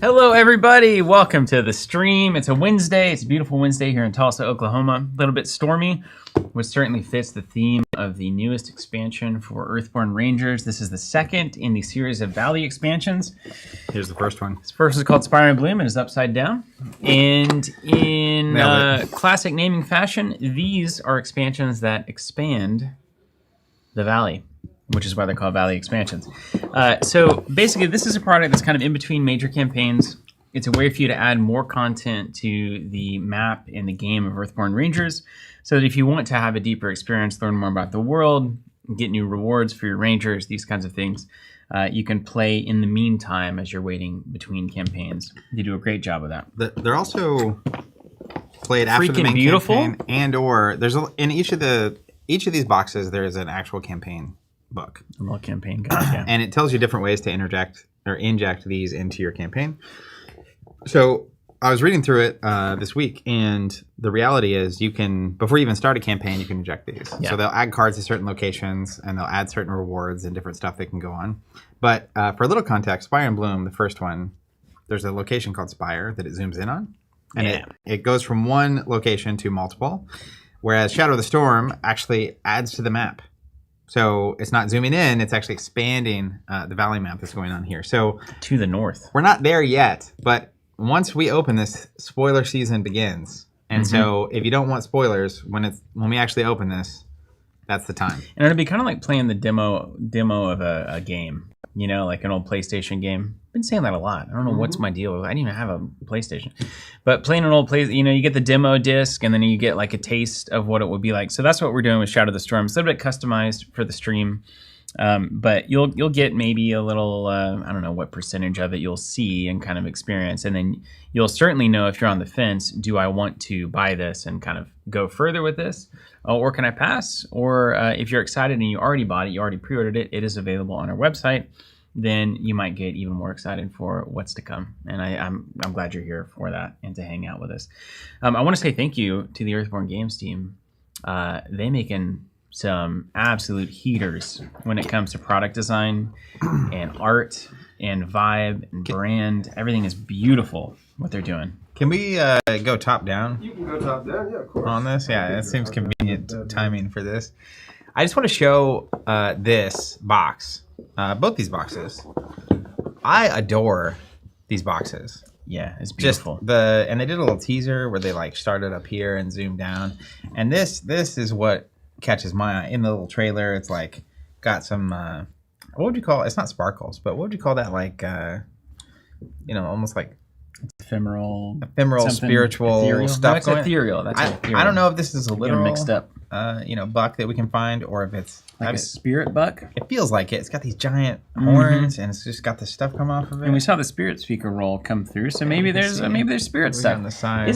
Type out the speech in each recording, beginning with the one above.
Hello, everybody. Welcome to the stream. It's a Wednesday. It's a beautiful Wednesday here in Tulsa, Oklahoma. A little bit stormy, which certainly fits the theme of the newest expansion for Earthborne Rangers. This is the second in the series of Valley expansions. Here's the first one. This first is called Spire and Bloom and is upside down. And in classic naming fashion, these are expansions that expand the Valley, which is why they're called Valley expansions. So basically, this is a product that's kind of in between major campaigns. It's a way for you to add more content to the map in the game of Earthborne Rangers, so that if you want to have a deeper experience, learn more about the world, get new rewards for your Rangers, these kinds of things, you can play in the meantime as you're waiting between campaigns. They do a great job of that. They're also played after the main campaign, and/or there's in each of these boxes there is an actual campaign book. A little campaign guide, yeah. And it tells you different ways to interject or inject these into your campaign. So I was reading through it this week, and the reality is you can, before you even start a campaign, you can inject these. Yeah. So they'll add cards to certain locations, and they'll add certain rewards and different stuff that can go on. But for a little context, Spire and Bloom, the first one, there's a location called Spire that it zooms in on. And it goes from one location to multiple, whereas Shadow of the Storm actually adds to the map. So it's not zooming in, it's actually expanding the valley map that's going on here. So to the north. We're not there yet, but once we open this, spoiler season begins. And so if you don't want spoilers, when we actually open this, that's the time. And it'll be kind of like playing the demo of a game, you know, like an old PlayStation game. I've been saying that a lot. I don't know what's my deal. I didn't even have a PlayStation. But playing an old you know, you get the demo disc and then you get like a taste of what it would be like. So that's what we're doing with Shadow of the Storm. It's a little bit customized for the stream. But you'll get maybe a little, I don't know what percentage of it you'll see and kind of experience. And then you'll certainly know if you're on the fence, do I want to buy this and kind of go further with this? Or can I pass? Or if you're excited and you already bought it, you already pre-ordered it, it is available on our website, then you might get even more excited for what's to come. And I'm glad you're here for that and to hang out with us. I want to say thank you to the Earthborne Games team. They making some absolute heaters when it comes to product design and art and vibe and brand. Everything is beautiful what they're doing. Can we go top down? You can go top down, yeah, of course. On this? Yeah, that seems convenient timing for this. I just want to show this box. Both these boxes. I adore these boxes. Yeah, it's beautiful. And they did a little teaser where they like started up here and zoomed down. And this is what catches my eye. In the little trailer, it's like got some what would you call it? It's not sparkles, but what would you call that? Like you know, almost like ephemeral spiritual ethereal. stuff. No, it's ethereal. That's I don't know if this is a literal mixed up. You know, buck that we can find, or if it's like a spirit buck. It feels like it. It's got these giant horns, and it's just got the stuff come off of it. And we saw the spirit speaker roll come through, so maybe there's spirit stuff on the side.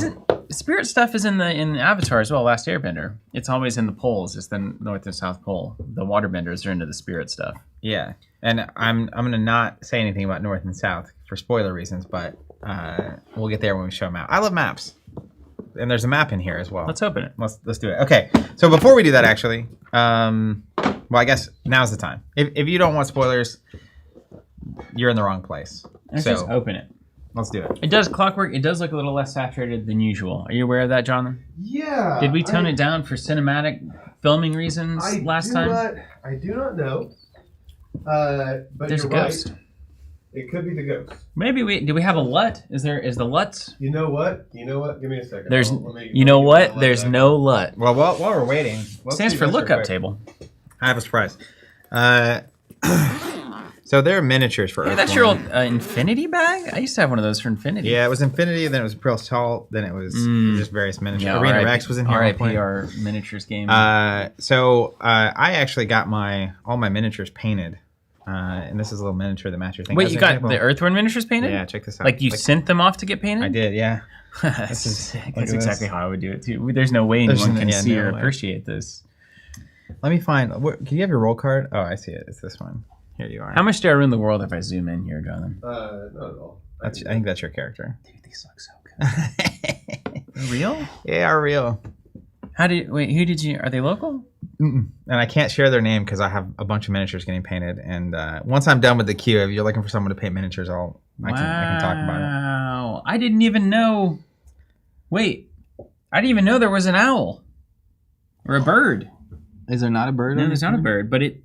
Spirit stuff is in the Avatar as well. Last Airbender, it's always in the poles. It's the North and South Pole. The waterbenders are into the spirit stuff. Yeah, and I'm gonna not say anything about North and South for spoiler reasons, but we'll get there when we show them out. I love maps. And there's a map in here as well. Let's open it. Let's do it. Okay. So before we do that, actually, well, I guess now's the time. If you don't want spoilers, you're in the wrong place. Let's just open it. Let's do it. It does clockwork. It does look a little less saturated than usual. Are you aware of that, Jonathan? Yeah. Did we tone it down for cinematic filming reasons last time? I do not know. But there's you're a ghost. Right. It could be the ghost. Maybe do we have a LUT? Is the LUT? You know what? Give me a second. There's There's no LUT. Well, while we're waiting, stands for lookup table. I have a surprise. So they're miniatures for Earthborne. That's your old Infinity bag? I used to have one of those for Infinity. Yeah, it was Infinity, then it was Imperial Assault, then it was just various miniatures. Yeah, Arena Rex was in here. RIP our miniatures game. So I actually got all my miniatures painted. And this is a little miniature that matches. Wait, you got the Earthborne miniatures painted? Yeah, check this out. Like you sent them off to get painted? I did, yeah. That's exactly how I would do it too. There's no way anyone can see or appreciate this. Let me find. Can you have your roll card? Oh, I see it. It's this one. Here you are. How much do I ruin the world if I zoom in here, Jonathan? Not at all. I think that's your character. Dude, these look so good. Real? Yeah, are real. Who did you? Are they local? And I can't share their name because I have a bunch of miniatures getting painted. And once I'm done with the queue, if you're looking for someone to paint miniatures, I'll I can talk about it. Wow. I didn't even know. Wait. I didn't even know there was an owl. Or a bird. Is there not a bird? No, there's not a bird, but it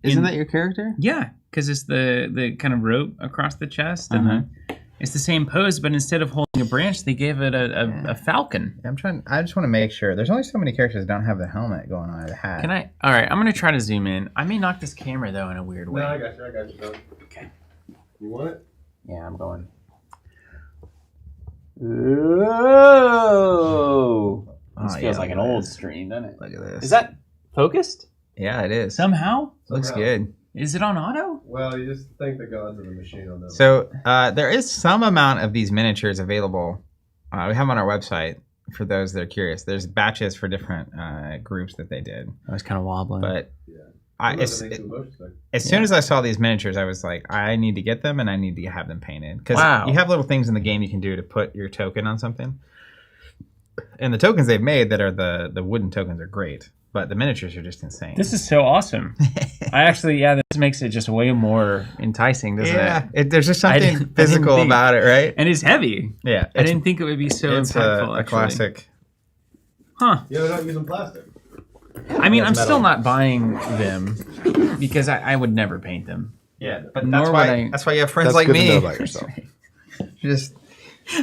Isn't that your character? Yeah, because it's the kind of rope across the chest, and it's the same pose, but instead of holding a branch, they gave it a falcon. I just want to make sure. There's only so many characters that don't have the helmet going on or the hat. All right, I'm gonna try to zoom in. I may knock this camera though in a weird way. No, I got you. Bro. Okay. You want it? Yeah, I'm going. Oh, this feels like an old stream, doesn't it? Look at this. Is that focused? Yeah, it is. Somehow? Looks good. Is it on auto? Well, you just thank the gods of the machine on that. So there is some amount of these miniatures available. We have them on our website for those that are curious. There's batches for different groups that they did. I was kind of wobbling. But Yeah. as soon as I saw these miniatures, I was like, I need to get them and I need to have them painted. Because you have little things in the game you can do to put your token on something. And the tokens they've made that are the wooden tokens are great. But the miniatures are just insane. This is so awesome. This makes it just way more enticing, doesn't it? There's just something physical about it, right? And it's heavy. Yeah. I didn't think it would be so impactful. It's a classic. Huh. Yeah, they're not using plastic. I mean, I'm still not buying them because I would never paint them. Yeah, but Nor that's why you have friends That's like good me. to know about yourself. Just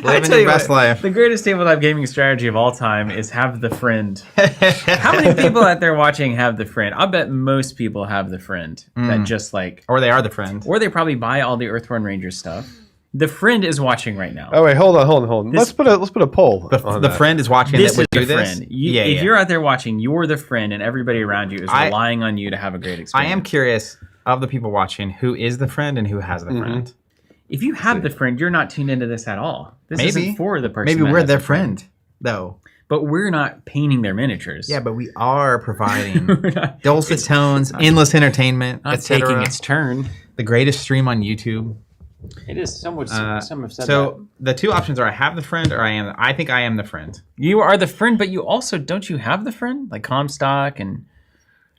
living your best life. The greatest tabletop gaming strategy of all time is have the friend. How many people out there watching have the friend? I bet most people have the friend that just like... Or they are the friend. Or they probably buy all the Earthborne Rangers stuff. The friend is watching right now. Oh wait, hold on. Let's put a poll. The friend is watching. This that is would the do this. friend. If you're out there watching, you're the friend, and everybody around you is relying on you to have a great experience. I am curious of the people watching who is the friend and who has the friend. If you have the friend, you're not tuned into this at all. This isn't for the person. Maybe that we're has their the friend, though. But we're not painting their miniatures. Yeah, but we are providing dulcet tones, endless entertainment, not etc. taking its turn. The greatest stream on YouTube. It is somewhat. Some have said so the two options are: I have the friend, or I am. I think I am the friend. You are the friend, but you also don't you have the friend like Comstock and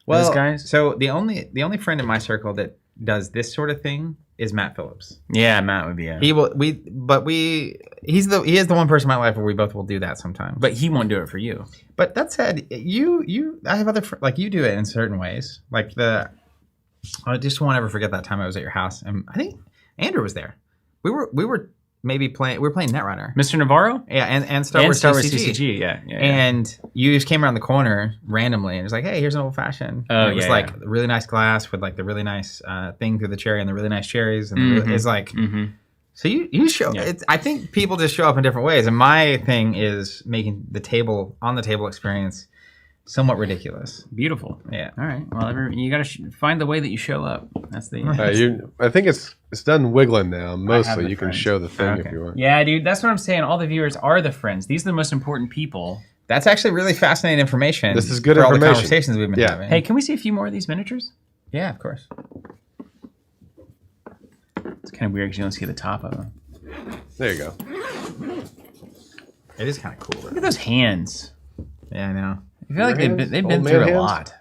those guys. So the only friend in my circle that does this sort of thing is Matt Phillips. Yeah, Matt would be. He will. He is the one person in my life where we both will do that sometimes. But he won't do it for you. But that said, I have other like you do it in certain ways. Like I just won't ever forget that time I was at your house, and I think Andrew was there. We were playing Netrunner. Mr. Navarro? Yeah, and Star Wars CCG. Yeah. And you just came around the corner randomly and it was like, hey, here's an old fashioned. Oh, it was like really nice glass with like the really nice thing through the cherry and the really nice cherries. And it's like, so you show, I think people just show up in different ways. And my thing is making the on the table experience somewhat ridiculous. Beautiful. Yeah. All right. Well, you got to find the way that you show up. That's the. I think it's done wiggling now. Mostly, you can show the thing if you want. Yeah, dude. That's what I'm saying. All the viewers are the friends. These are the most important people. That's actually really fascinating information. This is good for information. All the conversations we've been having. Hey, can we see a few more of these miniatures? Yeah, of course. It's kind of weird because you don't see the top of them. There you go. It is kind of cool. Look at those hands. Yeah, I know. I feel like they've been through a lot.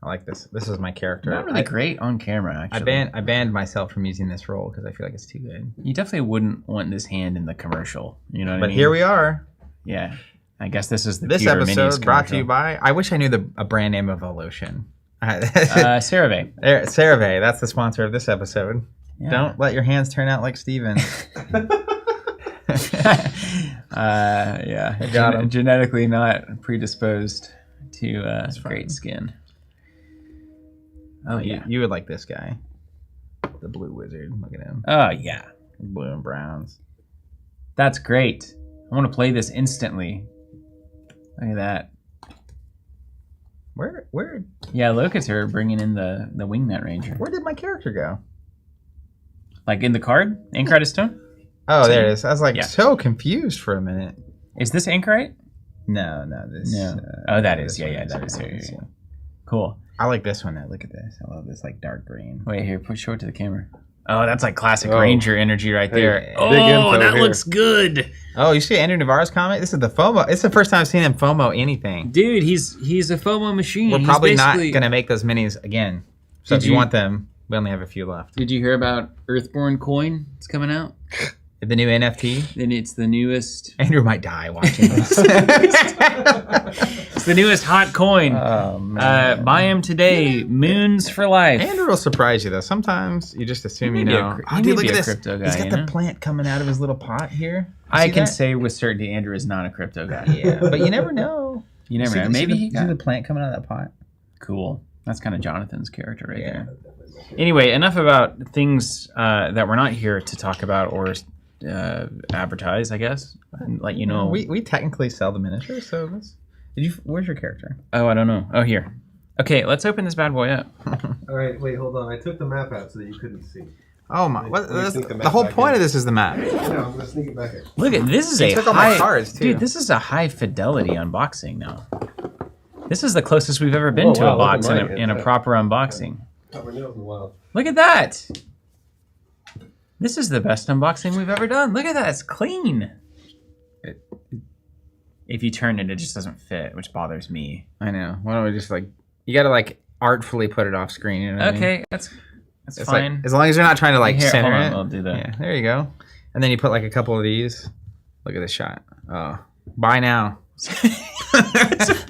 I like this. This is my character. Not really great on camera, actually. I banned myself from using this role because I feel like it's too good. You definitely wouldn't want this hand in the commercial. You know what I mean? But here we are. Yeah. I guess this is the This Pewter episode Minis brought to commercial. you by... I wish I knew a brand name of a lotion. CeraVe. CeraVe. That's the sponsor of this episode. Yeah. Don't let your hands turn out like Steven. Got him. Genetically not predisposed to great skin. Oh yeah, you would like this guy, the blue wizard. Look at him. Oh yeah, blue and browns. That's great. I want to play this instantly. Look at that. Where? Yeah, Locust are bringing in the Wingnet Ranger. Where did my character go? Like in the card, Anchorite Stone. Oh, there it is. I was like so confused for a minute. Is this Anchorite? No, this. No. That is. Yeah, that is. Yeah. Cool. I like this one. Look at this. I love this like dark green. Wait here. Show it to the camera. Oh, that's like classic Ranger energy right there. Oh, that looks good. Oh, you see Andrew Navarro's comment? This is the FOMO. It's the first time I've seen him FOMO anything. Dude, he's a FOMO machine. We're probably not gonna make those minis again. So if you want them, We only have a few left. Did you hear about Earthborne coin? It's coming out. The new NFT. And it's the newest. Andrew might die watching this. It's the newest hot coin. Oh man. Buy him today. Moons for life. Andrew will surprise you though. Sometimes you just assume you know. Dude, look at this. Crypto guy, He's got the plant coming out of his little pot here. I can that? say with certainty Andrew is not a crypto guy. Yeah, but you never know. You never know. Maybe he see the plant coming out of that pot. Cool. That's kind of Jonathan's character right there. Anyway, enough about things that we're not here to talk about or advertise, I guess. And let you know. We technically sell the miniatures, so where's your character? Oh, I don't know. Oh, here. Okay, let's open this bad boy up. All right, wait, hold on. I took the map out so that you couldn't see. Oh my! The whole point of this is the map. No, I'm gonna sneak it back in. Look at this is a took all high my cards, too. dude. This is a high fidelity unboxing now. This is the closest we've ever been to a wow, box look at in a proper unboxing. Cut my nails in a while. Look at that. This is the best unboxing we've ever done. Look at that. It's clean. If you turn it, it just doesn't fit, which bothers me. I know. Why don't we just you gotta artfully put it off screen. You know what I mean? Okay, that's It's fine. as long as you're not trying to Here, center hold it. on, I'll do that. Yeah, there you go. And then you put a couple of these. Look at this shot. Oh, buy now.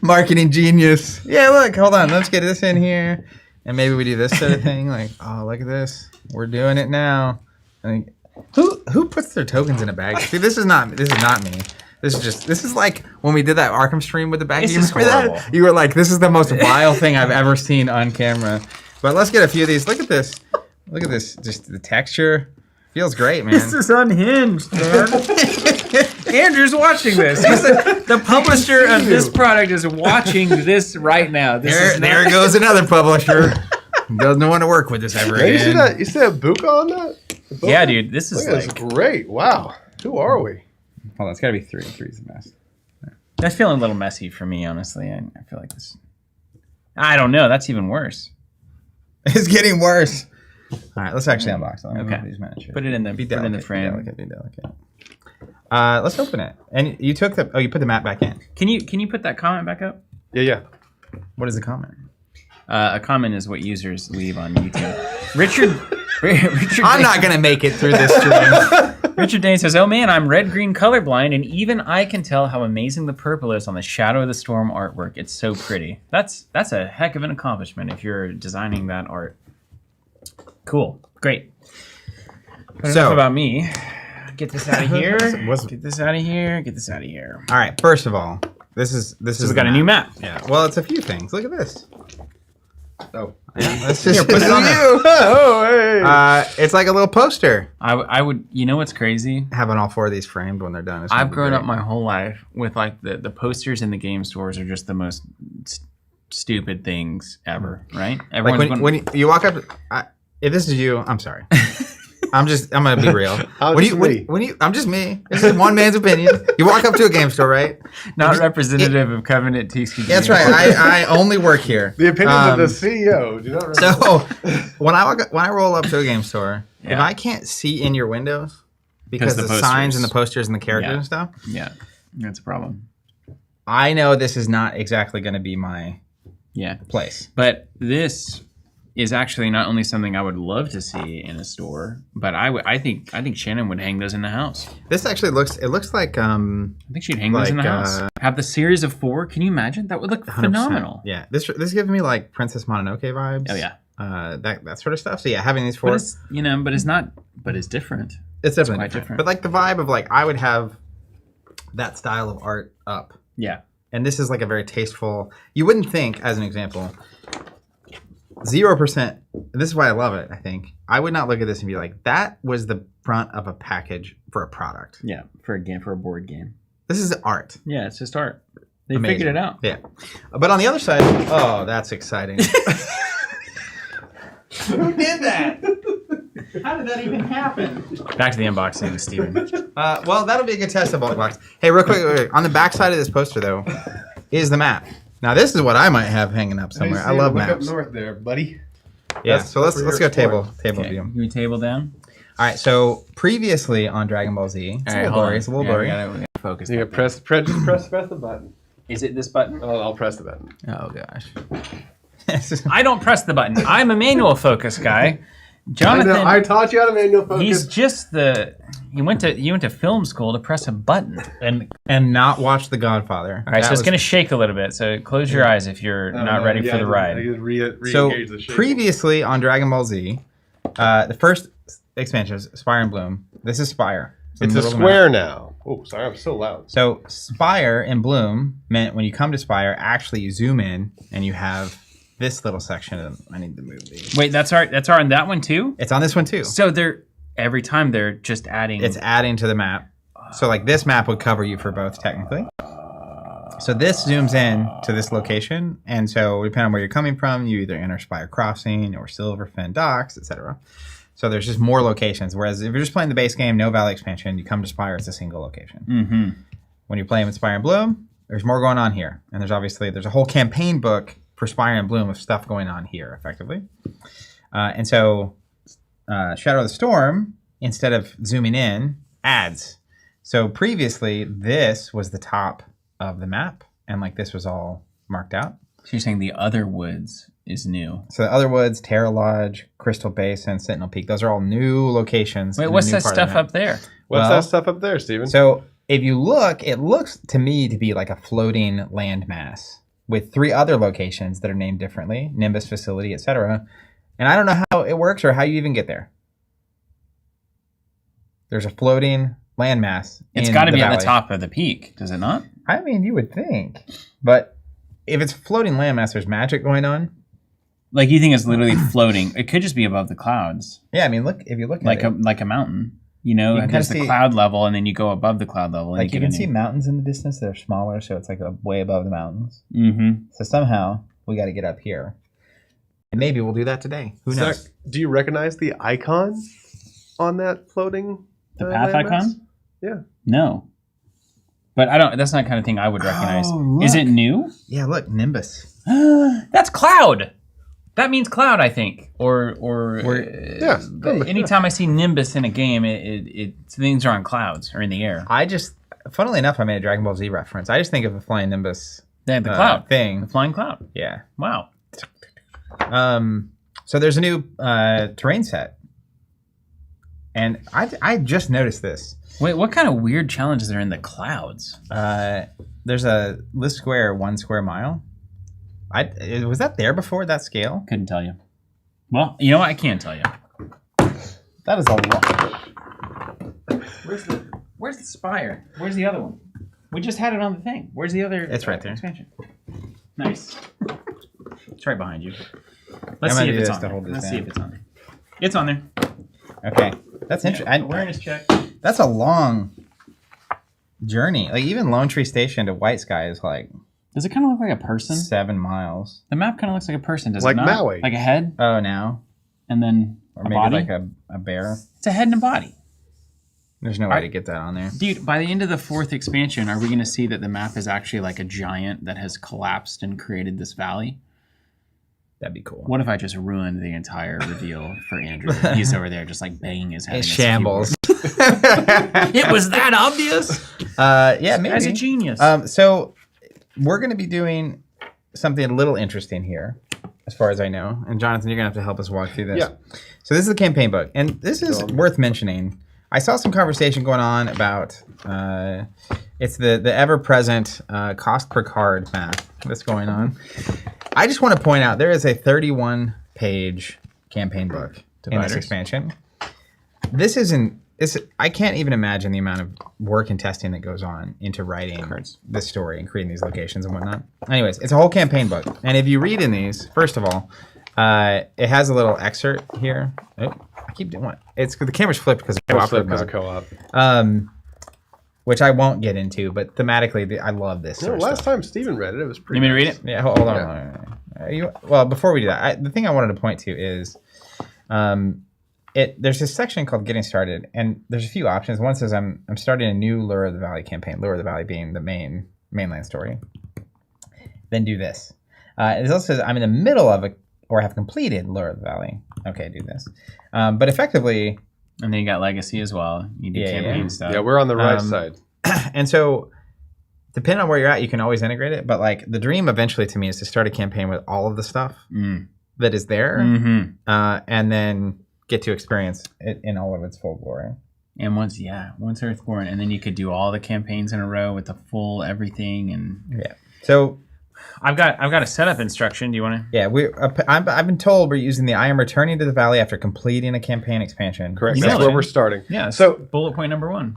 Marketing genius. Yeah, look, hold on. Let's get this in here. And maybe we do this sort of thing. Oh, look at this. We're doing it now. Who puts their tokens in a bag? See, this is not me. This is like when we did that Arkham stream with the bag. This You is remember horrible. that? You were like, this is the most vile thing I've ever seen on camera. But let's get a few of these. Look at this. Look at this. Just the texture. Feels great, man. This is unhinged, man. Andrew's watching this. The publisher of this product is watching this right now. There goes another publisher. Doesn't want to work with us ever Hey, again. you see that Buka on that? Yeah, dude. This is Look, that's great. Wow. Who are we? Hold on, it's got to be 3. 3's the best. That's feeling a little messy for me, honestly. I feel like this. I don't know. That's even worse. It's getting worse. All right, let's actually unbox them. Okay. These miniatures. Put it in the frame. Be delicate. Let's open it. And you took you put the map back in. Can you put that comment back up? Yeah. What is the comment? A comment is what users leave on YouTube. Richard I'm not gonna make it through this stream. Richard Dane says, "Oh man, I'm red-green colorblind, and even I can tell how amazing the purple is on the Shadow of the Storm artwork. It's so pretty. That's a heck of an accomplishment if you're designing that art. Cool, great. But enough about me. Get this out of here. Get this out of here. Get this out of here. All right. First of all, this is We got a new map. Yeah. Well, it's a few things. Look at this. Oh. Yeah, let's just put it on there. Oh, hey. It's like a little poster. I would. You know what's crazy? Having all 4 of these framed when they're done. I've grown up my whole life with the posters in the game stores are just the most stupid things ever, right? When you walk up, if this is you, I'm sorry. I'm gonna be real. I'm just me. This is one man's opinion. You walk up to a game store, right? Not representative of Covenant TCG. That's right. I only work here. The opinion of the CEO. Do not So when I roll up to a game store, if Yeah. I can't see in your windows because the the signs posters. and the posters and the characters Yeah. and stuff, Yeah, that's a problem. I know this is not exactly going to be my Yeah, place. but this is actually not only something I would love to see in a store, but I think Shannon would hang those in the house. This actually looks like I think she'd hang those in the house. Have the series of 4. Can you imagine? That would look 100%. phenomenal. Yeah, this gives me like Princess Mononoke vibes. Oh yeah. That sort of stuff. So yeah, having these 4, But it's different. it's definitely quite different. But like the vibe of I would have that style of art up, Yeah. and this is like a very tasteful. You wouldn't think, as an example, 0%. This is why I love it. I think I would not look at this and be like, that was the front of a package for a product. Yeah, for a board game. This is art. Yeah, it's just art. They Amazing. figured it out. Yeah, but on the other side, oh, that's exciting. Who did that? How did that even happen? Back to the unboxing, Steven. Well, that'll be a good test of bulk box. Hey, real quick, wait. On the back side of this poster, though, is the map. Now, this is what I might have hanging up somewhere. I love Look maps. up north there, buddy. Yeah, That's so let's where go you're table Okay, view. can we table down? All right, so previously on Dragon Ball Z, it's a little blurry. It's a little blurry. We gotta focus. You gotta press the button. Is it this button? I'll press the button. Oh gosh. I don't press the button. I'm a manual focus guy. Jonathan, I taught you how to manual focus. he's just you went to film school to press a button. and not watch The Godfather. All right, so it's going to shake a little bit. So close your eyes if you're not ready for the ride. I can So re-engage the shaking. previously on Dragon Ball Z, the first expansion is Spire and Bloom. This is Spire. It's a square now. Oh, sorry, I'm so loud. So Spire and Bloom meant when you come to Spire, actually you zoom in and you have this little section. I need to move these. Wait, that's on that one too? It's on this one too. So every time they're just adding. It's adding to the map. So like this map would cover you for both technically. So this zooms in to this location, and so depending on where you're coming from, you either enter Spire Crossing or Silverfen Docks, etc. So there's just more locations. Whereas if you're just playing the base game, no Valley expansion, you come to Spire, it's a single location. Mm-hmm. When you're playing with Spire and Bloom, there's more going on here, and there's a whole campaign book for Spire and Bloom of stuff going on here, effectively. And so Shadow of the Storm, instead of zooming in, adds. So previously, this was the top of the map, and like this was all marked out. So you're saying the other woods is new. So the other woods, Terra Lodge, Crystal Basin, Sentinel Peak, those are all new locations. Wait, what's that stuff up there? What's that stuff up there, Steven? So if you look, it looks to me to be like a floating landmass with 3 other locations that are named differently, Nimbus Facility, etc. And I don't know how it works or how you even get there. There's a floating landmass. It's got to be at the top of the peak, does it not? I mean, you would think. But if it's floating landmass, there's magic going on. Like you think it's literally floating. It could just be above the clouds. Yeah, I mean, look, if you look at it. Like a mountain. You know, You can there's kinda the see- cloud level, and then you go above the cloud level. And Like you can see mountains in the distance that are smaller, so it's like way above the mountains. Mm-hmm. So somehow we got to get up here. And maybe we'll do that today. Who knows? Zach, do you recognize the icon on that floating The path landmass? icon? Yeah. No. But I don't. That's not the kind of thing I would recognize. Oh, Is look. it new? Yeah, look, Nimbus. That's cloud. That means cloud, I think. Or Yeah. anytime I see Nimbus in a game, it things are on clouds or in the air. Funnily enough, I made a Dragon Ball Z reference. I just think of a flying Nimbus The cloud thing. the flying cloud. Yeah. Wow. So there's a new terrain set. And I just noticed this. Wait, what kind of weird challenges are in the clouds? There's a list square 1 square mile. Was that there before, that scale? Couldn't tell you. Well, you know what? I can tell you. That is a lot. Where's the spire? Where's the other one? We just had it on the thing. Where's the other? It's right there. Expansion. Nice. It's right behind you. I'm Let's gonna see do if it's this on to there. hold this Let's see down. if it's on there. It's on there. Okay. That's interesting. Awareness check. That's a long journey. Like even Lone Tree Station to White Sky is like Does it kind of look like a person? 7 miles. The map kind of looks like a person, does Like it not? Maui. Like a head Oh, now? and then Or a maybe body? like a bear. It's a head and a body. There's no way to get that on there. Dude, by the end of the 4th expansion, are we going to see that the map is actually like a giant that has collapsed and created this valley? That'd be cool. What if I just ruined the entire reveal for Andrew? He's over there just like banging his head. It against shambles. the keyboard. It was that obvious? Yeah, maybe. As a genius. So we're going to be doing something a little interesting here, as far as I know. And Jonathan, you're going to have to help us walk through this. Yeah. So this is the campaign book. And this is worth mentioning. I saw some conversation going on about it's the ever-present cost per card math that's going on. I just want to point out there is a 31-page campaign book in this expansion. This isn't. I can't even imagine the amount of work and testing that goes on into writing this story and creating these locations and whatnot. Anyways, it's a whole campaign book, and if you read in these, first of all, it has a little excerpt here. Oh, I keep doing what? It's the camera's flipped because of co-op. Which I won't get into, but thematically, I love this. No, last time Steven read it was pretty. You want me to read it? Yeah, hold on. Well, before we do that, the thing I wanted to point to is, there's this section called "Getting Started," and there's a few options. One says I'm starting a new Lure of the Valley campaign. Lure of the Valley being the mainland story. Then do this. It also says I'm in the middle of or have completed Lure of the Valley. Okay, do this. But effectively. And then you got Legacy as well. You do campaign stuff. Yeah, we're on the right side. And so depending on where you're at, you can always integrate it. But like the dream eventually to me is to start a campaign with all of the stuff that is there, and then get to experience it in all of its full glory. And once Earthborne, and then you could do all the campaigns in a row with the full everything. And So I've got a setup instruction. Do you want to? Yeah, I've been told we're using the I am returning to the valley after completing a campaign expansion. Correct. That's where we're starting. Yeah. So bullet point number 1.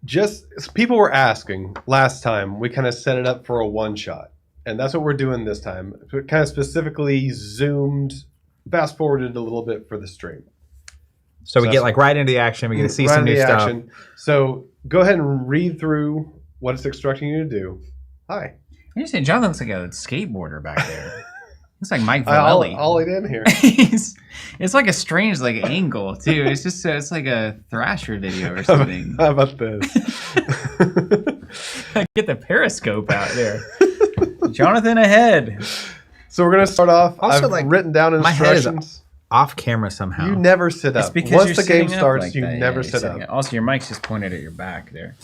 Just people were asking last time, we kind of set it up for a one shot, and that's what we're doing this time. We kind of specifically zoomed, fast forwarded a little bit for the stream. So we get like right into the action. We get to see some new stuff. Action. So go ahead and read through what it's instructing you to do. Hi. You say Jonathan looks like a skateboarder back there. Looks like Mike Vallely. I'll eat in here. It's like a strange angle too. It's just it's like a Thrasher video or something. How about this? Get the periscope out there. Jonathan ahead. So we're gonna start off. Also, I've written down instructions. My head is off camera somehow. You never sit up. Once the game starts, you never sit up. Also, your mic's just pointed at your back there.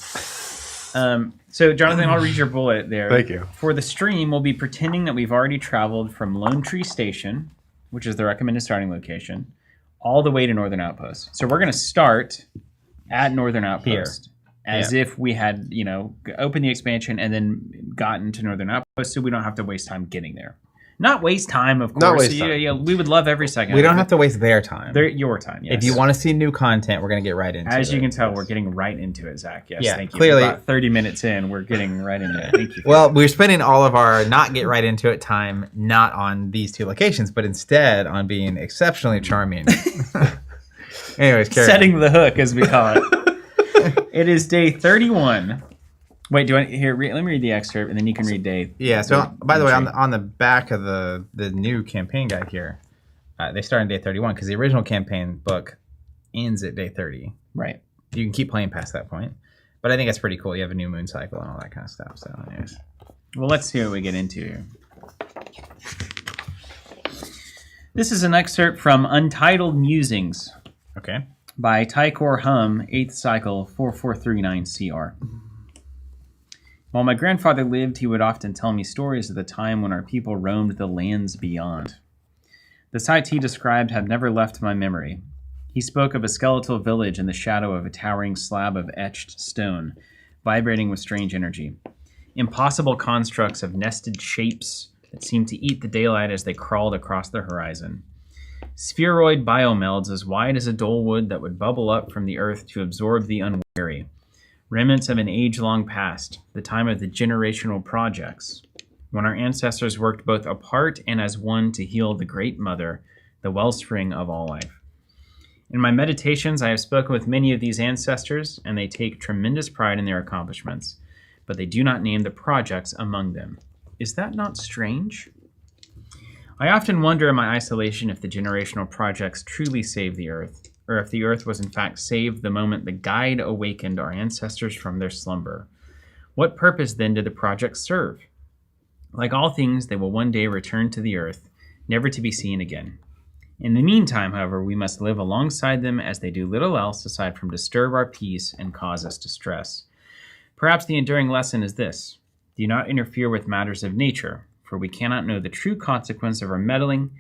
So, Jonathan, I'll read your bullet there. Thank you. For the stream, we'll be pretending that we've already traveled from Lone Tree Station, which is the recommended starting location, all the way to Northern Outpost. So we're going to start at Northern Outpost as if we had, opened the expansion and then gotten to Northern Outpost, so we don't have to waste time getting there. Not waste time, of course. Not waste time. Yeah, we would love every second. We don't have to waste their time. Your time, yes. If you want to see new content, we're going to get right into it. As you can tell, we're getting right into it, Zach. Yes, thank you. Clearly. About 30 minutes in, we're getting right into it. Thank you. Well, we're spending all of our not get right into it time not on these 2 locations, but instead on being exceptionally charming. Anyways, setting the hook, as we call it. It is day 31. Wait, do I let me read the excerpt, and then you can read day. Yeah. So, by the way, on the back of the new campaign guide here, they start on day 31 because the original campaign book ends at day 30. Right. You can keep playing past that point, but I think that's pretty cool. You have a new moon cycle and all that kind of stuff. So, anyways. Well, let's see what we get into here. This is an excerpt from Untitled Musings. Okay. By Tykor Hum, 8th cycle 4439 CR. While my grandfather lived, he would often tell me stories of the time when our people roamed the lands beyond. The sights he described have never left my memory. He spoke of a skeletal village in the shadow of a towering slab of etched stone, vibrating with strange energy. Impossible constructs of nested shapes that seemed to eat the daylight as they crawled across the horizon. Spheroid biomelds as wide as a dolewood that would bubble up from the earth to absorb the unwary. Remnants of an age-long past, the time of the generational projects, when our ancestors worked both apart and as one to heal the Great Mother, the wellspring of all life. In my meditations, I have spoken with many of these ancestors, and they take tremendous pride in their accomplishments, but they do not name the projects among them. Is that not strange? I often wonder in my isolation if the generational projects truly saved the Earth, or if the Earth was in fact saved the moment the guide awakened our ancestors from their slumber. What purpose then did the projects serve? Like all things, they will one day return to the Earth, never to be seen again. In the meantime, however, we must live alongside them as they do little else aside from disturb our peace and cause us distress. Perhaps the enduring lesson is this: do not interfere with matters of nature, for we cannot know the true consequence of our meddling,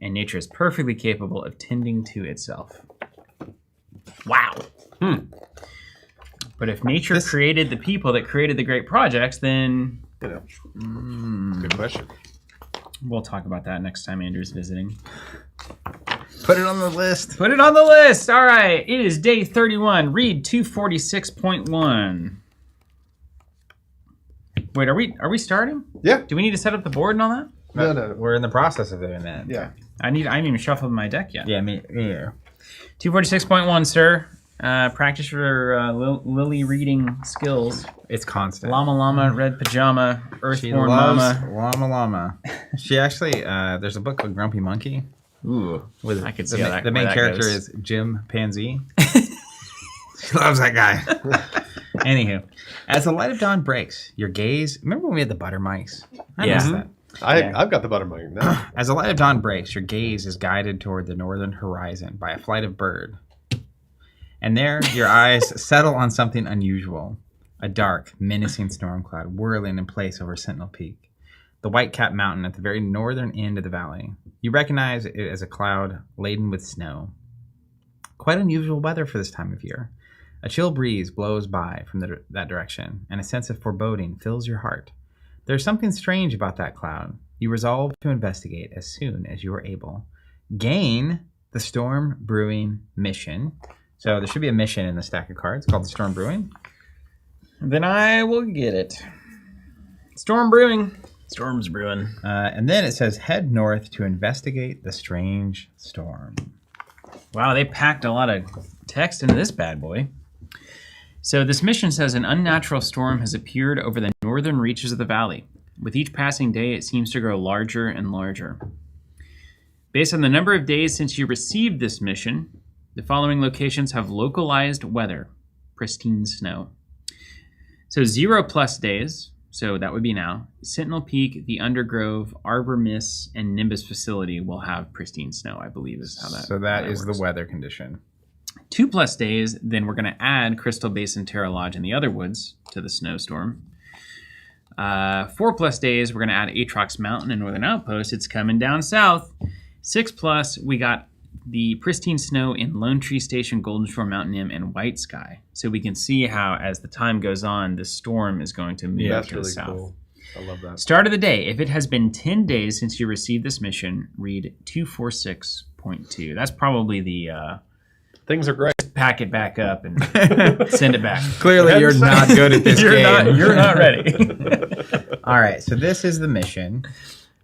and nature is perfectly capable of tending to itself. Wow. But if nature created the people that created the great projects, then... Good question. We'll talk about that next time Andrew's visiting. Put it on the list. Put it on the list. All right. It is day 31. Read 246.1. Wait, are we starting? Yeah. Do we need to set up the board and all that? No. We're in the process of doing that. Yeah. I haven't even shuffled my deck yet. Yeah, me either. 246.1, sir. Practice your lily reading skills. It's constant. Llama, red pajama, She Earthborne loves mama. llama. She actually, there's a book called Grumpy Monkey. Ooh, I could see the main character goes. is Jim Pansy. She loves that guy. Anywho, as the light of dawn breaks, your gaze. Remember when we had the butter mics? I missed that. I've got the buttermilk now. As the light of dawn breaks, your gaze is guided toward the northern horizon by a flight of bird. And there, your eyes settle on something unusual. a dark, menacing storm cloud whirling in place over Sentinel Peak, the white-capped mountain at the very northern end of the valley. You recognize it as a cloud laden with snow. Quite unusual weather for this time of year. A chill breeze blows by from that direction, and a sense of foreboding fills your heart. There's something strange about that cloud. You resolve to investigate as soon as you are able. Gain the Storm Brewing mission. So there should be a mission in the stack of cards called the Storm Brewing. Then I will get it. Storm brewing. Storm's brewing. And then it says head north to investigate the strange storm. Wow, they packed a lot of text into this bad boy. So this mission says an unnatural storm has appeared over the northern reaches of the valley. With each passing day, it seems to grow larger and larger. Based on the number of days since you received this mission, the following locations have localized weather, pristine snow. So 0+ days, so that would be now, Sentinel Peak, the Undergrove, Arbor Miss, and Nimbus facility will have pristine snow, I believe is how that So that how is works. the weather condition. 2+ days, then we're going to add Crystal Basin, Terra Lodge, and the other woods to the snowstorm. 4+ days, we're going to add Atrox Mountain and Northern Outpost. It's coming down south. 6+, we got the pristine snow in Lone Tree Station, Golden Shore, Mountain Inn, and White Sky. So we can see how, as the time goes on, the storm is going to move That's to the really south. cool. I love that. Start of the day. If it has been 10 days since you received this mission, read 246.2. That's probably the Things are great. pack it back up and send it back. Clearly, you're not good at this game. You're not ready. All right, so this is the mission.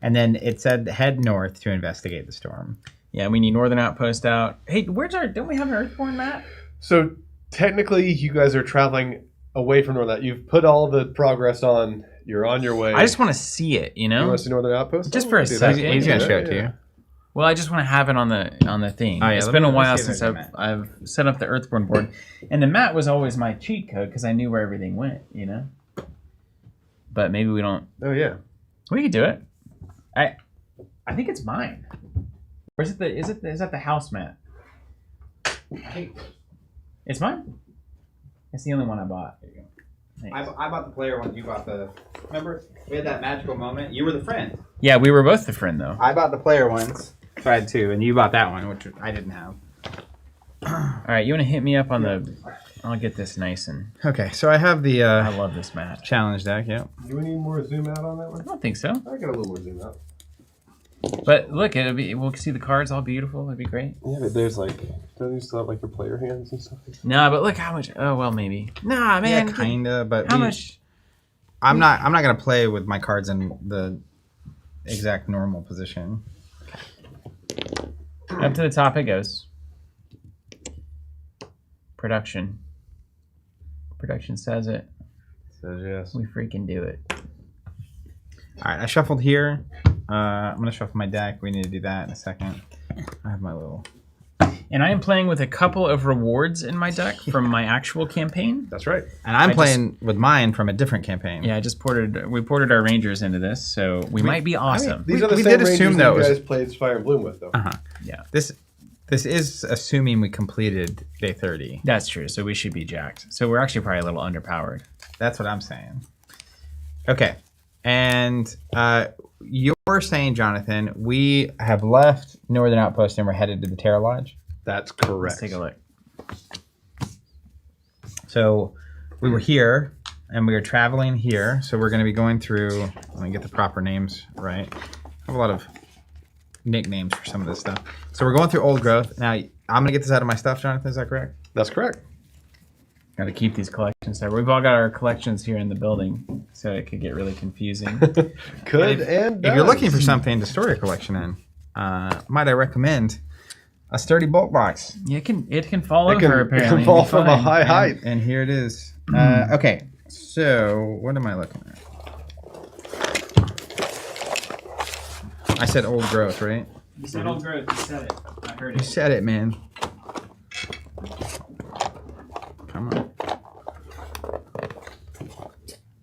And then it said head north to investigate the storm. Yeah, we need Northern Outpost out. Hey, don't we have an Earthborne map? So technically, you guys are traveling away from Northern. You've put all the progress on. You're on your way. I just want to see it, you You know? want to see Northern Outpost? Just for a Do that. second. He's going to Yeah, show it to yeah. you. Well, I just want to have it on the thing. Oh, yeah, It's let been me- a let me while see if since there's a I've set up the Earthborne board. And the map was always my cheat code because I knew where everything went, you know? But maybe we don't. Oh yeah. We could do it. I think it's mine. Or is that the house map? It's mine. It's the only one I bought. There you go. Thanks. I bought the player one. You bought the... Remember? We had that magical moment. You were the friend. Yeah, we were both the friend though. I bought the player ones. So I had two, and you bought that one, which I didn't have. All right, you want to hit me up on the? I'll get this nice and. Okay, so I have the I love this map. challenge deck, yeah. Do we need more zoom out on that I one? don't think so. I got a little more zoom out. But look, we'll see the cards all beautiful. It'd be great. Yeah, but there's like, don't you still have like your player hands and stuff? No, but look how much. Oh well, maybe. Nah, man. Yeah, kinda, but How much? I'm not gonna play with my cards in the exact normal position. Up to the top it goes. Production. Production says it. Says yes. We freaking do it. All right, I shuffled here. I'm gonna shuffle my deck. We need to do that in a second. I have my little. And I am playing with a couple of rewards in my deck from my actual campaign. That's right. And I'm playing with mine from a different campaign. Yeah, we ported our Rangers into this, so we might be awesome. These We- are the we same did assume Rangers that that you was- guys played Fire and Bloom with, though. Yeah, This is assuming we completed day 30. that's true. So we should be jacked. So we're actually probably a little underpowered. That's what I'm saying. Okay, and you're saying, Jonathan, we have left Northern Outpost and we're headed to the Terra Lodge. That's correct. Let's take a look. So we were here and we were traveling here. So we're going to be going through. Let me get the proper names right. I have a lot of nicknames for some of this stuff. So we're going through Old Growth. Now I'm going to get this out of my stuff, Jonathan. Is that correct? That's correct. Got to keep these collections there. We've all got our collections here in the building, so it could get really confusing. Could and If you're does. looking for something to store your collection in, might I recommend a sturdy bulk box? Yeah, it can fall It over. can, it Apparently, can and fall be from a fine. high height. And here it is. Okay, so what am I looking at? I said Old Growth, right? You said Old Growth. You said it. I heard You it. said it, man. Come on.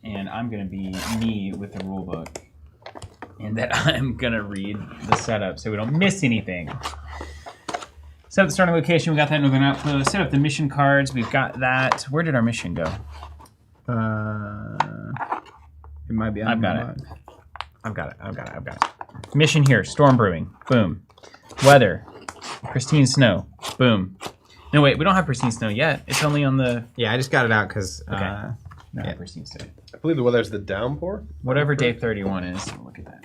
And I'm gonna be me with the rule book, and that I'm gonna read the setup so we don't miss anything. Set up the starting location. We got that Northern Outpost. Set up the mission cards. We've got that. Where did our mission go? It might be. I've got it. I've got it. Mission here. Storm brewing. Boom. Weather. Pristine snow. Boom. No, wait. We don't have pristine snow yet. It's only on the... Yeah, I just got it out because... Okay. No, pristine snow. I believe the weather's the downpour. Whatever day 31 is. Look at that.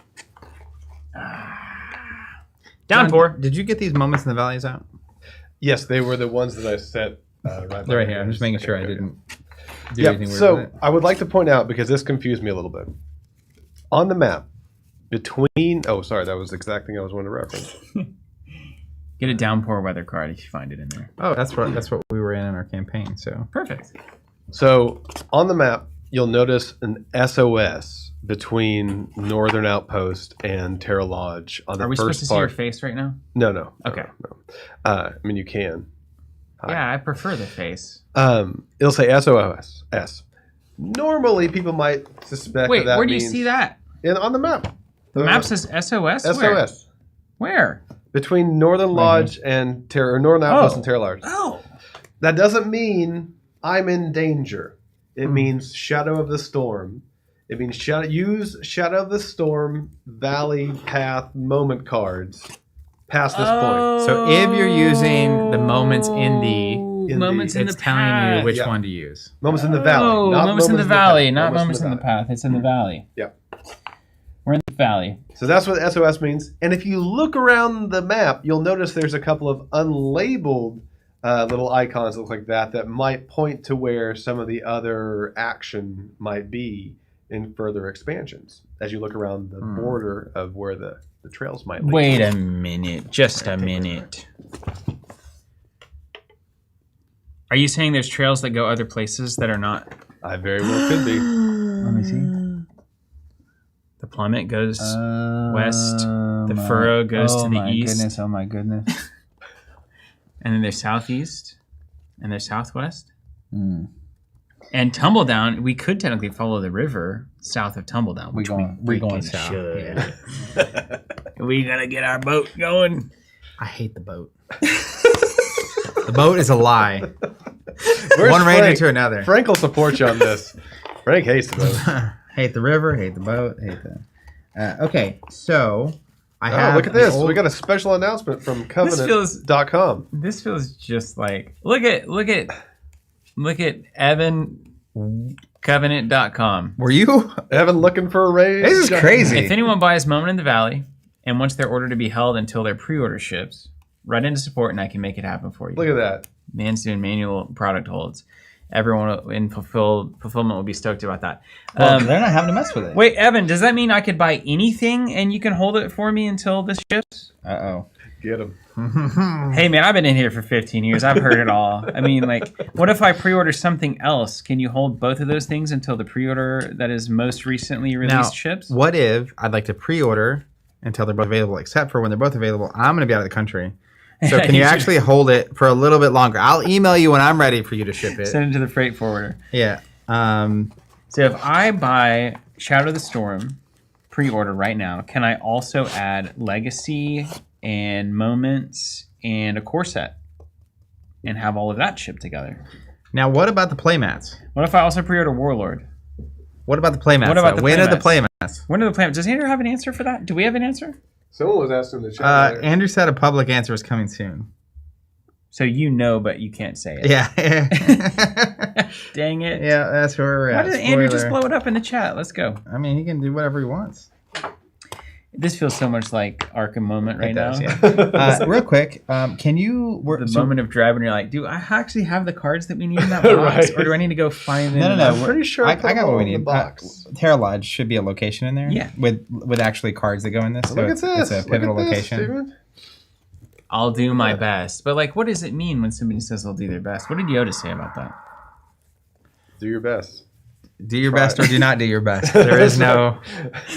Downpour. John, did you get these moments in the valleys out? Yes, they were the ones that I set right. They're right here. I'm just making sure I didn't do Yeah. anything weird So with it. I would like to point out, because this confused me a little bit. On the map, between... Oh, sorry. That was the exact thing I was wanting to reference. Get a downpour weather card if you find it in there. Oh, that's what we were in our campaign. So Perfect. So on the map, you'll notice an SOS between Northern Outpost and Terra Lodge on the Are we supposed first to see your part. face right now? No. Okay. No. I mean, you can. Hi. Yeah, I prefer the face. It'll say SOS. S. Normally, people might suspect Wait, that where do you means- see that? on the map. The map says SOS? SOS. Where? Between Northern Lodge and Terra, or Northern Outpost and Terra Lodge. Oh. That doesn't mean I'm in danger. It means Shadow of the Storm. It means use Shadow of the Storm Valley Path moment cards past this point. So if you're using the moments in the, moments in the it's telling you which Yeah. one to use. Moments in the valley. Oh, not moments in the valley, not path. moments in the path. It's in the valley. Yeah. We're in the valley. So that's what SOS means. And if you look around the map, you'll notice there's a couple of unlabeled little icons that look like that might point to where some of the other action might be in further expansions as you look around the border of where the trails might lead. Wait a minute. Just a minute. Are you saying there's trails that go other places that are not? I very well could be. Let me see. The plummet goes west. The furrow goes to the east. Oh my goodness. And then there's southeast. And there's southwest. And Tumbledown, we could technically follow the river south of Tumbledown. We're going freaking south. should. Yeah. We gotta get our boat going. I hate the boat. The boat is a lie. Where's One ranger Frank? to another. Frank will support you on this. Frank hates the boat. Hate the river, hate the boat, hate the... okay, so I Oh, have... look at the this. old- We got a special announcement from feels- Covenant.com. This feels just like look at Evan Covenant.com. Were you? Evan looking for a raise. This is crazy. If anyone buys Moment in the Valley and wants their order to be held until their pre-order ships, write into support and I can make it happen for you. Look at that. Man's doing manual product holds. Everyone in fulfillment will be stoked about that. Well, they're not having to mess with it. Wait, Evan, does that mean I could buy anything and you can hold it for me until this ships? Uh-oh. Get him. Hey, man, I've been in here for 15 years. I've heard it all. I mean, like, what if I pre-order something else? Can you hold both of those things until the pre-order that is most recently released Now, ships? what if I'd like to pre-order until they're both available, except for when they're both available, I'm going to be out of the country. So can you actually hold it for a little bit longer? I'll email you when I'm ready for you to ship it. Send it to the freight forwarder. Yeah. So if I buy Shadow of the Storm pre-order right now, can I also add Legacy and Moments and a core set and have all of that shipped together? Now, what about the playmats? What if I also pre-order Warlord? What about the playmats? What about though? the When are the playmats? playmats? When are the playmats? Does Andrew have an answer for that? Do we have an answer? Someone was asking in the chat. earlier. Andrew said a public answer is coming soon. So you know, but you can't say it. Yeah. Dang it. Yeah, that's where we're Why at. did Andrew just Spoiler. blow it up in the chat? Let's go. I mean, he can do whatever he wants. This feels so much like Arkham Moment right It does, now. yeah. Real quick, can you... The moment of driving, you're like, do I actually have the cards that we need in that box? Right. Or do I need to go find them? No. I'm pretty sure I put got them what we all in need. the box. Terra Lodge should be a location in there. Yeah. With actually cards that go in this. So Look at it's this. a pivotal Look at this, location. Steven. I'll do my best. But, like, what does it mean when somebody says they'll do their best? What did Yoda say about that? Do your best. Do your best or do not do your best. There is no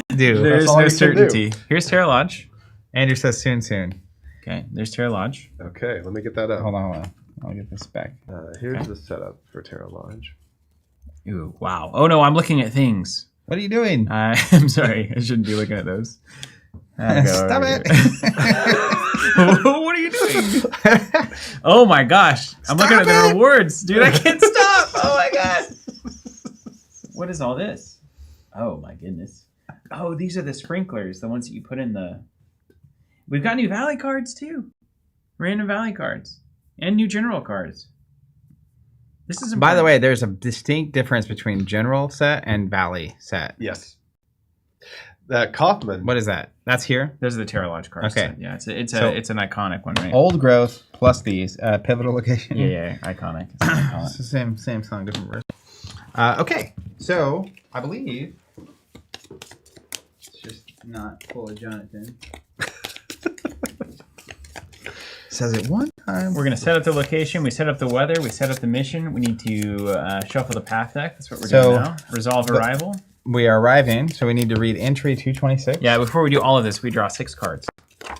do. There's all no you can certainty. Here's Terra Lodge. Andrew says soon. Okay, there's Terra Lodge. Okay, let me get that up. Hold on. I'll get this back. Here's the setup for Terra Lodge. Ooh, wow. Oh, no, I'm looking at things. What are you doing? I'm sorry. I shouldn't be looking at those. Stop it. What are you doing? Oh, my gosh. I'm looking at the rewards. Dude, I can't stop. Oh, my God. What is all this? Oh my goodness. Oh, these are the sprinklers, the ones that you put in the... We've got new Valley cards too. Random Valley cards. And new General cards. This is important. By the way, there's a distinct difference between General set and Valley set. Yes. That Kaufman. What is that? That's here? Those are the Terra Lodge cards. Okay. Yeah, it's an iconic one, right? Old growth plus these. Pivotal location. Yeah, iconic. It's iconic. It's the same song, different verse. Okay, so I believe it's just not full of Jonathan. Says it one time. We're going to set up the location. We set up the weather. We set up the mission. We need to shuffle the path deck. That's what we're doing now. Resolve arrival. We are arriving, so we need to read entry 226. Yeah, before we do all of this, we draw 6 cards.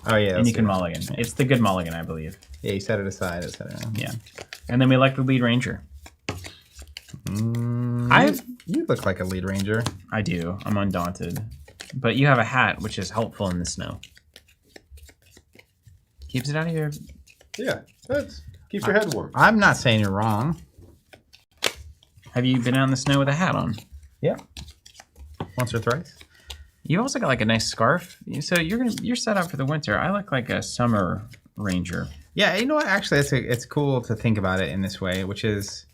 Oh, yeah. And you can mulligan. It's the good mulligan, I believe. Yeah, you set it aside. Yeah. And then we elect the lead ranger. You look like a lead ranger. I do. I'm undaunted. But you have a hat, which is helpful in the snow. Keeps it out of your... Yeah, that's keeps your head warm. I'm not saying you're wrong. Have you been out in the snow with a hat on? Yeah. Once or thrice. You also got like a nice scarf. So you're set up for the winter. I look like a summer ranger. Yeah, you know what? Actually, it's cool to think about it in this way, which is,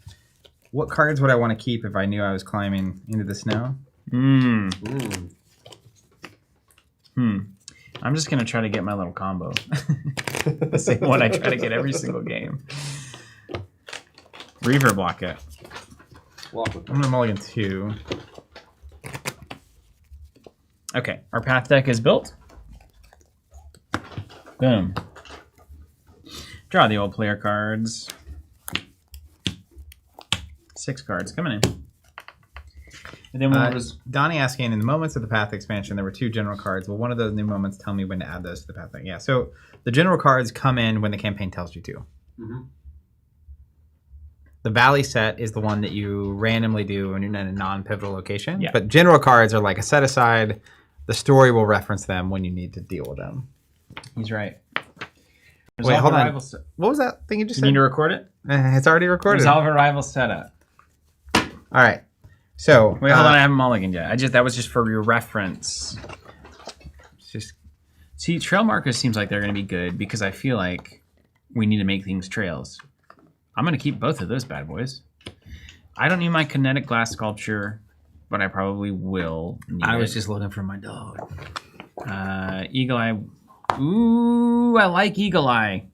what cards would I want to keep if I knew I was climbing into the snow? I'm just going to try to get my little combo. The same one I try to get every single game. Reaver block it. I'm going to mulligan 2. Okay, our path deck is built. Boom. Draw the old player cards. 6 cards coming in. And then Donnie asking, in the moments of the path expansion, there were 2 general cards. Will one of those new moments tell me when to add those to the path deck? Yeah, so the general cards come in when the campaign tells you to. Mm-hmm. The Valley set is the one that you randomly do when you're in a non-pivotal location. Yeah. But general cards are like a set aside. The story will reference them when you need to deal with them. He's right. Wait, hold on. What was that thing you just You said? need to record it? It's already recorded. Resolve arrival setup. All right. So Wait, hold on. I haven't mulliganed yet. That was just for your reference. See, trail markers seems like they're going to be good because I feel like we need to make things trails. I'm going to keep both of those bad boys. I don't need my kinetic glass sculpture, but I probably will need I was it. just looking for my dog. Eagle Eye. Ooh, I like Eagle Eye.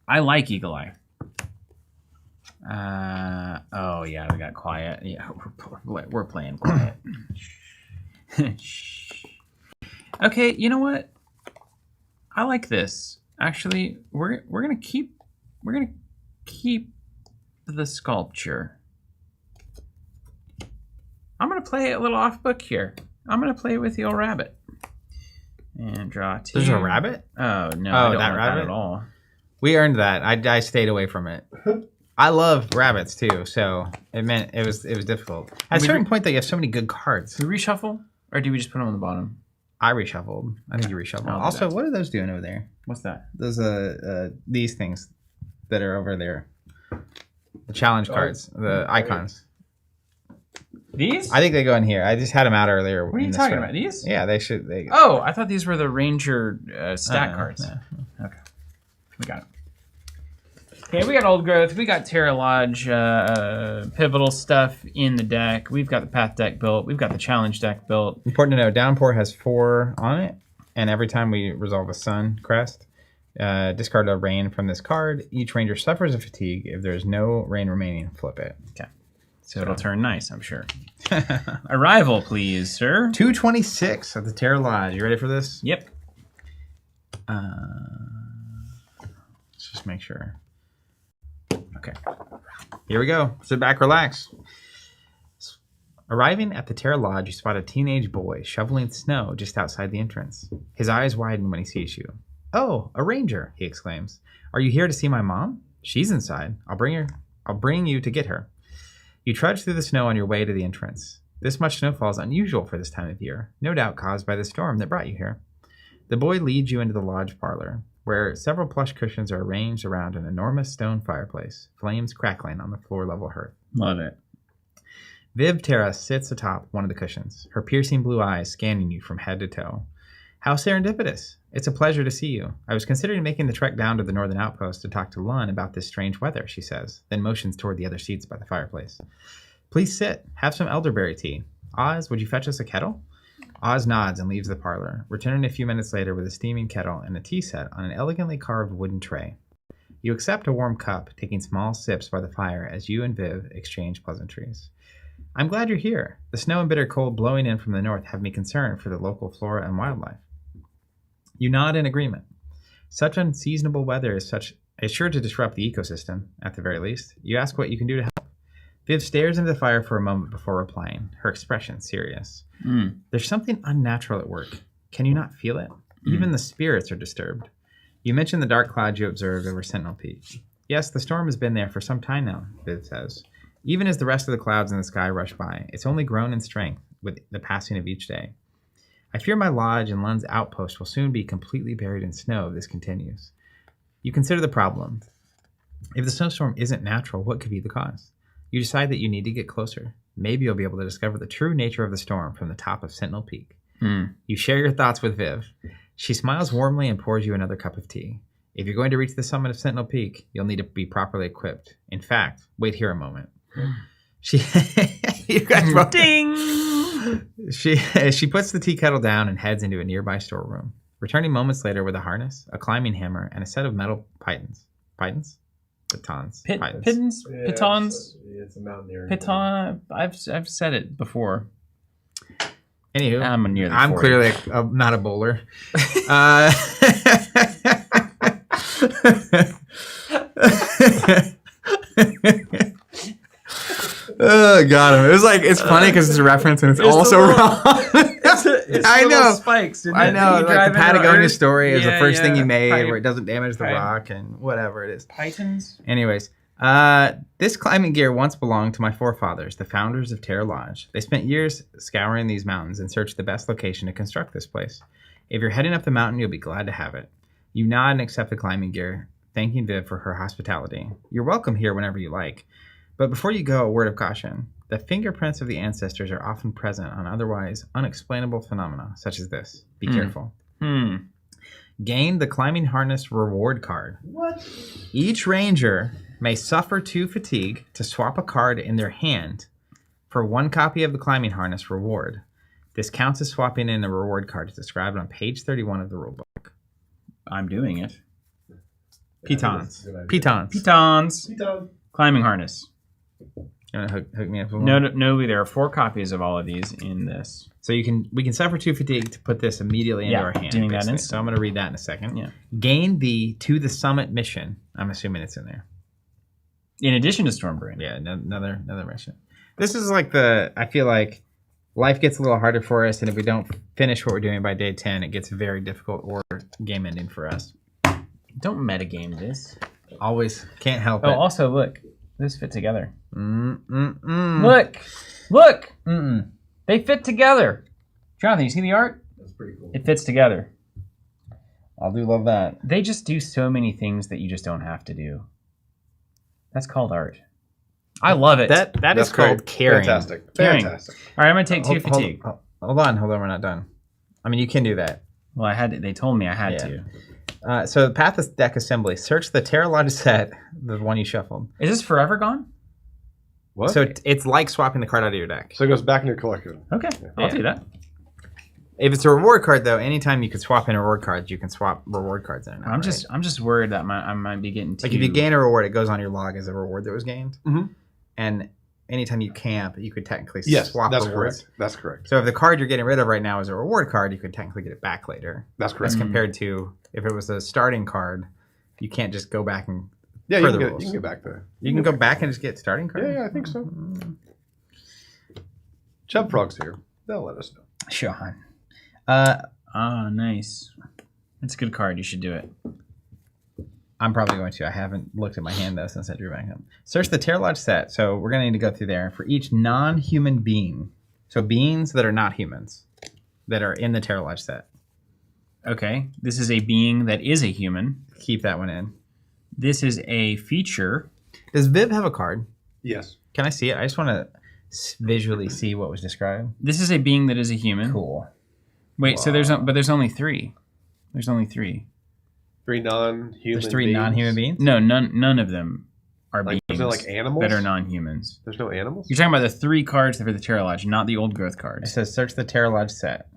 I like Eagle Eye. Oh yeah, we got quiet. Yeah, we're playing quiet. Okay, you know what? I like this. Actually, we're gonna keep the sculpture. I'm gonna play a little off book here. I'm gonna play with the old rabbit and draw 2. There's a rabbit? Oh no, Oh, I don't that want rabbit? that at all. We earned that. I stayed away from it. I love rabbits too, so it was difficult. At a certain point, though, you have so many good cards. Do we reshuffle, or do we just put them on the bottom? I reshuffled. I think you reshuffled. I'll do Also, that. what are those doing over there? What's that? Those these things that are over there. The challenge cards, the icons. These? I think they go in here. I just had them out earlier. What are you talking about? These? Yeah, they should. Oh, I thought these were the Ranger stat cards. No. Okay, we got it. Okay, we got Old Growth. We got Terra Lodge pivotal stuff in the deck. We've got the Path deck built. We've got the Challenge deck built. Important to know, Downpour has 4 on it, and every time we resolve a Sun crest, discard a rain from this card. Each Ranger suffers a fatigue. If there's no rain remaining, flip it. Okay. So it'll turn nice, I'm sure. Arrival, please, sir. 226 at the Terra Lodge. You ready for this? Yep. Let's just make sure. Okay. Here we go. Sit back, relax. Arriving at the Terra Lodge, you spot a teenage boy shoveling snow just outside the entrance. His eyes widen when he sees you. "Oh, a ranger," he exclaims. "Are you here to see my mom? She's inside. I'll bring you to get her." You trudge through the snow on your way to the entrance. This much snowfall is unusual for this time of year, no doubt caused by the storm that brought you here. The boy leads you into the lodge parlor, where several plush cushions are arranged around an enormous stone fireplace, flames crackling on the floor-level hearth. Love it. Viv Terra sits atop one of the cushions, her piercing blue eyes scanning you from head to toe. How serendipitous. It's a pleasure to see you. I was considering making the trek down to the northern outpost to talk to Lun about this strange weather, she says, then motions toward the other seats by the fireplace. Please sit. Have some elderberry tea. Oz, would you fetch us a kettle? Oz nods and leaves the parlor, returning a few minutes later with a steaming kettle and a tea set on an elegantly carved wooden tray. You accept a warm cup, taking small sips by the fire as you and Viv exchange pleasantries. I'm glad you're here. The snow and bitter cold blowing in from the north have me concerned for the local flora and wildlife. You nod in agreement. Such unseasonable weather is sure to disrupt the ecosystem, at the very least. You ask what you can do to help. Viv stares into the fire for a moment before replying, her expression serious. There's something unnatural at work. Can you not feel it? Even the spirits are disturbed. You mentioned the dark clouds you observed over Sentinel Peak. Yes, the storm has been there for some time now, Viv says. Even as the rest of the clouds in the sky rush by, it's only grown in strength with the passing of each day. I fear my lodge and Lun's outpost will soon be completely buried in snow if this continues. You consider the problem. If the snowstorm isn't natural, what could be the cause? You decide that you need to get closer. Maybe you'll be able to discover the true nature of the storm from the top of Sentinel Peak. You share your thoughts with Viv. She smiles warmly and pours you another cup of tea. If you're going to reach the summit of Sentinel Peak, you'll need to be properly equipped. In fact, wait here a moment. You guys both ding. She puts the tea kettle down and heads into a nearby storeroom, returning moments later with a harness, a climbing hammer, and a set of metal pitons. Pitons? Pitons. Pitons? Pitons? It's a mountaineering. Piton. I've said it before. Anywho, I'm clearly not a bowler. Oh, got him. It was like, it's funny because it's a reference and it's also wrong. I know. Spikes, I know. Like the Patagonia story is the first thing you made where it doesn't damage the rock and whatever it is. Pitons. Anyways, this climbing gear once belonged to my forefathers, the founders of Terra Lodge. They spent years scouring these mountains in search of the best location to construct this place. If you're heading up the mountain, you'll be glad to have it. You nod and accept the climbing gear, thanking Viv for her hospitality. You're welcome here whenever you like. But before you go, a word of caution. The fingerprints of the ancestors are often present on otherwise unexplainable phenomena, such as this. Be careful. Gain the climbing harness reward card. What? Each ranger may suffer 2 fatigue to swap a card in their hand for 1 copy of the climbing harness reward. This counts as swapping in a reward card as described on page 31 of the rulebook. I'm doing it. Pitons. Pitons. Pitons. Climbing harness. You want to hook me up with one? No, there are 4 copies of all of these in this. So we can suffer 2 fatigue to put this immediately into our hand. Doing that basically. instantly. So I'm going to read that in a second. Yeah. Gain the To the Summit mission. I'm assuming it's in there. In addition to Stormbrain. Yeah, another mission. This is like I feel like life gets a little harder for us, and if we don't finish what we're doing by day 10, it gets very difficult or game ending for us. Don't metagame this. Always can't help it. Oh, also look, this fit together. Look. Look. They fit together. Jonathan, you see the art? That's pretty cool. It fits together. I do love that. They just do so many things that you just don't have to do. That's called art. I love it. That is called caring. Fantastic. Caring. Fantastic. All right, I'm gonna take 2 fatigue. Hold on, we're not done. I mean, you can do that. Well, I had. They told me I had to. So the path is deck assembly. Search the Terra Lodge set, the one you shuffled. Is this forever gone? What? So it's like swapping the card out of your deck. So it goes back in your collection. Okay, I'll do that. If it's a reward card, though, anytime you can swap in reward cards, you can swap reward cards in. I'm just worried that I might be getting too... Like if you gain a reward, it goes on your log as a reward that was gained. And anytime you camp, you could technically swap that's rewards. correct. That's correct. So if the card you're getting rid of right now is a reward card, you could technically get it back later. That's correct. As compared to if it was a starting card, you can't just go back and you can get back there. You can go back and just get starting cards? Yeah, I think so. Chub Frog's here. They'll let us know. Sean. Nice. It's a good card. You should do it. I'm probably going to. I haven't looked at my hand, though, since I drew back up. Search the Terra Lodge set. So we're going to need to go through there. For each non-human being, so beings that are not humans, that are in the Terra Lodge set. Okay. This is a being that is a human. Keep that one in. This is a feature. Does Viv have a card? Yes. Can I see it? I just want to visually see what was described? This is a being that is a human. Cool. Wait, so there's only 3. There's only 3. 3 non-human. There's 3 beings? non-human beings? No, none of them are Like, beings. is there like animals? that are non-humans. There's no animals? You're talking about the 3 cards for the Terra Lodge, not the old growth It cards. says search the Terra Lodge set.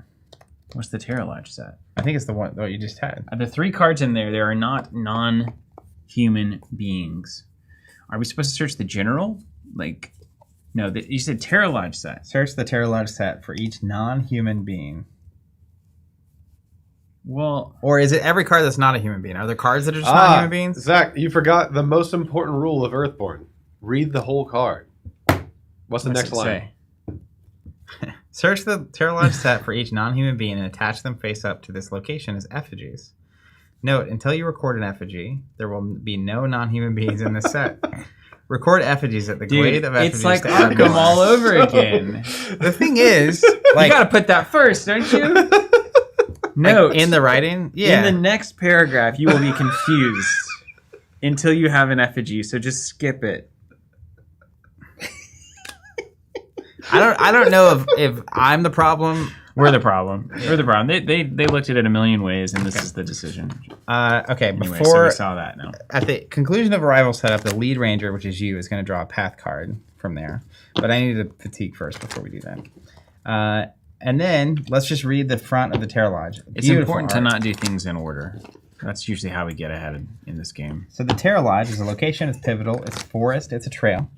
What's the Terra Lodge set? I think it's the one that you just had. The 3 cards in there, are not non-human beings. Are we supposed to search the general? Like, no, you said Terra Lodge set. Search the Terra Lodge set for each non-human being. Well, Or is it every card that's not a human being? Are there cards that are just not human beings? Zach, you forgot the most important rule of Earthborne. Read the whole card. What's the what's next it line? say? Search the Terra Lodge set for each non-human being and attach them face up to this location as effigies. Note, until you record an effigy, there will be no non-human beings in this set. Record effigies at the glade of effigies. It's like to Arkham Earthborne. all over again. The thing is, like, you gotta put that first, don't you? Note, like in the writing, yeah. in the next paragraph, you will be confused until you have an effigy, so just skip it. I don't know if I'm the problem. We're the problem. We're the problem. They looked at it a million ways, and this is the decision. Okay, Anyway, so before we saw that now. at the conclusion of arrival setup, the lead ranger, which is you, is going to draw a path card from there. But I need a fatigue first before we do that. And then let's just read the front of the Terra Lodge. It's Beautiful important to art. not do things in order. That's usually how we get ahead in this game. So the Terra Lodge is a location. It's pivotal. It's a forest. It's a trail.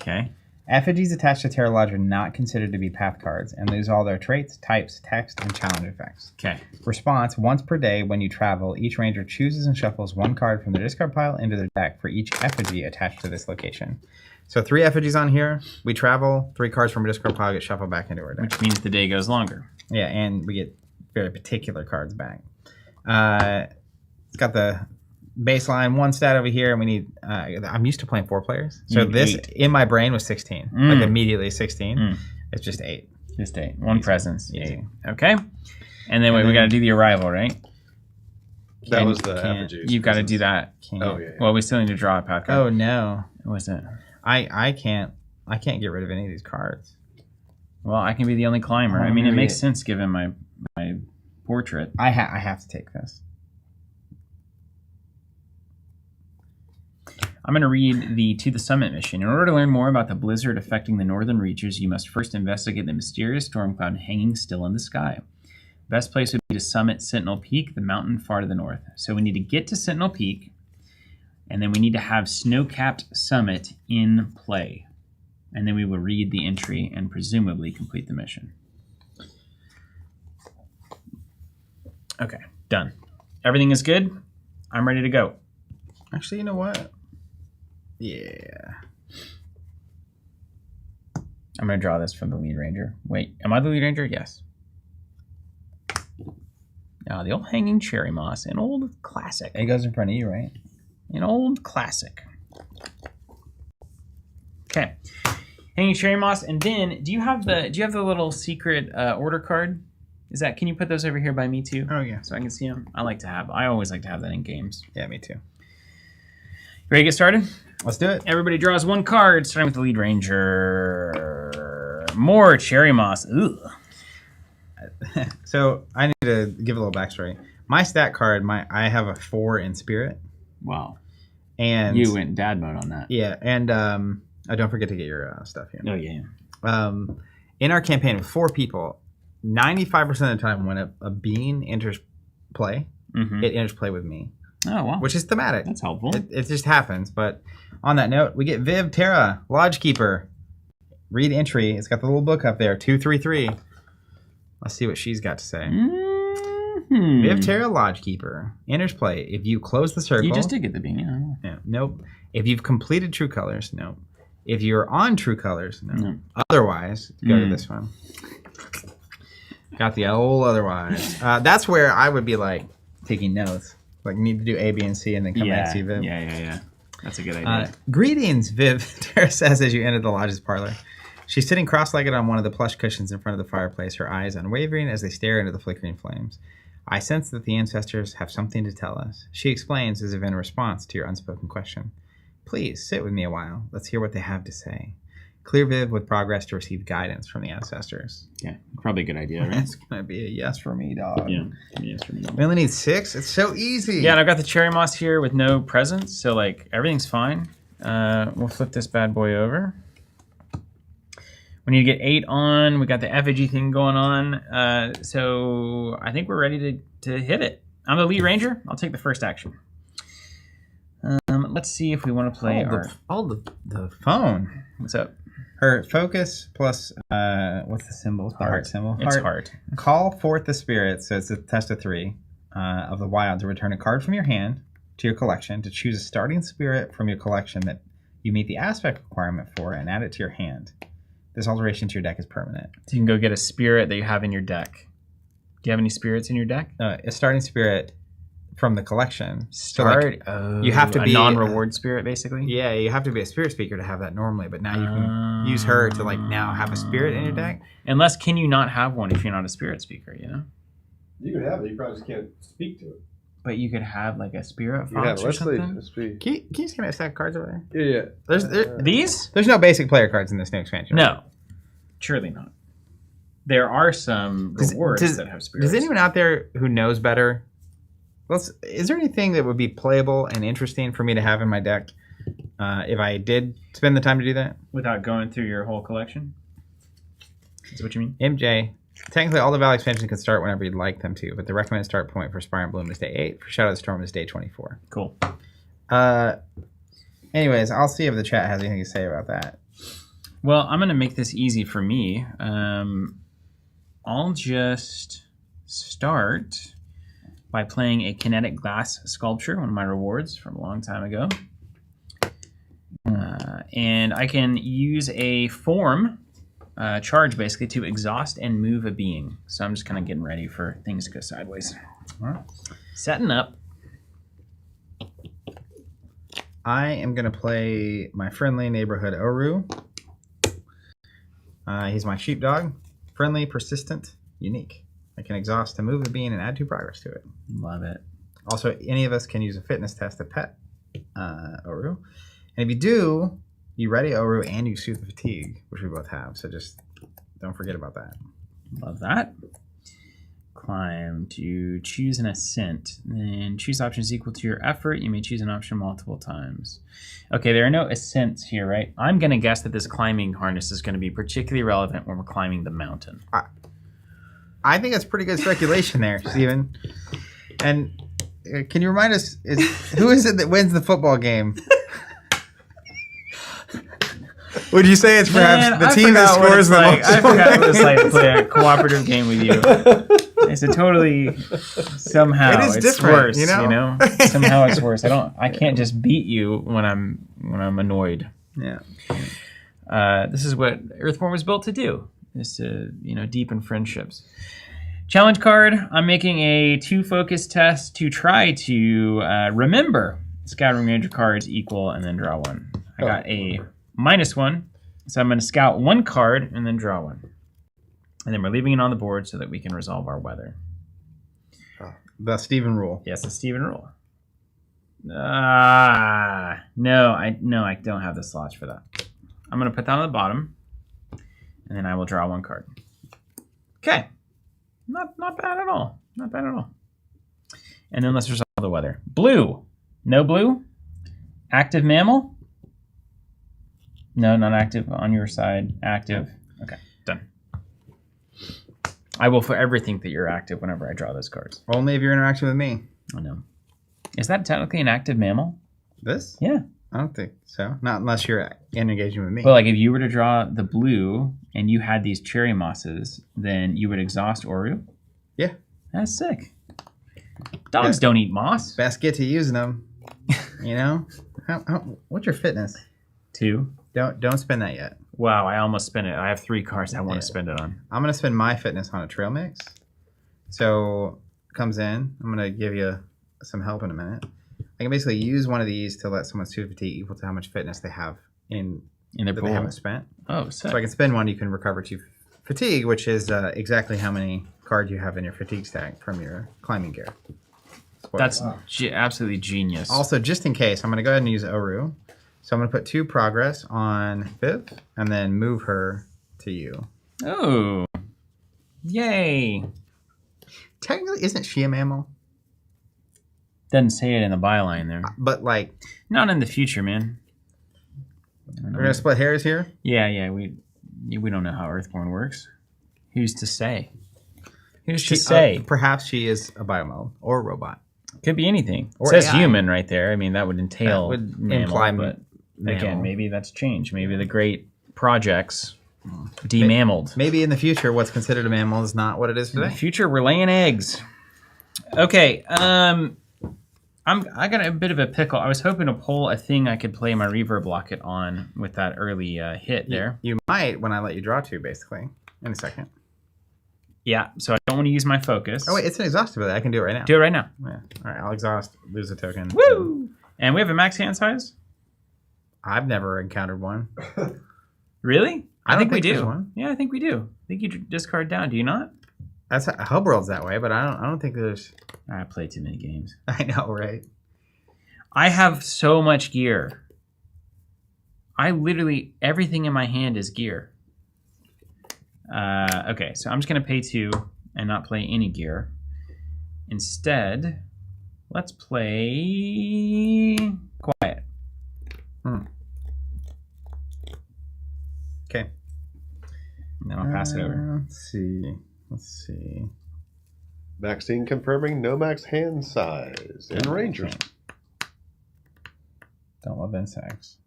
Okay. Effigies attached to Terra Lodge are not considered to be path cards and lose all their traits, types, text, and challenge effects. Okay. Response: once per day when you travel, each ranger chooses and shuffles 1 card from their discard pile into their deck for each effigy attached to this location. So 3 effigies on here. We travel, 3 cards from a discard pile get shuffled back into our deck. Which means the day goes longer. Yeah, and we get very particular cards back. It's got the baseline 1 stat over here, and we need. I'm used to playing 4 players, so You need this 8. in my brain was 16, like immediately 16. It's just 8. Just 8. 1 presence. Easy. 8. Okay. And then, we got to do the arrival, right? That was the Can't- effigies. You've got to do that. Can't. Oh, yeah. Well, we still need to draw a path card. Oh no, What was it? I can't get rid of any of these cards. Well, I can be the only climber. I mean, it makes sense given my portrait. I have to take this. I'm going to read the To the Summit mission. In order to learn more about the blizzard affecting the northern reaches, you must first investigate the mysterious storm cloud hanging still in the sky. Best place would be to summit Sentinel Peak, the mountain far to the north. So we need to get to Sentinel Peak, and then we need to have Snow-Capped Summit in play. And then we will read the entry and presumably complete the mission. Okay, done. Everything is good. I'm ready to go. Actually, you know what? Yeah. I'm going to draw this from the lead ranger. Wait, am I the lead ranger? Yes. Now, the old hanging cherry moss, an old classic. It goes in front of you, right? An old classic. Okay. Hanging cherry moss, and then do you have the little secret order card? Is that, can you put those over here by me too? Oh yeah. So I can see them. I always like to have that in games. Yeah, me too. Ready to get started? Let's do it. Everybody draws 1 card, starting with the lead ranger. More cherry moss. Ugh. So I need to give a little backstory. My stat card, I have a 4 in spirit, Wow. and You went dad mode on that. yeah, and don't forget to get your stuff here. Oh, yeah. In our campaign with 4 people, 95% of the time when a being enters play, Mm-hmm. it enters play with me, Oh, wow. which is thematic. That's helpful. It just happens. But on that note, we get Viv Terra, Lodge Keeper. Read entry. It's got the little book up there, 233. Let's see what she's got to say. Mm-hmm. Viv Terra, Lodge Keeper. Enters play. If you close the circle. You just did get the bean, yeah. Yeah, nope. If you've completed True Colors, no. If you're on True Colors, no. No. Otherwise, go to this one. Got the old otherwise. That's where I would be like taking notes. Like, need to do A, B, and C, and then come back and see Viv. Yeah. That's a good idea. Greetings, Viv, Terra says as you enter the lodge's parlor. She's sitting cross-legged on one of the plush cushions in front of the fireplace, her eyes unwavering as they stare into the flickering flames. I sense that the ancestors have something to tell us. She explains as if in response to your unspoken question. Please, sit with me a while. Let's hear what they have to say. Clear Viv with progress to receive guidance from the ancestors. Yeah, probably a good idea, right? That's going to be a yes for me, dog. Yeah. Yes for me. We only need 6? It's so easy. Yeah, and I've got the cherry moss here with no presents, so like everything's fine. We'll flip this bad boy over. We need to get 8 on. We got the effigy thing going on. So I think we're ready to hit it. I'm the lead ranger. I'll take the first action. Let's see if we want to play the phone. What's up? Her focus plus, what's the symbol? The heart symbol? It's heart. Call forth the spirit, so it's a test of 3, of the wild to return a card from your hand to your collection, to choose a starting spirit from your collection that you meet the aspect requirement for, and add it to your hand. This alteration to your deck is permanent. So you can go get a spirit that you have in your deck. Do you have any spirits in your deck? A starting spirit from the collection. Start. So like, you have to be a non-reward spirit, basically. Yeah, you have to be a spirit speaker to have that normally, but now you can use her to like now have a spirit in your deck. Unless, can you not have one if you're not a spirit speaker? You know. You can have it. You probably just can't speak to it. But you could have like a spirit You can have fox it. or something. Let's see. Can you just give me a stack of cards over there? Yeah. These? There's no basic player cards in this new expansion. Right? No, surely not. There are some rewards that have spirits. Does anyone out there who knows better? Is there anything that would be playable and interesting for me to have in my deck if I did spend the time to do that? Without going through your whole collection? Is that what you mean? MJ, technically all the Valley expansions can start whenever you'd like them to, but the recommended start point for Spire and Bloom is day 8. For Shadow of the Storm is day 24. Cool. Anyways, I'll see if the chat has anything to say about that. Well, I'm going to make this easy for me. I'll just start by playing a kinetic glass sculpture, one of my rewards from a long time ago. And I can use a form charge, basically, to exhaust and move a being. So I'm just kind of getting ready for things to go sideways. All right. Setting up. I am going to play my friendly neighborhood Oru. He's my sheepdog. Friendly, persistent, unique. I can exhaust to move the being and add 2 progress to it. Love it. Also, any of us can use a fitness test to pet Oru. And if you do, you ready Oru and you soothe the fatigue, which we both have. So just don't forget about that. Love that. Climb to choose an ascent. And choose options equal to your effort. You may choose an option multiple times. Okay, there are no ascents here, right? I'm going to guess that this climbing harness is going to be particularly relevant when we're climbing the mountain. I think that's pretty good speculation there, Steven. And can you remind us, who is it that wins the football game? Would you say it's perhaps the team that scores the most? I forgot what it's like to play a cooperative game with you. It's a totally somehow it is it's different, worse, you know? Somehow it's worse. I can't just beat you when I'm annoyed. Yeah. This is what Earthborne was built to do, is to deepen friendships. Challenge card. I'm making a 2 focus test to try to remember Scattering Ranger cards equal and then draw 1. I got a -1, so I'm going to scout 1 card and then draw 1. And then we're leaving it on the board so that we can resolve our weather. The Steven rule. Yes, the Steven rule. No, I don't have the slots for that. I'm going to put that on the bottom, and then I will draw 1 card. Okay. Not bad at all. Not bad at all. And then let's resolve the weather. Blue. No blue. Active mammal. No, not active. On your side. Active. Okay, done. I will forever think that you're active whenever I draw those cards. Only if you're interacting with me. I know. Is that technically an active mammal? This? Yeah. I don't think so. Not unless you're engaging with me. But like if you were to draw the blue and you had these cherry mosses, then you would exhaust Oru? Yeah. That's sick. Dogs don't eat moss. Best get to using them. You know? What's your fitness? 2. Don't spend that yet. Wow, I almost spent it. I have 3 cards I want to spend it on. I'm going to spend my fitness on a trail mix. So, comes in. I'm going to give you some help in a minute. I can basically use one of these to let someone soothe fatigue equal to how much fitness they have in their that pool. they haven't spent. Oh, sick. So I can spend 1, you can recover 2 fatigue, which is exactly how many cards you have in your fatigue stack from your climbing gear. That's absolutely genius. Also, just in case, I'm going to go ahead and use Oru. So I'm going to put 2 progress on Viv and then move her to you. Oh. Yay. Technically, isn't she a mammal? Doesn't say it in the byline there. But, like... Not in the future, man. We're going to split hairs here? Yeah. We don't know how Earthborne works. Who's to say? Who's to say? Perhaps she is a biomode or a robot. Could be anything. Or it says AI. human right there. I mean, that would entail That would mammal, imply but mammal. again, maybe that's changed. Maybe the great projects demammaled. Maybe in the future, what's considered a mammal is not what it is In the today. future, we're laying eggs. Okay, I got a bit of a pickle. I was hoping to pull a thing I could play my reverb locket on with that early hit there. You might when I let you draw 2, basically, in a second. Yeah, so I don't want to use my focus. Oh, wait, it's an exhaust ability. I can do it right now. Do it right now. Yeah. All right, I'll exhaust, lose a token. Woo! And we have a max hand size? I've never encountered one. Really? I don't think we think there's do. one. Yeah, I think we do. I think you discard down. Do you not? That's Hubworld's that way, but I don't think there's... I play too many games. I know, right? I have so much gear. I literally, everything in my hand is gear. Okay, so I'm just going to pay 2 and not play any gear. Instead, let's play quiet. Okay. And then I'll pass it over. Let's see. Maxine confirming no max hand size in Rangers. Don't love insects.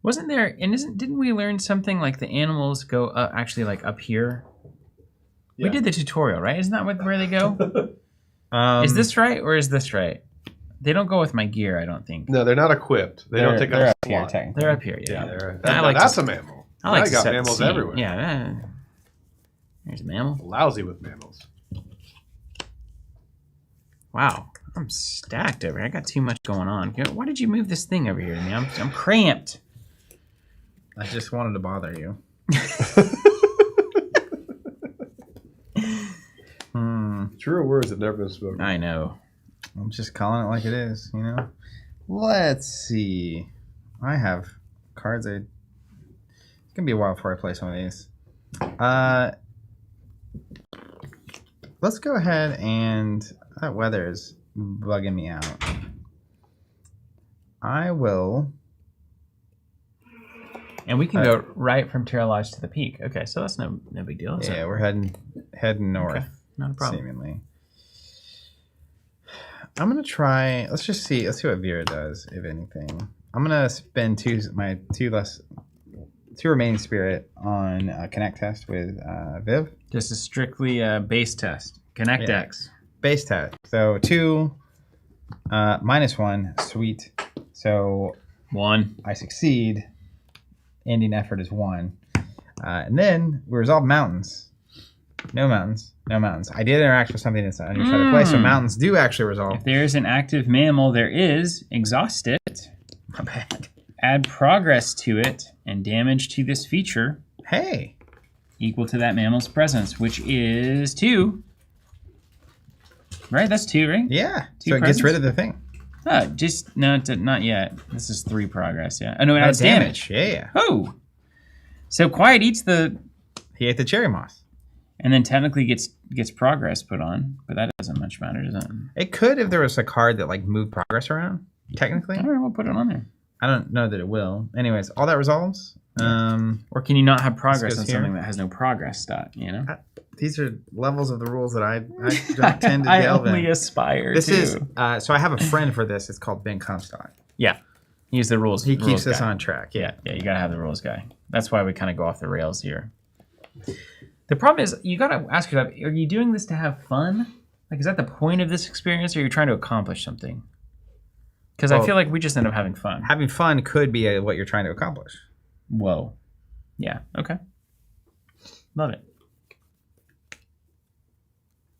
Wasn't there, and didn't we learn something like the animals go actually like up here? Yeah. We did the tutorial, right? Isn't that where they go? Is Is this right or is this right? They don't go with my gear, I don't think. No, they're not equipped. They don't take they're up up here, slot. technically. They're up here, yeah. Yeah, I like that's to- a mammal. I like I to got set the mammals scene. everywhere. Yeah, there's a mammal. Lousy with mammals. Wow, I'm stacked over here. I got too much going on. Why did you move this thing over here to me? I'm cramped. I just wanted to bother you. Truer words have never been spoken. I know. I'm just calling it like it is, you know? Let's see. I have cards. It's going to be a while before I play some of these. Let's go ahead and... That weather is bugging me out. I will... And we can go right from Terra Lodge to the peak. Okay, so that's no big deal. is it? Yeah, we're heading north, Okay, not a problem. seemingly. I'm going to try... Let's just see. Let's see what Vera does, if anything. I'm going to spend two remaining spirit on Connect test with Viv. Just a strictly base test. Connect Yeah. X. Base test. So 2 -1. Sweet. So 1. I succeed. Ending effort is 1. And then we resolve mountains. No mountains. No mountains. I did interact with something inside on your side of play, so mountains do actually resolve. If there's an active mammal, there is. Exhaust it. My bad. Add progress to it and damage to this feature Hey. equal to that mammal's presence, which is 2. Right? That's 2, right? Yeah. Two So it gets presents? rid of the thing. Not yet. This is 3 progress, yeah. Oh, no, it No adds damage. Yeah. Oh! So Quiet eats the... He ate the cherry moss. And then technically gets progress put on, but that doesn't much matter, does it? It could if there was a card that like moved progress around, technically. All right, we'll put it on there. I don't know that it will. Anyways, all that resolves. Or can you not have progress goes on here. something that has no progress stat, you know? These are levels of the rules that I don't tend to I delve only in. aspire This to. is so I have a friend for this. It's called Ben Comstock. Yeah. He's the rules. He keeps rules this guy. on track. Yeah, you gotta have the rules guy. That's why we kind of go off the rails here. The problem is, you gotta ask yourself: are you doing this to have fun? Like, is that the point of this experience, or are you trying to accomplish something? Because I Well, feel like we just end up having fun. Having fun could be what you're trying to accomplish. Whoa. Yeah. Okay. Love it.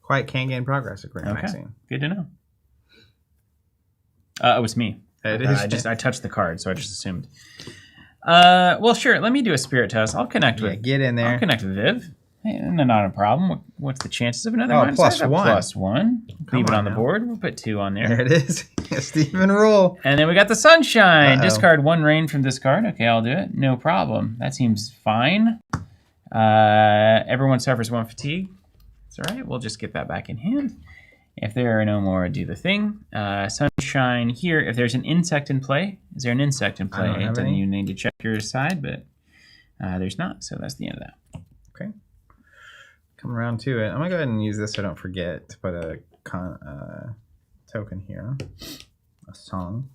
Quiet can gain progress, according to Okay. Maxine. Good to know. It was me. It is. I touched the card, so I just assumed. Well, sure. Let me do a spirit test. I'll connect Yeah, with. get in there. I'll connect with Viv. Hey, not a problem. What's the chances of another Oh, minus plus side? one. Plus one. Leave it on on the now. board. We'll put 2 on There there. it is. Stephen rule. And then we got the sunshine. Uh-oh. Discard 1 rain from this card. Okay, I'll do it. No problem. That seems fine. Everyone suffers 1 fatigue. It's all right. We'll just get that back in hand. If there are no more, do the thing. Sunshine here. If there's an insect in play, is there an insect in play? I don't have Then any. you need to check your side, but there's not. So that's the end of that. Okay. Come around to it. I'm gonna go ahead and use this so I don't forget to put a token here. A song.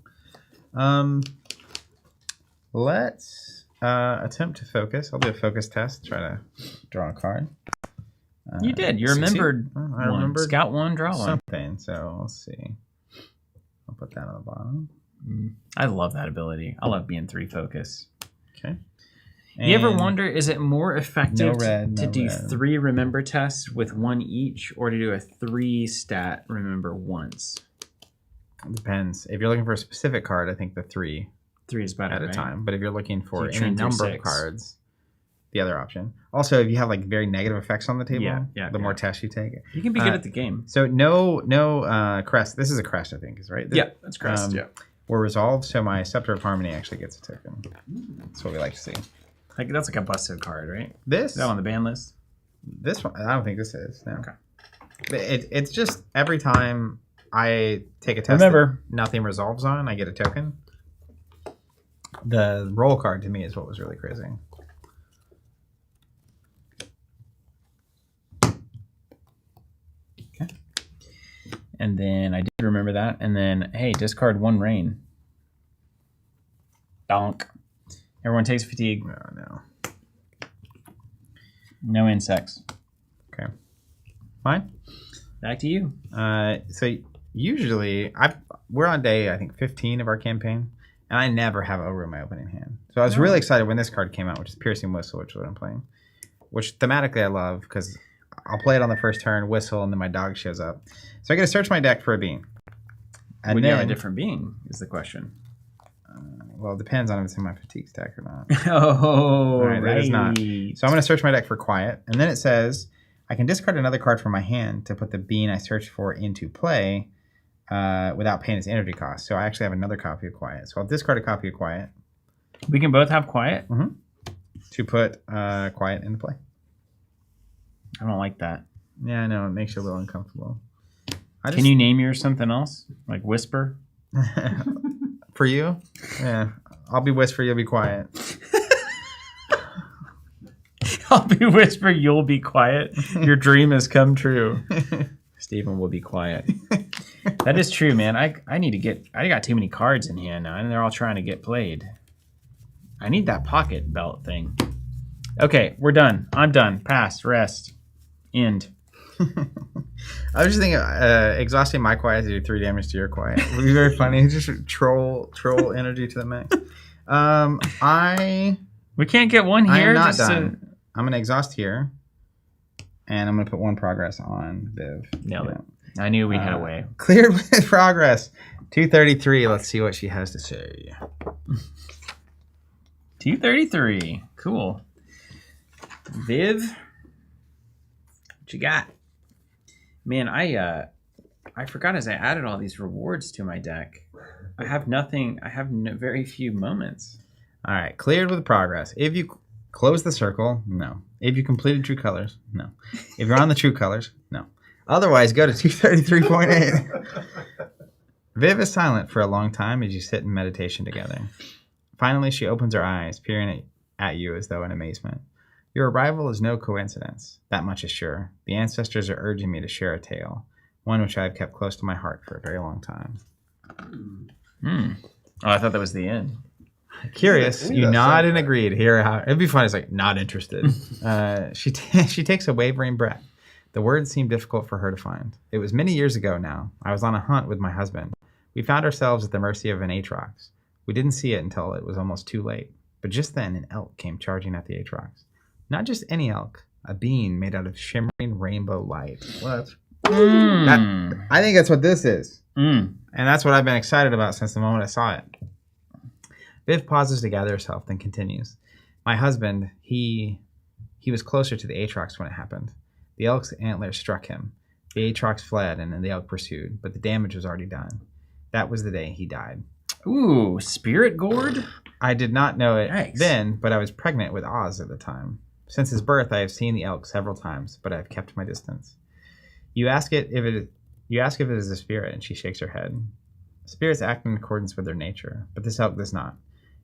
Let's attempt to focus. I'll do a focus test. Try to draw a card. You did. You succeed. remembered I one. remembered Scout 1, draw 1. something. So let's see. I'll put that on the bottom. I love that ability. I love being 3 focus. Okay. You ever And wonder, is it more effective red, to no do red. 3 remember tests with 1 each, or to do a 3 stat remember once? It depends. If you're looking for a specific card, I think the 3 3 is better, at a right? time. But if you're looking for You any train through number of 6. cards, the other option. Also, if you have like very negative effects on the table, Yeah, the more tests you take. You can be good at the game. So no crest. This is a crest, I think, is right. Yeah, that's correct. Yeah. We're resolved, so my Scepter of Harmony actually gets a token. That's what we like to see. Like, that's like a busted card, right? This Is that on the ban list? This one, I don't think this is. No. Okay. It's just every time I take a test Remember. that nothing resolves on, I get a token. The roll card to me is what was really crazy. Okay. And then I did remember that. And then, hey, discard 1 rain. Donk. Everyone takes fatigue. Oh, no. No insects. Okay. Fine. Back to you. So usually we're on day I think 15 of our campaign, and I never have Ogre in my opening hand. So I was really excited when this card came out, which is Piercing Whistle, which is what I'm playing. Which thematically I love because I'll play it on the first turn, whistle, and then my dog shows up. So I get to search my deck for a bean. And Would you then, have a different being, is the question. well, it depends on if it's in my fatigue stack or not. Oh, All right, that is not. right. So I'm going to search my deck for Quiet, and then it says I can discard another card from my hand to put the bean I searched for into play without paying its energy cost. So I actually have another copy of Quiet. So I'll discard a copy of Quiet We can both have quiet? to put Quiet into play. I don't like that. Yeah, I know. It makes you a little uncomfortable. Can you name yours something else? Like Whisper? For you? Yeah. I'll be Whisper, you'll be Quiet. I'll be Whisper, you'll be quiet. Your dream has come true. Stephen will be quiet. That is true, man. I got too many cards in hand now, and they're all trying to get played. I need that pocket belt thing. Okay, we're done. I'm done. Pass. Rest. End. I was just thinking, exhausting my Quiet to do 3 damage to your Quiet would be very funny. Just troll energy to the max. We can't get one I here. am not just to- done. I'm going to exhaust here, and I'm going to put 1 progress on Viv. Nailed it. I knew we had a way. Cleared with progress. 233. Let's see what she has to say. 233. Cool. Viv, what you got? Man, I forgot as I added all these rewards to my deck. I have nothing. I have very few moments. All right. Cleared with progress. If you close the circle, no. If you completed true colors, no. If you're on the true colors, no. Otherwise, go to 233.8. Viv is silent for a long time as you sit in meditation together. Finally, she opens her eyes, peering at you as though in amazement. Your arrival is no coincidence. That much is sure. The ancestors are urging me to share a tale, one which I have kept close to my heart for a very long time. Oh, I thought that was the end. Curious, Ooh, you that nod and soundtrack. agree to hear how. It'd be fun. It's like not interested. She takes a wavering breath. The words seem difficult for her to find. It was many years ago now. I was on a hunt with my husband. We found ourselves at the mercy of an Aatrox. We didn't see it until it was almost too late. But just then, an elk came charging at the Aatrox. Not just any elk, a being made out of shimmering rainbow light. What? I think that's what this is. And that's what I've been excited about since the moment I saw it. Viv pauses to gather herself, then continues. My husband, he He was closer to the Aatrox when it happened. The elk's antlers struck him. The Aatrox fled, and the elk pursued, but the damage was already done. That was the day he died. Ooh, spirit gourd? I did not know it Yikes. then, but I was pregnant with Oz at the time. Since his birth, I have seen the elk several times, but I have kept my distance. You ask if it is a spirit, and she shakes her head. Spirits act in accordance with their nature, but this elk does not.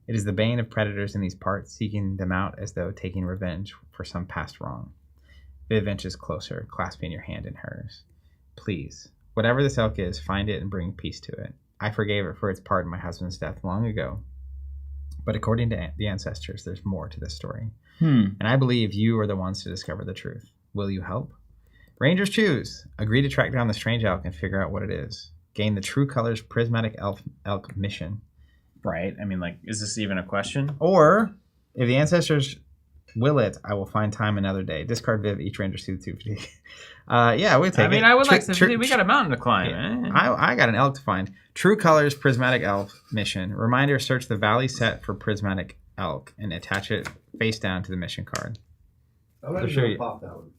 It is the bane of predators in these parts, seeking them out as though taking revenge for some past wrong. Viv inches closer, clasping your hand in hers. Please, whatever this elk is, find it and bring peace to it. I forgave it for its part in my husband's death long ago. But according to the ancestors, there's more to this story. And I believe you are the ones to discover the truth. Will you help? Rangers choose. Agree to track down the strange elk and figure out what it is. Gain the True Colors Prismatic Elk mission. Right. I mean, like, is this even a question? Or, if the ancestors will it, I will find time another day. Discard Viv, each ranger suit 250. Yeah, we'll take it. I mean, I would like to. We got a mountain to climb. Yeah. I got an elk to find. True Colors Prismatic Elk mission. Reminder, search the valley set for Prismatic Elk and attach it face down to the mission card. I'm not going to pop that one.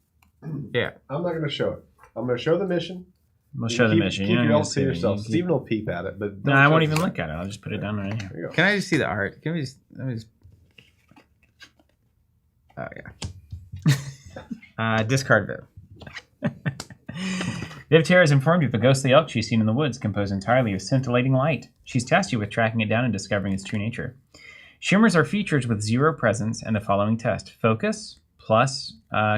Yeah. I'm not going to show it. I'm going to show the mission. We'll show the mission. Keep You your don't elk need to to yourself. see it. Steven will peep at it, but No, I won't even look at it. I'll just put it down right here. There you go. Can I just see the art? Can we just... Let me just... Oh, yeah. Discard Viv. Viv Terra has informed you of a ghostly elk she's seen in the woods, composed entirely of scintillating light. She's tasked you with tracking it down and discovering its true nature. Shimmers are features with 0 presence and the following test. Focus plus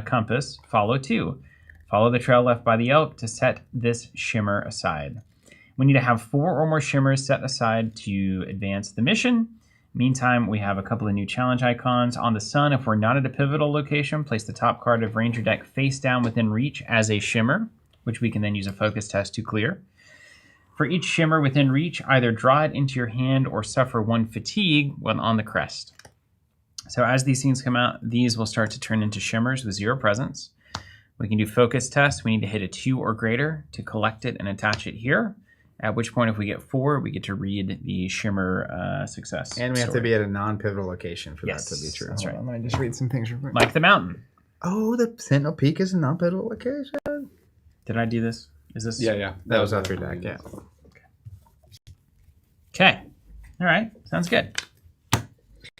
compass, follow 2. Follow the trail left by the elk to set this shimmer aside. We need to have 4 or more shimmers set aside to advance the mission. Meantime, we have a couple of new challenge icons. On the sun, if we're not at a pivotal location, place the top card of Ranger deck face down within reach as a shimmer, which we can then use a focus test to clear. For each shimmer within reach, either draw it into your hand or suffer 1 fatigue when on the crest. So as these things come out, these will start to turn into shimmers with 0 presence. We can do focus tests. We need to hit a 2 or greater to collect it and attach it here. At which point, if we get 4, we get to read the shimmer success. And we have to be at a non-pivotal location for Yes, that to be true. that's right. Let me just read some things real quick. Like the mountain. Oh, the Sentinel Peak is a non-pivotal location? Did I do this? Is this? Yeah. That was off your deck, yeah. Okay. All right. Sounds good.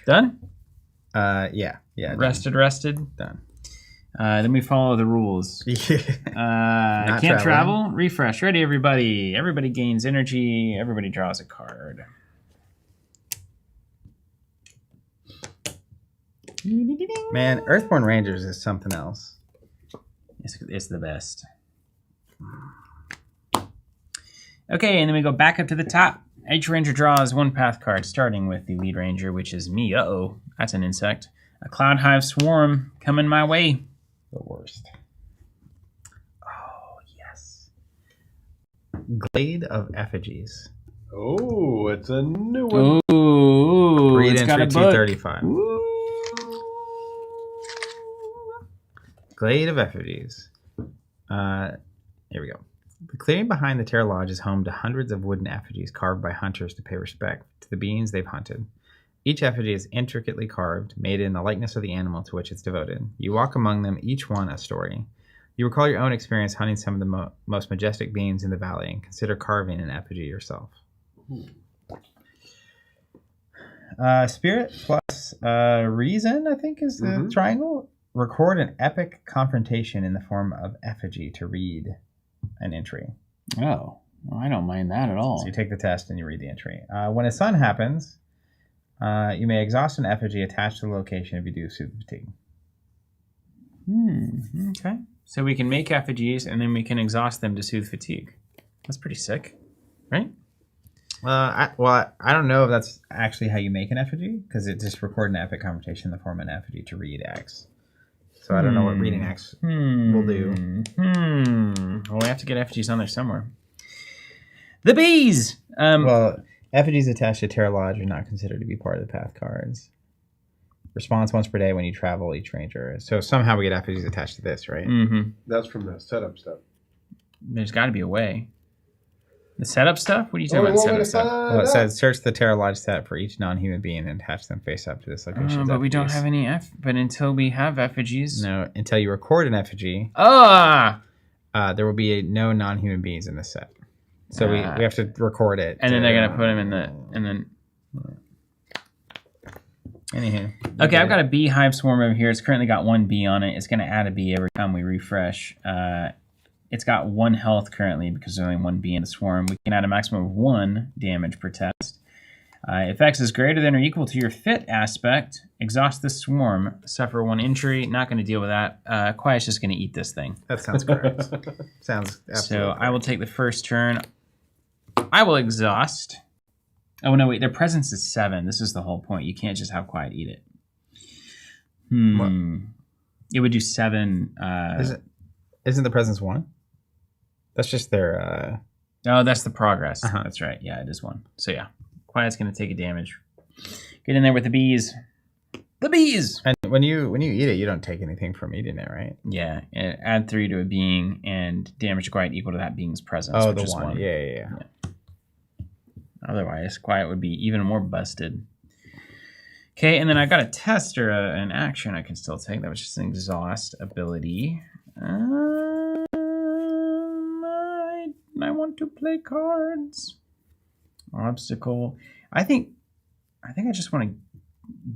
Done? Yeah. Rested. Done. Then we follow the rules. Not Can't traveling. travel. Refresh. Ready, everybody. Everybody gains energy. Everybody draws a card. Man, Earthborne Rangers is something else. It's the best. Okay, and then we go back up to the top. Each ranger draws 1 path card, starting with the lead ranger, which is me. Uh-oh. That's an insect. A cloud hive swarm coming my way. The worst. Oh, yes. Glade of Effigies. Oh, it's a new one. Ooh, Read it's in got for a book. 235. Glade of Effigies. Here we go. The clearing behind the Terra Lodge is home to hundreds of wooden effigies carved by hunters to pay respect to the beings they've hunted. Each effigy is intricately carved, made in the likeness of the animal to which it's devoted. You walk among them, each one a story. You recall your own experience hunting some of the most majestic beings in the valley and consider carving an effigy yourself. Spirit plus reason, I think, is the triangle. Record an epic confrontation in the form of effigy to read an entry. Oh, well, I don't mind that at all. So you take the test and you read the entry. When a sun happens, you may exhaust an effigy attached to the location if you do soothe fatigue. Okay. So we can make effigies and then we can exhaust them to soothe fatigue. That's pretty sick, right? I don't know if that's actually how you make an effigy, because it just record an epic confrontation in the form of an effigy to read X. So I don't know what reading X will do. Well, we have to get effigies on there somewhere. The bees! Well, effigies attached to Terra Lodge are not considered to be part of the path cards. Response once per day when you travel each ranger. So somehow we get effigies attached to this, right? Mm-hmm. That's from the setup stuff. There's got to be a way. The setup stuff? What are you talking about? Setup stuff? Well, it says search the Terra Lodge set for each non-human being and attach them face up to this location. But we don't have any But until we have effigies. No, until you record an effigy. There will be no non-human beings in this set. So we have to record it. And then they're going to put them in the... And then... Anywho. Okay, I've got a beehive swarm over here. It's currently got 1 bee on it. It's going to add a bee every time we refresh. It's got 1 health currently because there's only 1 bee in the swarm. We can add a maximum of 1 damage per test. If X is greater than or equal to your fit aspect, exhaust the swarm, suffer 1 injury. Not going to deal with that. Quiet's just going to eat this thing. That sounds correct. Sounds absolutely So I will take the first turn. I will exhaust. Oh, no, wait. Their presence is 7. This is the whole point. You can't just have Quiet eat it. It would do 7. Isn't the presence 1? That's just their... Oh, that's the progress. That's right. Yeah, it is 1. So, yeah. Quiet's going to take a damage. Get in there with the bees. The bees! And when you eat it, you don't take anything from eating it, right? Yeah. Add 3 to a being and damage to Quiet equal to that being's presence. Oh, which the is 1. Yeah. Otherwise, Quiet would be even more busted. Okay, and then I got a test or an action I can still take. That was just an exhaust ability. I want to play cards. Obstacle. I think I just want to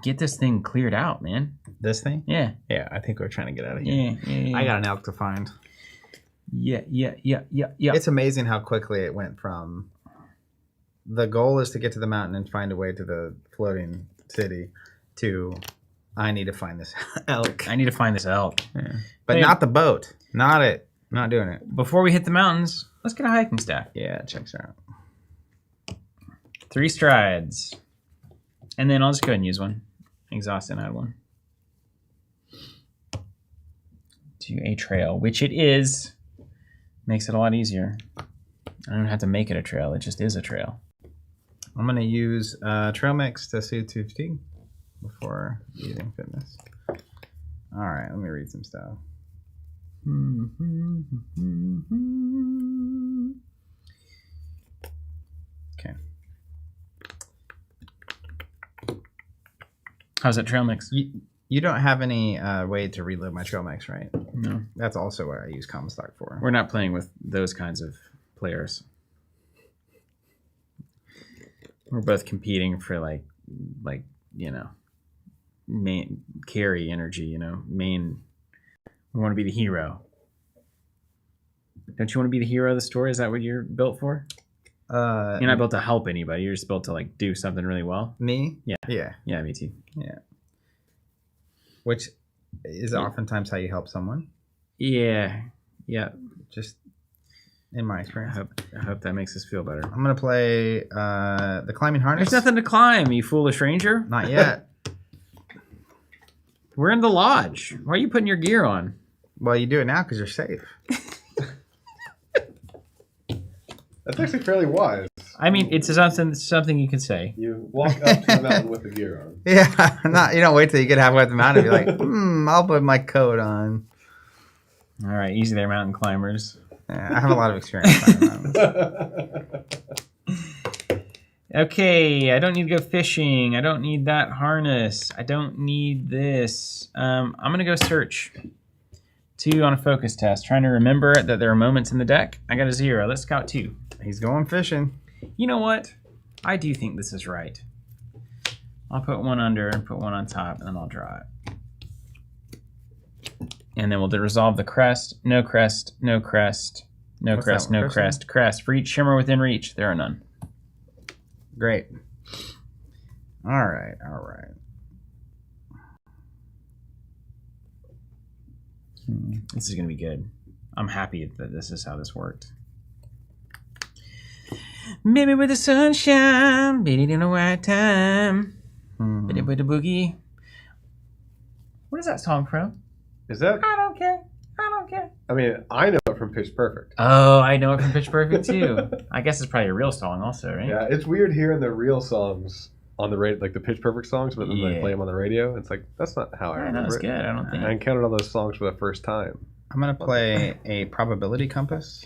get this thing cleared out, man. This thing? Yeah. Yeah, I think we're trying to get out of here. Yeah. I got an elk to find. Yeah. It's amazing how quickly it went from the goal is to get to the mountain and find a way to the floating city to I need to find this elk. I need to find this elk. Yeah. But not the boat. Not it. Not doing it. Before we hit the mountains, let's get a hiking staff. Yeah, checks out. 3 strides. And then I'll just go ahead and use 1. Exhaust and add 1. To a trail, which it is. Makes it a lot easier. I don't have to make it a trail. It just is a trail. I'm going to use trail mix to soothe fatigue before using fitness. All right, let me read some stuff. Okay. How's that trail mix? You don't have any way to reload my trail mix, right? No. That's also what I use common stock for. We're not playing with those kinds of players. We're both competing for like main carry energy, main. We want to be the hero. Don't you want to be the hero of the story? Is that what you're built for? You're not built to help anybody. You're just built to like do something really well. Me? Yeah. Yeah, Me too. Yeah. Which is oftentimes how you help someone. Yeah. Just in my experience. I hope that makes us feel better. I'm gonna play the climbing harness. There's nothing to climb, you foolish ranger. Not yet. We're in the lodge. Why are you putting your gear on? Well, you do it now because you're safe. That's actually fairly wise. I mean, it's something you can say. You walk up to the mountain with the gear on. Yeah, you don't wait till you get halfway up the mountain and be like, I'll put my coat on. All right, easy there, mountain climbers. Yeah, I have a lot of experience climbing mountains. Okay, I don't need to go fishing. I don't need that harness. I don't need this. I'm going to go search. 2 on a focus test. Trying to remember that there are moments in the deck. I got a 0. Let's scout 2. He's going fishing. You know what? I do think this is right. I'll put 1 under and put 1 on top, and then I'll draw it. And then we'll resolve the crest. No crest. No crest. No What's crest. that one? No crest. Crest. For each shimmer within reach, there are none. Great. All right. This is going to be good. I'm happy that this is how this worked. Maybe with the sunshine, beating in the white time. With the boogie. What is that song from? Is that? I don't care. I mean, I know it from Pitch Perfect. Oh, I know it from Pitch Perfect too. I guess it's probably a real song also, right? Yeah, it's weird hearing the real songs on the radio, like the Pitch Perfect songs, but then they play them on the radio. It's like, that's not how I remember that's it. good. I don't think. I encountered all those songs for the first time. I'm going to play a probability compass.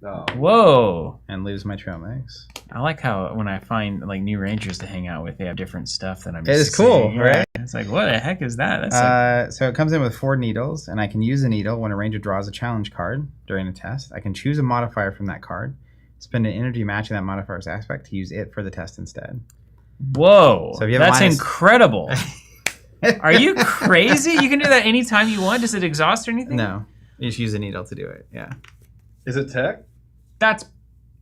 Oh. Whoa. and lose my trail mix. I like how when I find like new rangers to hang out with, they have different stuff that I'm. It is cool, right? It's like, what the heck is that? That's So it comes in with 4 needles, and I can use a needle when a ranger draws a challenge card during a test. I can choose a modifier from that card, spend an energy matching that modifier's aspect to use it for the test instead. Whoa. So if you have that's minus- incredible. Are you crazy? You can do that anytime you want. Does it exhaust or anything? No, you just use a needle to do it. Yeah. Is it tech? That's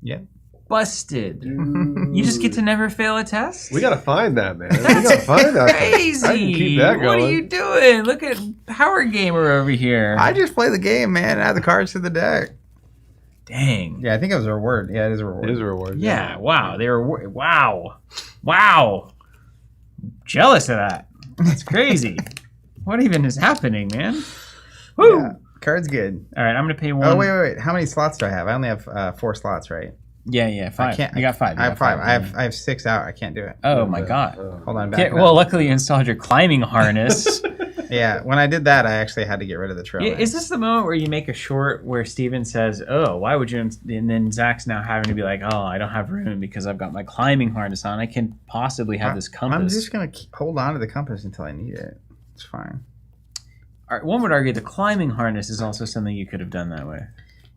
Yeah. busted. You just get to never fail a test? We gotta find that, man. We That's gotta find that. crazy. I can keep that What going. are you doing? Look at Power Gamer over here. I just play the game, man. Add the cards to the deck. Dang. Yeah, I think it was a reward. Yeah, it is a reward. It is a reward. Yeah, wow. They were wow. Jealous of that. That's crazy. What even is happening, man? Woo! Yeah. Card's good. All right, I'm gonna pay one. Oh, wait. How many slots do I have? I only have 4 slots, right? Yeah, 5. I can't. You got 5. I have 5. I have 6 out. I can't do it. Oh my god. Hold on. Okay, Back well, luckily you installed your climbing harness. Yeah, when I did that, I actually had to get rid of the trail. Yeah, mix. is this the moment where you make a short where Steven says, "Oh, why would you?" And then Zach's now having to be like, "Oh, I don't have room because I've got my climbing harness on. I can possibly have this compass." I'm just gonna hold on to the compass until I need it. It's fine. All right, one would argue the climbing harness is also something you could have done that way.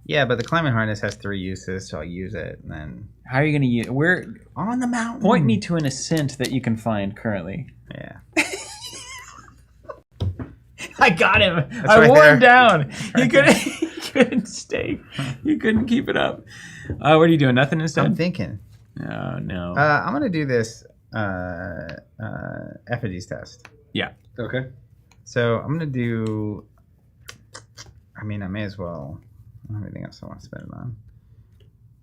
Yeah, but the climbing harness has 3 uses, so I'll use it, and then How are you going to use? Where? on the mountain. Point me to an ascent that you can find currently. Yeah. I got him. That's I right wore there. him down. He couldn't stay. He couldn't keep it up. What are you doing? Nothing instead? I'm thinking. Oh, no. I'm gonna do this Effigy's test. Yeah. Okay. So I'm gonna do. I mean, I may as well. I don't have anything else I want to spend it on.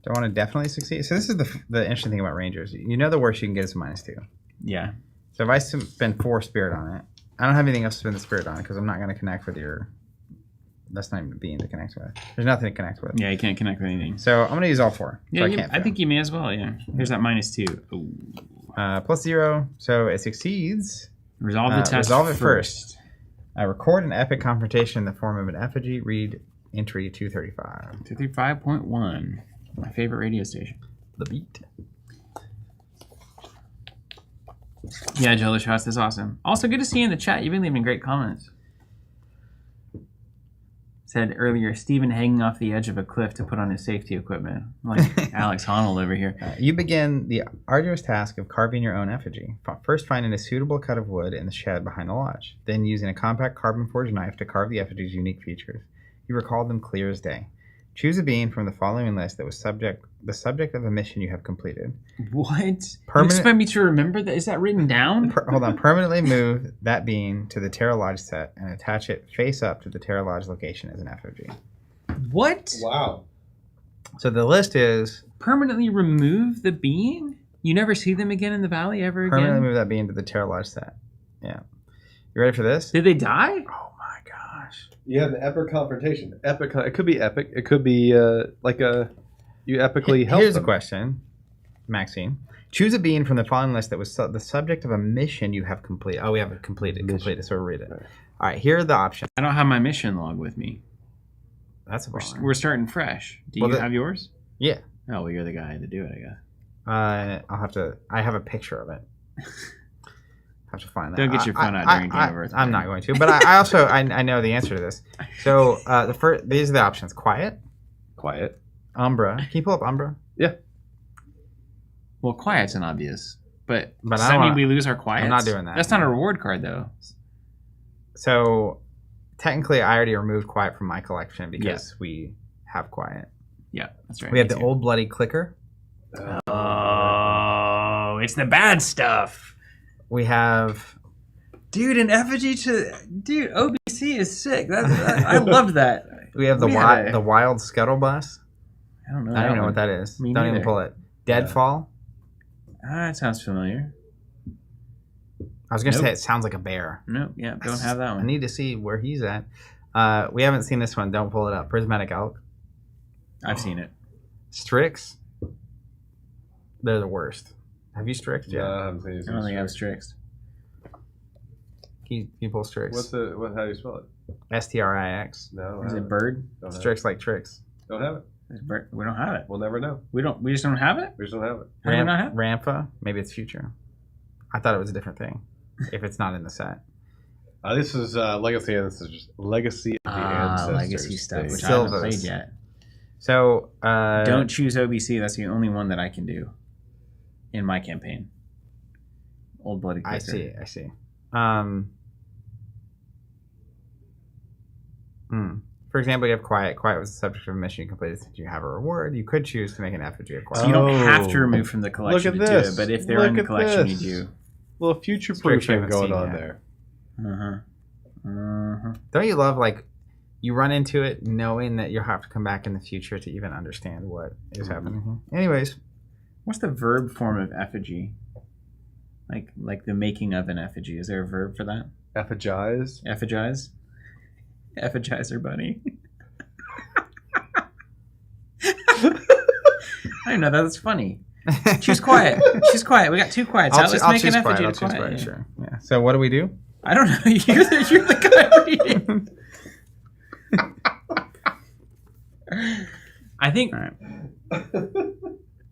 Do I want to definitely succeed? So this is the interesting thing about Rangers. You know the worst you can get is a -2. Yeah. So if I spend 4 spirit on it, I don't have anything else to spend the spirit on because I'm not going to connect with your. That's not even a being to connect with. There's nothing to connect with. Yeah, you can't connect with anything. So I'm going to use all 4. Yeah, so I think you may as well, yeah. Here's that -2. Ooh. +0, so it succeeds. Resolve the test Resolve it first. Record an epic confrontation in the form of an effigy. Read entry 235. 235.1. My favorite radio station. The beat. Yeah, Jello Shots is awesome. Also, good to see you in the chat. You've been leaving great comments. Said earlier, Steven hanging off the edge of a cliff to put on his safety equipment. Like Alex Honnold over here. You begin the arduous task of carving your own effigy. First, finding a suitable cut of wood in the shed behind the lodge. Then, using a compact carbon forged knife to carve the effigy's unique features. You recall them clear as day. Choose a being from the following list that was the subject of a mission you have completed. What? You expect me to remember that? Is that written down? Hold on. Permanently move that being to the Terra Lodge set and attach it face up to the Terra Lodge location as an effigy. What? Wow. So the list is Permanently remove the being? You never see them again in the valley ever permanently again? move that being to the Terra Lodge set. Yeah. You ready for this? Did they die? Oh my gosh. You have the epic confrontation. Epic. It could be epic. It could be you epically help. Here's them. a question, Maxine. Choose a being from the following list that was the subject of a mission you have completed. Oh, we have it completed. Completed. So we'll read it. All right. Here are the options. I don't have my mission log with me. That's a bummer. We're starting fresh. Do you have yours? Yeah. Oh, well, you're the guy to do it, I guess. I'll have to. I have a picture of it. Have to find that. Don't get your phone out during Game of Earthborne. I'm not going to, but I also I know the answer to this. So these are the options: quiet, Umbra. Can you pull up Umbra? Yeah. Well, quiet's an obvious, but But does I that don't mean wanna- we lose our quiet? I'm not doing that. That's not a reward card, though. So technically, I already removed quiet from my collection because we have quiet. Yeah, that's right. We have me the too. old bloody clicker. Oh, it's the bad stuff. We have. Dude, an effigy to... Dude, OBC is sick. I loved that. We have the We had a- the wild scuttlebus. I don't know. I don't know one. what that is. Me Don't even neither. pull it. Deadfall. That sounds familiar. I was gonna Nope. say it sounds like a bear. Nope, yeah, don't have that I one. need to see where he's at. We haven't seen this one. Don't pull it up. Prismatic Elk. I've seen it. Strix. They're the worst. Have you Strix? Yeah, I haven't seen it. I don't think I have Strixed. Can you pull Strix? How do you spell it? Strix. No. Is it bird? Don't have Strix like tricks. Don't have it. We don't have it. We'll never know. We just don't have it. We just don't have it. How do we not have it? Rampha? Maybe it's future. I thought it was a different thing. If it's not in the set. This is Legacy Ancestors. Legacy of the Ancestors. Legacy stuff, which I Silvers. haven't played yet. So Don't choose OBC. That's the only one that I can do in my campaign. Old Bloody Clicker. I see. For example, you have Quiet. Quiet was the subject of a mission you completed. Since you have a reward, you could choose to make an effigy of Quiet. So you don't have to remove from the collection Look to at do this. it, but if they're in the Look at collection, this. you do. Little future Straight proofing haven't going seen on that. there. Don't you love, like, you run into it knowing that you'll have to come back in the future to even understand what is happening here. Anyways. What's the verb form of effigy? Like the making of an effigy. Is there a verb for that? Effigize. Effigize? Effigizer bunny. I know that's funny. Choose Quiet. Choose Quiet. We got 2 Quiets out. Let's make an effigy of Quiet. Yeah. Sure. Yeah. So what do we do? I don't know. You're the guy reading. I think. All right.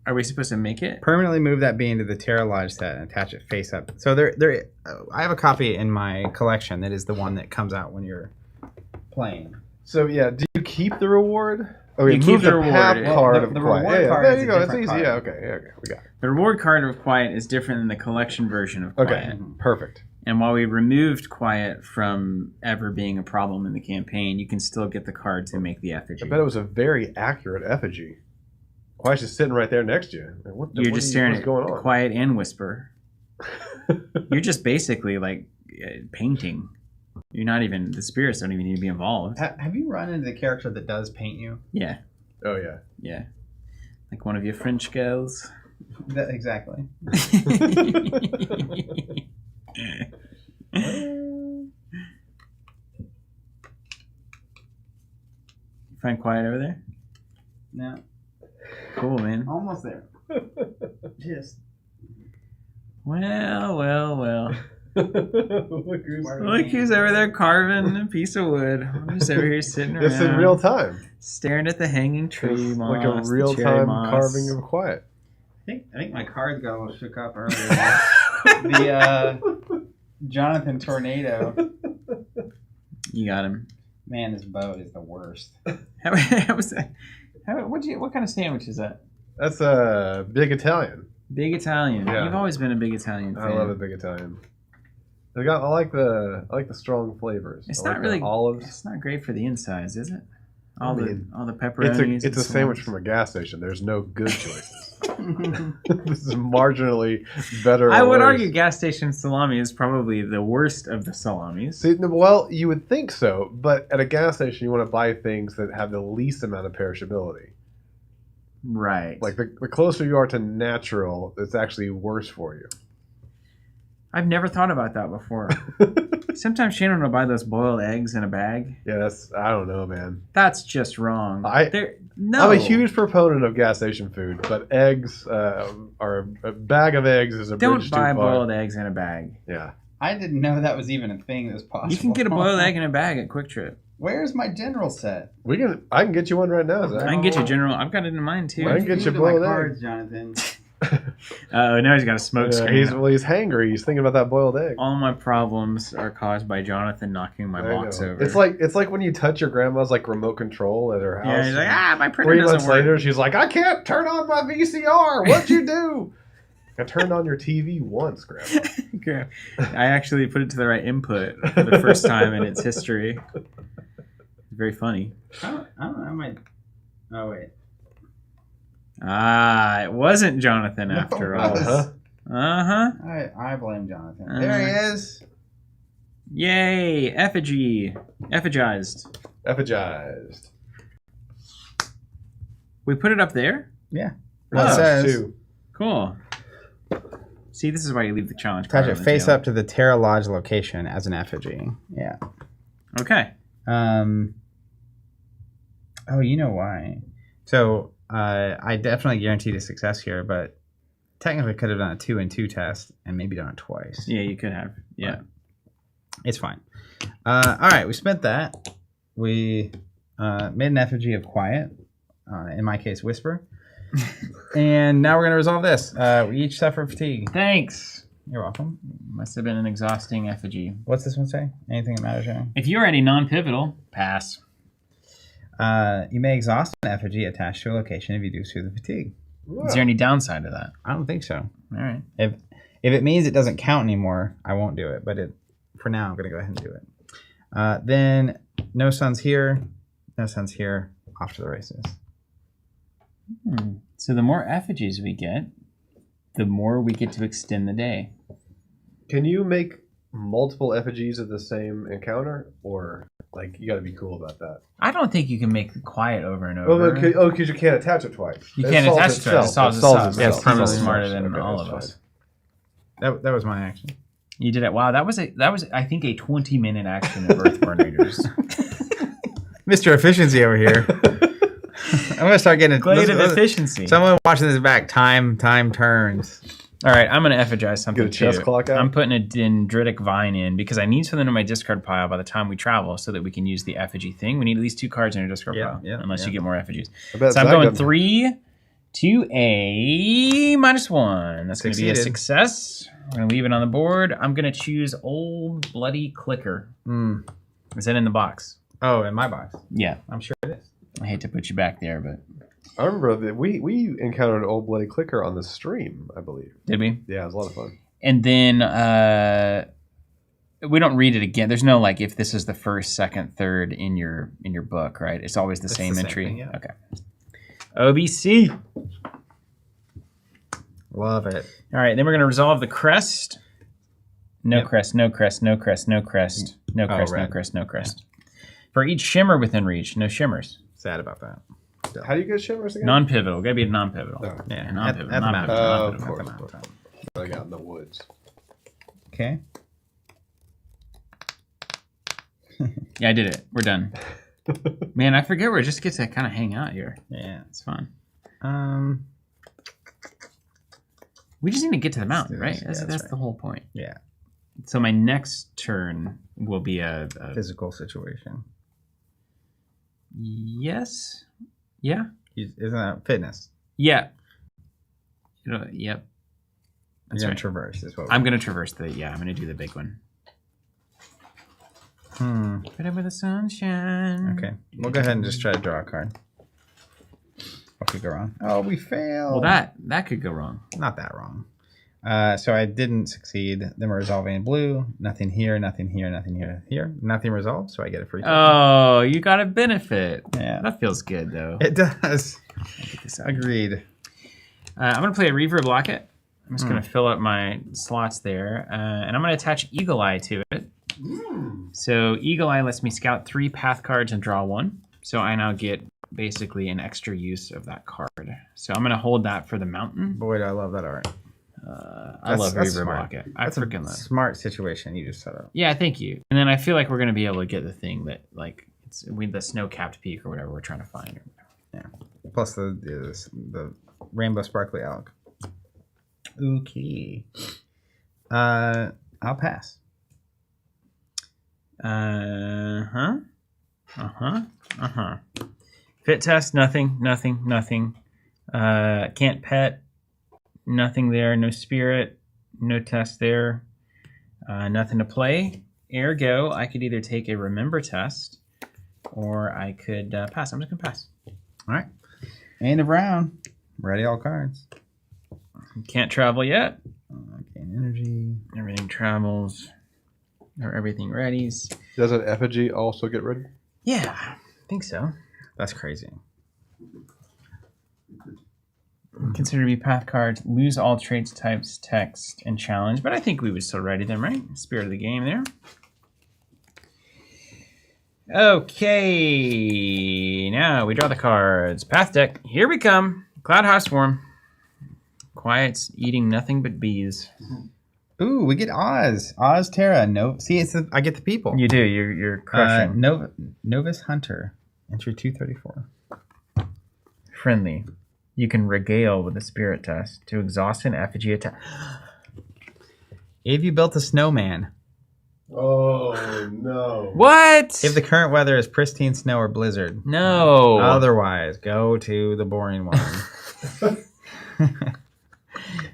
Are we supposed to make it? Permanently move that being to the Terra Lodge set and attach it face up. So I have a copy in my collection that is the one that comes out when you're playing. So yeah, do you keep the reward? Oh, you keep move the the reward. path Well, card the of reward Quiet. card There is you a go. It's different easy. card. Yeah. Okay. We got it. The reward card of Quiet is different than the collection version of Quiet. Okay. Perfect. And while we removed Quiet from ever being a problem in the campaign, you can still get the card to make the effigy. I bet it was a very accurate effigy. Quiet's just sitting right there next to you. Like, You're just staring what's at going on? Quiet and Whisper. You're just basically like painting. You're not even, the spirits don't even need to be involved. Have you run into the character that does paint you? Yeah. Oh yeah. Yeah. Like one of your French girls. Exactly. Find Quiet over there? No. Cool, man. Almost there. Just. Well. Look Who's over there carving a piece of wood. I'm just over here sitting around. It's in real time. Staring at the hanging tree It's moss. like a the real cherry time moss. carving of Quiet. I think my cards got a little shook up earlier. The Jonathan Tornado. You got him. Man, this boat is the worst. How was that? What kind of sandwich is that? That's a big Italian. Big Italian. Yeah. You've always been a big Italian fan. I love a big Italian. I like the strong flavors. It's I not like really the olives. It's not great for the insides, is it? All mean, the pepperonis. It's a sandwich from a gas station. There's no good choices. This is marginally better. I or would worse. argue gas station salami is probably the worst of the salamis. See, well, you would think so, but at a gas station, you want to buy things that have the least amount of perishability. Right. Like the closer you are to natural, it's actually worse for you. I've never thought about that before. Sometimes Shannon will buy those boiled eggs in a bag. Yeah, I don't know, man. That's just wrong. No. I'm a huge proponent of gas station food, but eggs are a bag of eggs is a Don't bridge buy too far. boiled eggs in a bag. Yeah. I didn't know that was even a thing that was possible. You can get a boiled egg in a bag at Quick Trip. Where's my general set? I can get you one right now, Zach. I can get you General. I've got it in mine too. I can get you my boiled cards, egg. Jonathan. Now he's got a smoke screen. He's hangry. He's thinking about that boiled egg. All my problems are caused by Jonathan knocking my There you box go. over. It's like when you touch your grandma's like remote control at her house. Yeah, he's like, my printer 3 doesn't months work. later, she's like, I can't turn on my VCR. What'd you do? I turned on your TV once, Grandma. Okay. I actually put it to the right input for the first time in its history. It's very funny. I don't know. I might. Oh wait. It wasn't Jonathan after all. Uh-huh. I blame Jonathan. Uh-huh. There he is. Yay! Effigy. Effigized. Effigized. We put it up there? Yeah. Oh, It says. Two. Cool. See, this is why you leave the challenge Attach card it on the face tail. up to the Terra Lodge location as an effigy. Yeah. Okay. Oh, you know why? So I definitely guaranteed a success here, but technically could have done a 2-2 test and maybe done it twice. Yeah, you could have. Yeah. But it's fine. All right, we spent that. We made an effigy of Quiet. in my case, whisper. And now we're going to resolve this. We each suffer fatigue. Thanks. You're welcome. Must have been an exhausting effigy. What's this one say? Anything that matters, right? If you're already non-pivotal, pass. You may exhaust an effigy attached to a location if you do so the fatigue. Is there any downside to that? I don't think so. All right. If it means it doesn't count anymore, I won't do it. But for now, I'm going to go ahead and do it. Then no sun's here. No sun's here. Off to the races. So the more effigies we get, the more we get to extend the day. Can you make multiple effigies of the same encounter, or like you got to be cool about that? I don't think you can make the quiet over and over. Well, because you can't attach it twice. You can't attach it to it. It solves itself. Yeah, It's probably smarter than Okay, all that's of us. That was my action. You did it. Wow, that was I think a 20-minute action of Earthborne Rangers. Mr. Efficiency over here. I'm going to start getting Glade of efficiency. Someone watching this back. Time turns. All right, I'm going to effigize something Get a chess too. clock out? I'm putting a dendritic vine in because I need something in my discard pile by the time we travel so that we can use the effigy thing. We need at least 2 cards in our discard pile, unless you get more effigies. So I'm going 3 to a -1. That's going to be a success. We're going to leave it on the board. I'm going to choose Old Bloody Clicker. Is that in the box? Oh, in my box. Yeah. I'm sure it is. I hate to put you back there, but... I remember that we encountered an Old Bloody Clicker on the stream, I believe. Did we? Yeah, it was a lot of fun. And then we don't read it again. There's no like if this is the first, second, third in your book, right? It's always the same entry. Thing, yeah. Okay. OBC. Love it. All right, then we're gonna resolve the crest. No crest, no crest, no crest, no crest, no crest, no crest, no crest. For each shimmer within reach, no shimmers. Sad about that. How do you get shimmers again? Non-pivotal. Gotta be a non-pivotal. Oh. Yeah, non-pivotal. At the non-pivotal, mountain. non-pivotal. Of course. Like out in the woods. Okay. Yeah, I did it. We're done. Man, I forget where it just gets to kind of hang out here. Yeah. It's fun. We just need to get to the mountain, right? That's right. the whole point. Yeah. So my next turn will be a Physical situation. yes. Yeah. Isn't that fitness? Yeah. Yep. You're That's going right. to traverse is what I'm going to traverse I'm going to do the big one. Put it with the sunshine. Okay. We'll go ahead and just try to draw a card. What could go wrong? Oh, we failed. Well, that could go wrong. Not that wrong. So I didn't succeed. Then we're resolving in blue. Nothing here, nothing here, nothing here, here. Nothing resolved, so I get a free token. Oh, you got a benefit. Yeah. That feels good, though. It does. Get this out. Agreed. I'm going to play a Reverb Locket. I'm just going to fill up my slots there. And I'm going to attach Eagle Eye to it. So Eagle Eye lets me scout 3 path cards and draw 1. So I now get basically an extra use of that card. So I'm going to hold that for the mountain. Boy, do I love that art. I love that's Reverb smart. Locket. I That's a freaking love it. smart situation you just set up. Yeah, thank you. And then I feel like we're going to be able to get the thing that, like, it's the snow-capped peak or whatever we're trying to find. Yeah. Plus the rainbow sparkly elk. Okay. I'll pass. Fit test, nothing. Can't pet, nothing there. No spirit, no test there. Nothing to play. Ergo, I could either take a remember test or I could pass. I'm just gonna pass. All right. End of round. Ready all cards. Can't travel yet. Gain energy. Everything travels. Or everything readies. Does an effigy also get ready? Yeah, I think so. That's crazy. Consider to be path cards. Lose all traits, types, text, and challenge. But I think we would still ready them, right? Spirit of the game there. Okay. Now we draw the cards. Path deck. Here we come. Cloud House Swarm. Quiet's eating nothing but bees. Ooh, we get Oz. Oz Terra. No, see, I get the people. You do. You're crushing. Novus Hunter. Entry 234. Friendly. You can regale with a spirit test to exhaust an effigy attack. If you built a snowman, Oh, no. What? If the current weather is pristine snow or blizzard. No. Otherwise, go to the boring one.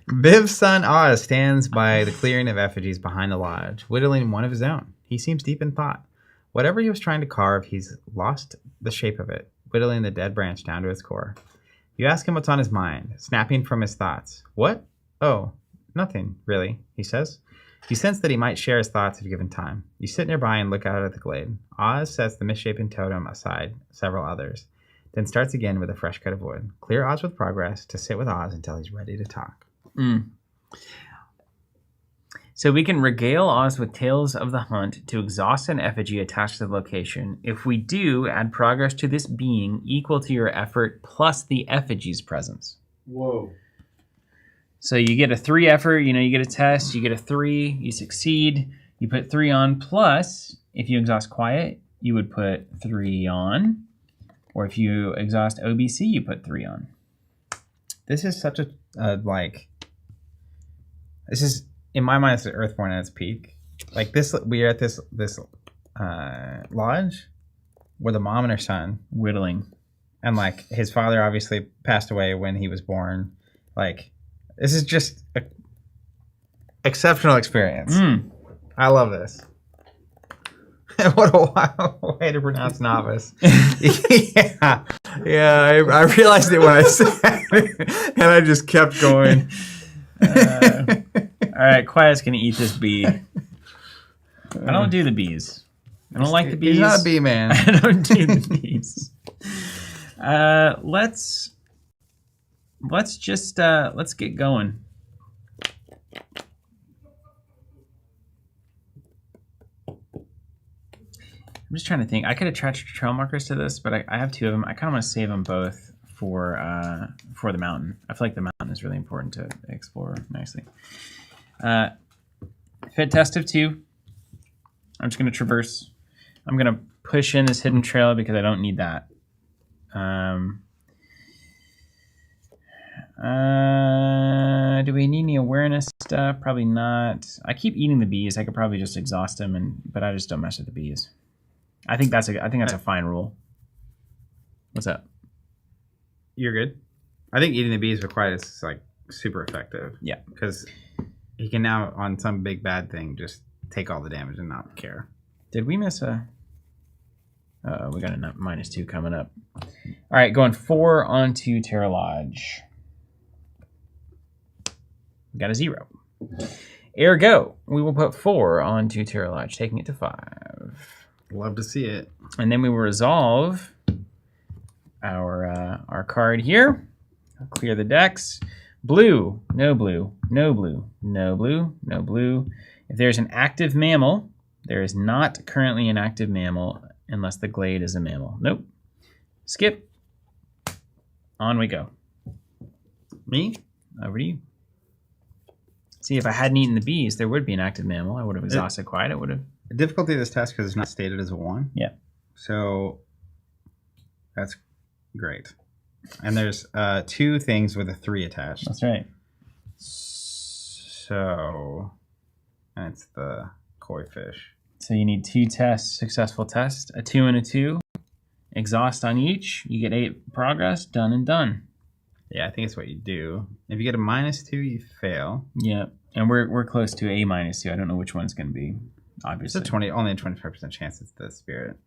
Biv's son Oz stands by the clearing of effigies behind the lodge, whittling one of his own. He seems deep in thought. Whatever he was trying to carve, he's lost the shape of it, whittling the dead branch down to its core. You ask him what's on his mind, snapping from his thoughts. What? Oh, nothing, really, he says. You sense that he might share his thoughts if given time. You sit nearby and look out at the glade. Oz sets the misshapen totem aside several others, then starts again with a fresh cut of wood. Clear Oz with progress to sit with Oz until he's ready to talk. So we can regale Oz with tales of the hunt to exhaust an effigy attached to the location. If we do, add progress to this being equal to your effort plus the effigy's presence. Whoa. So you get a 3 effort, you get a test, you get a 3, you succeed, you put 3 on, plus if you exhaust quiet, you would put 3 on, or if you exhaust OBC, you put 3 on. This is such a, this is, in my mind, it's Earthborne at its peak. Like this, we're at this lodge with a mom and her son. Whittling. And like his father obviously passed away when he was born. Like, this is just an exceptional experience. I love this. What a wild way to pronounce novice. Yeah, I realized it when I said it, and I just kept going. All right, Quiet's going to eat this bee. I don't do the bees. I don't like the bees. He's not a bee man. I don't do the bees. Let's get going. I'm just trying to think. I could attach trail markers to this, but I have 2 of them. I kind of want to save them both for the mountain. I feel like the mountain is really important to explore nicely. Fit test of 2. I'm just going to traverse. I'm going to push in this hidden trail because I don't need that. Do we need any awareness stuff? Probably not. I keep eating the bees. I could probably just exhaust them, but I just don't mess with the bees. I think that's a fine rule. What's up? You're good. I think eating the bees with quiet is like super effective. Yeah, because he can now on some big bad thing just take all the damage and not care. Did we miss a? We got a -2 coming up. All right, going 4 onto Terra Lodge. We got a 0. Ergo, we will put 4 onto Terra Lodge, taking it to 5. Love to see it. And then we will resolve our card here. I'll clear the decks. Blue, no blue, no blue, no blue, no blue. If there's an active mammal, there is not currently an active mammal unless the glade is a mammal. Nope. Skip. On we go. Me? Over to you. See, if I hadn't eaten the bees, there would be an active mammal. I would have exhausted quiet. It would have. The difficulty of this test because it's not stated as a 1. Yeah. So that's great. And there's 2 things with a 3 attached. That's right. So, and it's the koi fish. So you need 2 tests, successful tests, a 2 and a 2. Exhaust on each. You get 8 progress. Done and done. Yeah, I think it's what you do. If you get a -2, you fail. Yeah, and we're close to a -2. I don't know which one it's going to be. Obviously, it's only a 25% chance it's the spirit.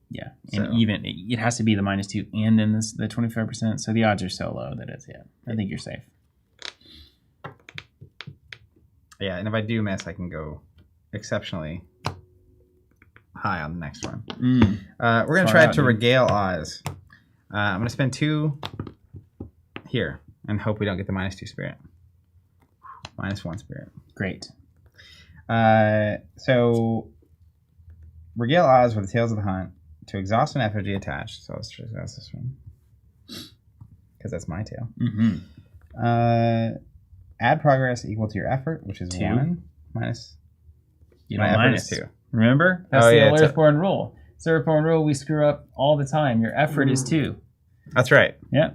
Yeah, and even it has to be the -2 and then the 25%. So the odds are so low that it's I think you're safe. Yeah, and if I do miss, I can go exceptionally high on the next one. We're gonna try to regale Oz. I'm gonna spend 2 here and hope we don't get the -2 spirit. -1 spirit. Great. So regale Oz with the tales of the hunt to exhaust an effigy attached. So let's just exhaust this one because that's my tail. Add progress equal to your effort, which is 2. 1 minus. You know, -2. Remember? That's the old Earthborne rule. It's the Earthborne rule. We screw up all the time. Your effort is 2. That's right. Yeah.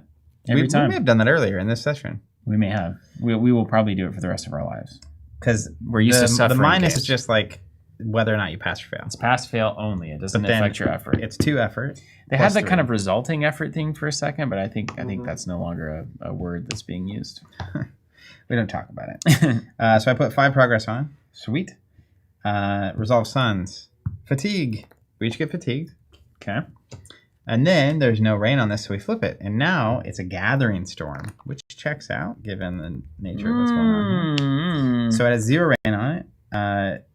Every time. We may have done that earlier in this session. We may have. We will probably do it for the rest of our lives because we're used to suffering. The minus is just like whether or not you pass or fail. It's pass fail only. It doesn't But then affect your effort. It's 2 effort. They plus had that 3. kind of resulting effort thing for a second, but I think that's no longer a word that's being used. We don't talk about it. So I put 5 progress on. Sweet. Resolve Suns. Fatigue. We each get fatigued. Okay. And then there's no rain on this, so we flip it. And now it's a gathering storm, which checks out given the nature of what's going on here. So it has 0 rain on it.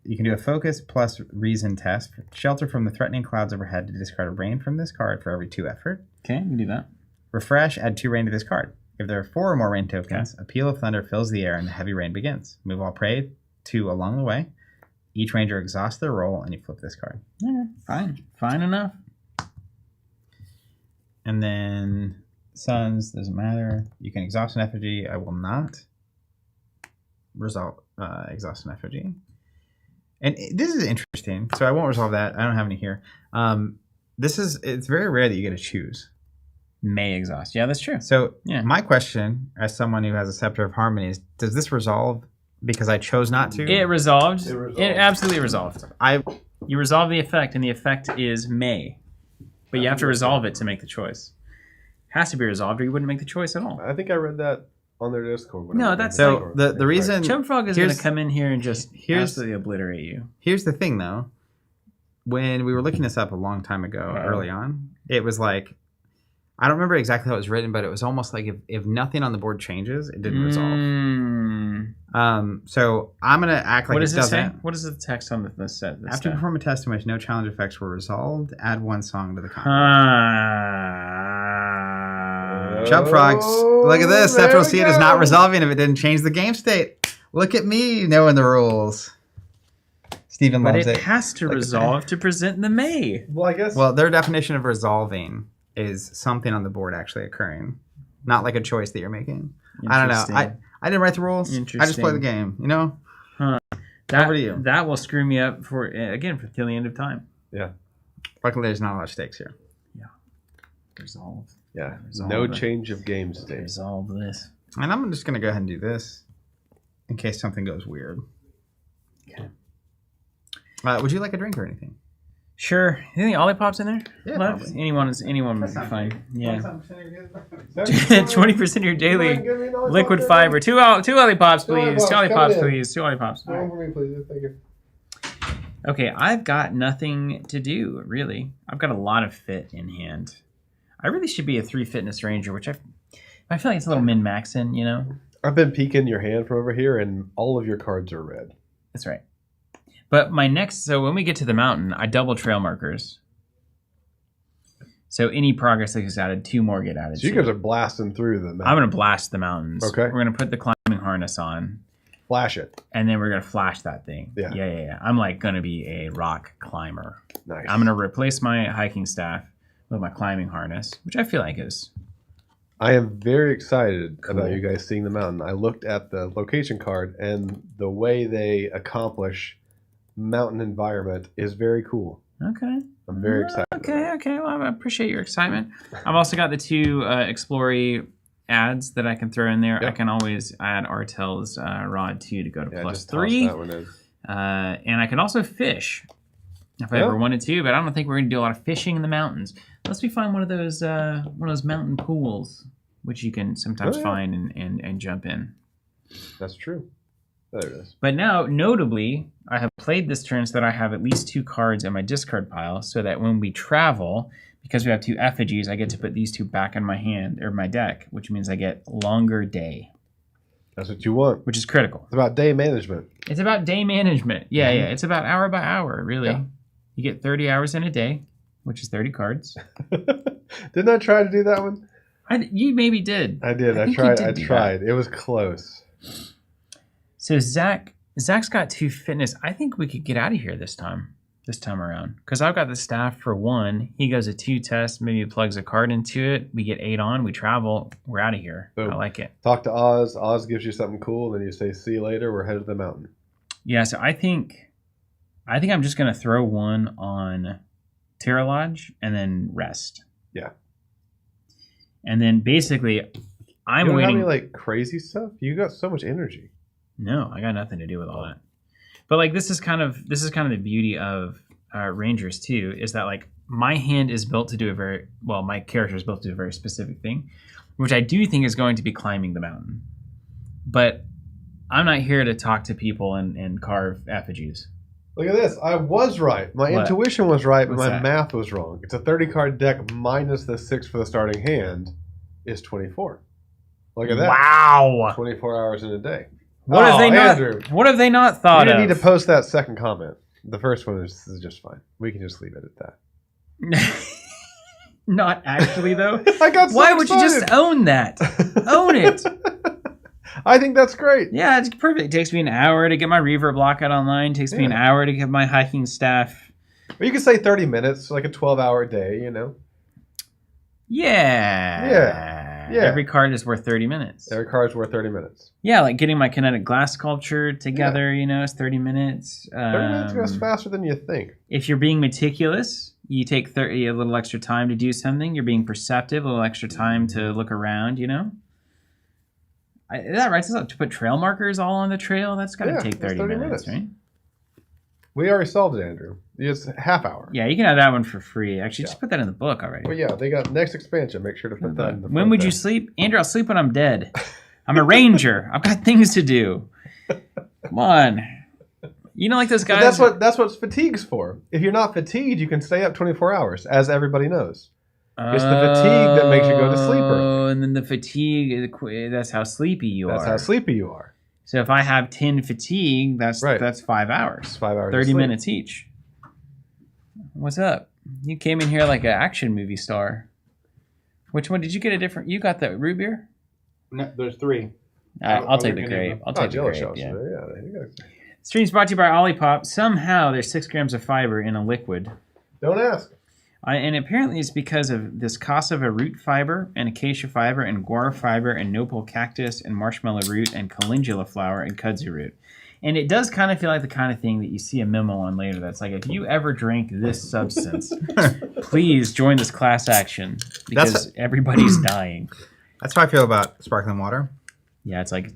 You can do a focus plus reason test. Shelter from the threatening clouds overhead to discard a rain from this card for every 2 effort. Okay, you can do that. Refresh, add 2 rain to this card. If there are 4 or more rain tokens, a peal of thunder fills the air and the heavy rain begins. Move all prey to along the way. Each ranger exhausts their roll, and you flip this card. Okay, fine. Fine enough. And then Suns, doesn't matter. You can exhaust an effigy. I will not resolve exhaust an effigy. And this is interesting. So I won't resolve that. I don't have any here. It's very rare that you get to choose. May exhaust. Yeah, that's true. So Yeah. my question, as someone who has a Scepter of Harmony, is: does this resolve because I chose not to? It resolved. It resolved. It absolutely resolved. You resolve the effect, and the effect is May. But you have to resolve it to make the choice. It has to be resolved, or you wouldn't make the choice at all. I think I read that on their Discord. No, that's So the reason Chum Frog is going to come in here and just here's- absolutely obliterate you. Here's the thing, though. When we were looking this up a long time ago, early on, it was like, I don't remember exactly how it was written, but it was almost like if nothing on the board changes, it didn't resolve. So I'm going to act like What it does it say? doesn't. What is the text on the set? After you perform a test in which no challenge effects were resolved, add 1 song to the combat. Chub Frogs, look at this. there Sephiroth we Seed is go. not resolving if it didn't change the game state. Look at me knowing the rules. Steven But loves it it. has to resolve to present the May. Well, I guess. Well, their definition of resolving is something on the board actually occurring, not like a choice that you're making. I don't know. I didn't write the rules. I just play the game. You know. Over to you. That will screw me up for till the end of time. Yeah. Luckily, there's not a lot of stakes here. Resolve. Yeah. Resolve No it. change of game state. Resolve this. And I'm just gonna go ahead and do this, in case something goes weird. Okay. Would you like a drink or anything? Sure. Any Ollipops in there? Yeah, Left? probably. Anyone would be fine. Yeah. 20% 20% of your daily liquid fiber. Two Ollipops, please. Two Ollipops, please. Two Ollipops. No for me, please. Thank you. Okay, I've got nothing to do, really. I've got a lot of fit in hand. I really should be a 3 fitness ranger, which I feel like it's a little min-maxing, you know? I've been peeking your hand from over here, and all of your cards are red. That's right. But so when we get to the mountain, I double trail markers. So any progress that gets added, 2 more get added. So you guys are blasting through them. I'm going to blast the mountains. Okay. We're going to put the climbing harness on. Flash it. And then we're going to flash that thing. Yeah. Yeah. I'm like going to be a rock climber. Nice. I'm going to replace my hiking staff with my climbing harness, which I feel like is... I am very excited Cool. about you guys seeing the mountain. I looked at the location card, and the way they accomplish mountain environment is very cool. Okay. I'm very excited. Okay. Well, I appreciate your excitement. I've also got the 2 Explory ads that I can throw in there. Yep. I can always add Artel's Rod 2 to go to Yeah, plus just toss 3. that one in. And I can also fish if I ever wanted to, but I don't think we're going to do a lot of fishing in the mountains. Unless we find one of those mountain pools, which you can sometimes find and jump in. That's true. There it is. But now, notably, I have played this turn so that I have at least 2 cards in my discard pile, so that when we travel, because we have 2 effigies, I get to put these 2 back in my hand or my deck, which means I get longer day, That's what you want. which is critical. It's about day management. It's about day management. Yeah. It's about hour by hour, really. Yeah. You get 30 hours in a day, which is 30 cards. Didn't I try to do that one? You maybe did. I did. I think you tried. did I do tried. It was close. So Zach's got 2 fitness. I think we could get out of here this time around, because I've got the staff for 1. He goes a 2 test, maybe plugs a card into it. We get 8 on. We travel. We're out of here. Boom. I like it. Talk to Oz. Oz gives you something cool. Then you say, "See you later. We're headed to the mountain." Yeah. So I think I'm just gonna throw 1 on Terra Lodge and then rest. Yeah. And then basically, I'm you don't waiting. have any like crazy stuff. You got so much energy. No, I got nothing to do with all that. But like this is kind of the beauty of Rangers too, is that like my hand is built to do my character is built to do a very specific thing, which I do think is going to be climbing the mountain. But I'm not here to talk to people and carve effigies. Look at this. I was right. My intuition was right, but What's my that? math was wrong. It's a 30-card deck minus the 6 for the starting hand is 24. Look at that. Wow. 24 hours in a day. What have they not? Andrew, What have they not thought you didn't of? need to post that second comment. The first one is just fine. We can just leave it at that. Not actually though. I got so Why would you just excited. own that? Own it. I think that's great. Yeah, it's perfect. It takes me an hour to get my reverb block out online. It takes me an hour to get my hiking staff. Or you could say 30 minutes, like a 12-hour day, you know? Yeah. Yeah. Every card is worth 30 minutes. Every card's worth 30 minutes. Yeah, like getting my kinetic glass sculpture together, is 30 minutes. 30 minutes goes faster than you think. If you're being meticulous, you take a little extra time to do something. You're being perceptive, a little extra time to look around, Is that right? To put trail markers all on the trail, that's got to take 30 minutes, right? We already solved it, Andrew. It's half hour. Yeah, you can have that one for free. Actually, just put that in the book already. Well, yeah, they got next expansion. Make sure to put that in the When would you sleep? Andrew, I'll sleep when I'm dead. I'm a ranger. I've got things to do. Come on. You know, like those guys. That's what fatigue's for. If you're not fatigued, you can stay up 24 hours, as everybody knows. It's the fatigue that makes you go to sleep early. Oh, and then the fatigue, that's how sleepy you are. That's how sleepy you are. So if I have 10 fatigue, that's 5 hours. It's 5 hours. 30 minutes each. What's up? You came in here like an action movie star. Which one? Did you get a different? You got the root beer? No, there's 3. I'll take the grape. I'll take the grape. Yeah. You Stream's brought to you by Olipop. Somehow there's 6 grams of fiber in a liquid. don't ask. And apparently it's because of this cassava root fiber and acacia fiber and guar fiber and nopal cactus and marshmallow root and calendula flower and kudzu root. And it does kind of feel like the kind of thing that you see a memo on later that's like, if you ever drink this substance, please join this class action because everybody's dying. That's how I feel about sparkling water. Yeah, it's like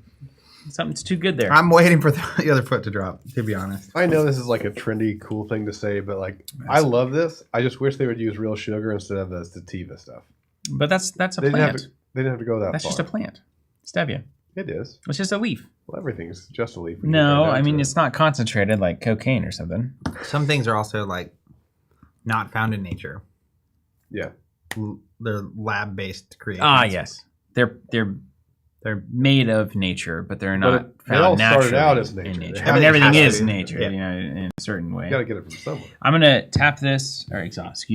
something's too good there. I'm waiting for the other foot to drop, to be honest. I know this is like a trendy, cool thing to say, but like I love this. I just wish they would use real sugar instead of the sativa stuff. But that's a They plant. didn't have to go that far. That's just a plant. Stevia. It is. It's just a leaf. Well, everything's just a leaf. No, I mean, it's not concentrated like cocaine or something. Some things are also like not found in nature. Yeah. They're lab-based creations. Ah, yes. They're made of nature, but they're not But it all found started naturally out as in nature. nature. They I mean, have- everything it has is to be. nature, Yeah. in a certain way. You got to get it from somewhere. I'm gonna tap this or exhaust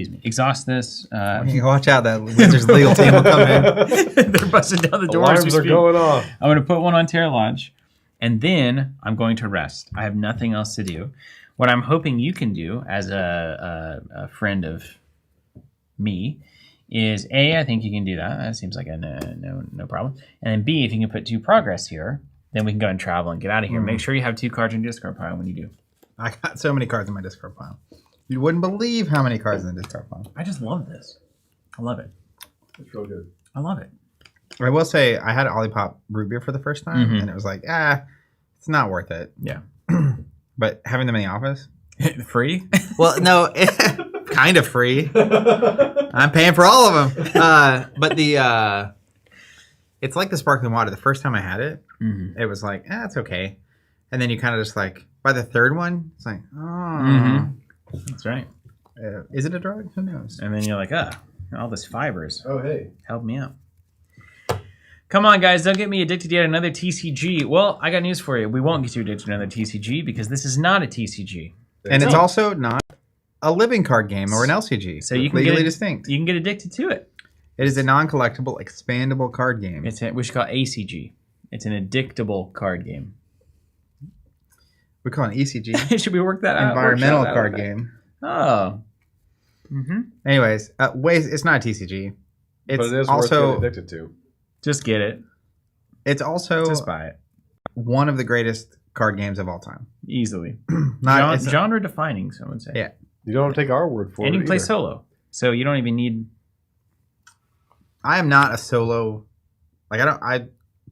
this. Watch out, that Wizards legal team will come in. They're busting down the doors. Alarms are going off. I'm gonna put one on Terra Lodge, and then I'm going to rest. I have nothing else to do. What I'm hoping you can do as a friend of me is A, I think you can do that. That seems like a no problem. And then B, if you can put 2 progress here, then we can go and travel and get out of here. Make sure you have 2 cards in your discard pile when you do. I got so many cards in my discard pile. You wouldn't believe how many cards in the discard pile. I just love this. I love it. It's real good. I love it. I will say, I had Olipop root beer for the first time, and it was like, it's not worth it. Yeah. But having them in the office? Free? Well, no, kind of free. I'm paying for all of them. But it's like the sparkling water. The first time I had it, it was like, it's okay. And then you kind of just like, by the third one, it's like, That's right. Is it a drug? Who knows? And then you're like, all this fibers. Oh, hey. Help me out. Come on, guys. Don't get me addicted yet. Another TCG. Well, I got news for you. We won't get you addicted to another TCG because this is not a TCG. And it's also not a living card game or an LCG. So you can legally get distinct. You can get addicted to it. It is a non-collectible, expandable card game. We should call it ACG. It's an addictable card game. We call it an ECG. Should we work that out? Environmental Workshop that card out? game. Oh. Anyways, it's not a TCG. It's But it is also worth getting addicted to. Just get it. it's also Just buy it. one of the greatest card games of all time. Easily. Not it's- Genre defining, some would say. Yeah. You don't take our word for it. And you can play either. solo. So you don't even need... I am not a solo. Like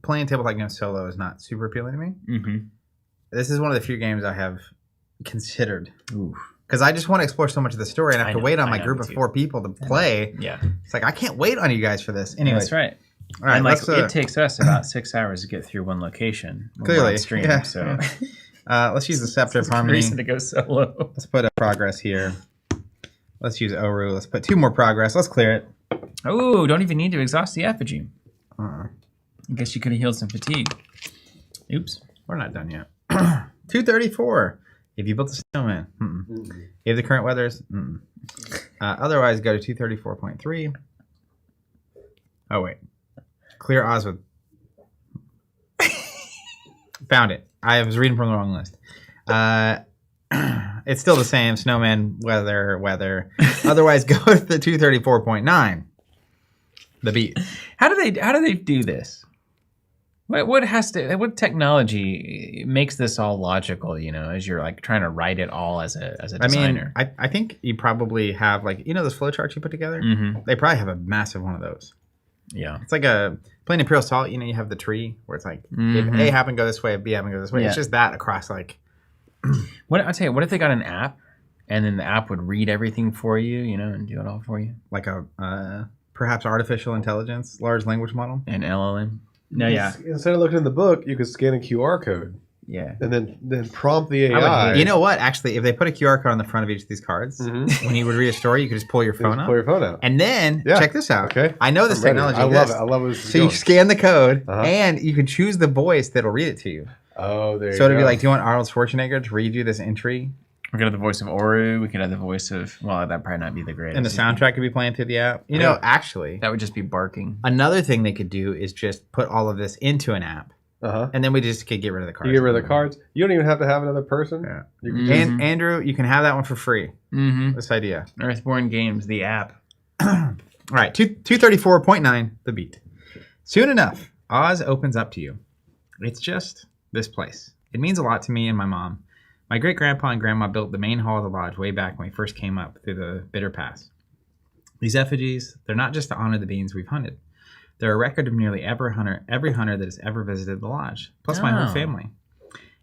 playing tabletop games solo is not super appealing to me. Mm-hmm. This is one of the few games I have considered. Ooh. Because I just want to explore so much of the story, and I have to wait on my group me of too. 4 people to play. Yeah. It's like, I can't wait on you guys for this. Anyway, That's right. all right, And like let's, it takes us about 6 hours to get through one location. When we're Clearly, on stream, yeah. so let's use the Scepter of Harmony. reason to go solo. Let's put a progress here. Let's use Oru. Let's put 2 more progress. Let's clear it. Oh, don't even need to exhaust the effigy. Uh-uh. I guess you could have healed some fatigue. Oops. We're not done yet. 234. If you built a snowman. If the current weathers. Otherwise, go to 234.3. Oh, wait. Clear Oz with... Found it. I was reading from the wrong list. It's still the same. Snowman, weather. Otherwise, go with the 234.9. The beat. How do they do this? What technology makes this all logical, as you're like trying to write it all as a designer? I mean, I think you probably have those flowcharts you put together? Mm-hmm. They probably have a massive one of those. Yeah. It's like playing Imperial Assault, you have the tree where it's like, if A happen to go this way, if B happen to go this way. Yeah. It's just that across I'll tell you, what if they got an app and then the app would read everything for you, and do it all for you? like a perhaps artificial intelligence, large language model. An LLM? No, yeah. Instead of looking in the book, you could scan a QR code Yeah. and then prompt the would AI. hate You know what? Actually, if they put a QR code on the front of each of these cards, when you would read a story, you could just pull your phone out. Pull your phone out. And then, Yeah. check this out. Okay. I know this I'm ready. technology I love exists. it. I love it. So you scan the code, Uh-huh. and you can choose the voice that'll read it to you. Oh, there you So go. it'd be like, do you want Arnold Schwarzenegger to read you this entry? We could have the voice of Oru. We could have the voice of, well, that'd probably not be the greatest. And the soundtrack could be playing through the app. You know, actually, That would just be barking. another thing they could do is just put all of this into an app, Uh-huh. and then we just could get rid of the cards. You get rid of the cards. You don't even have to have another person. Yeah. You can And Andrew, you can have that one for free. Mm-hmm. This idea. Earthborne Games, the app. All right, 234.9, the beat. Soon enough, Oz opens up to you. It's just this place. It means a lot to me and my mom. My great-grandpa and grandma built the main hall of the lodge way back when we first came up through the Bitter Pass. These effigies, they're not just to honor the beings we've hunted. They're a record of nearly every hunter that has ever visited the lodge, plus my whole family.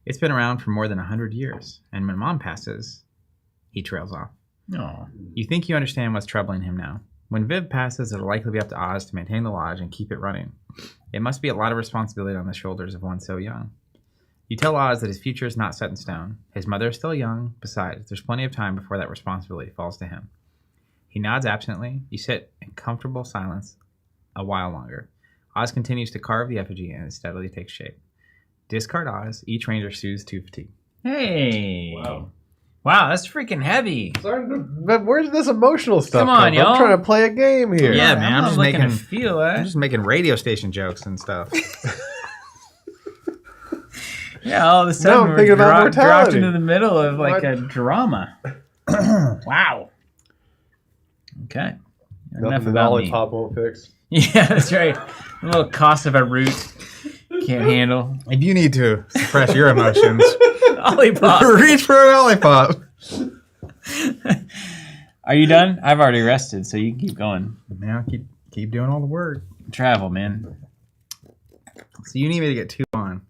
It's been around for more than 100 years, and when Mom passes, he trails off. Oh. You think you understand what's troubling him now. When Viv passes, it'll likely be up to Oz to maintain the lodge and keep it running. It must be a lot of responsibility on the shoulders of one so young. You tell Oz that his future is not set in stone. His mother is still young. Besides, there's plenty of time before that responsibility falls to him. He nods absently. You sit in comfortable silence a while longer. Oz continues to carve the effigy, and it steadily takes shape. Discard Oz. Each ranger soothes to fatigue. Hey. Wow, that's freaking heavy. But where's this emotional stuff? Come on, y'all. I'm trying to play a game here. Yeah, man, I'm not just looking making- to feel that. I'm just making radio station jokes and stuff. Yeah, all of a No, sudden I'm we're thinking about dropped mortality. into the middle of like What? a drama. Wow. Okay. Enough Nothing the about me. lollipop won't fix. Yeah, that's right. A little cost of a root. Can't handle. If you need to suppress your emotions, Lollipop. reach for a lollipop. Are you done? I've already rested, so you can keep going. Now keep doing all the work. Travel, man. So you need me to get 2 on.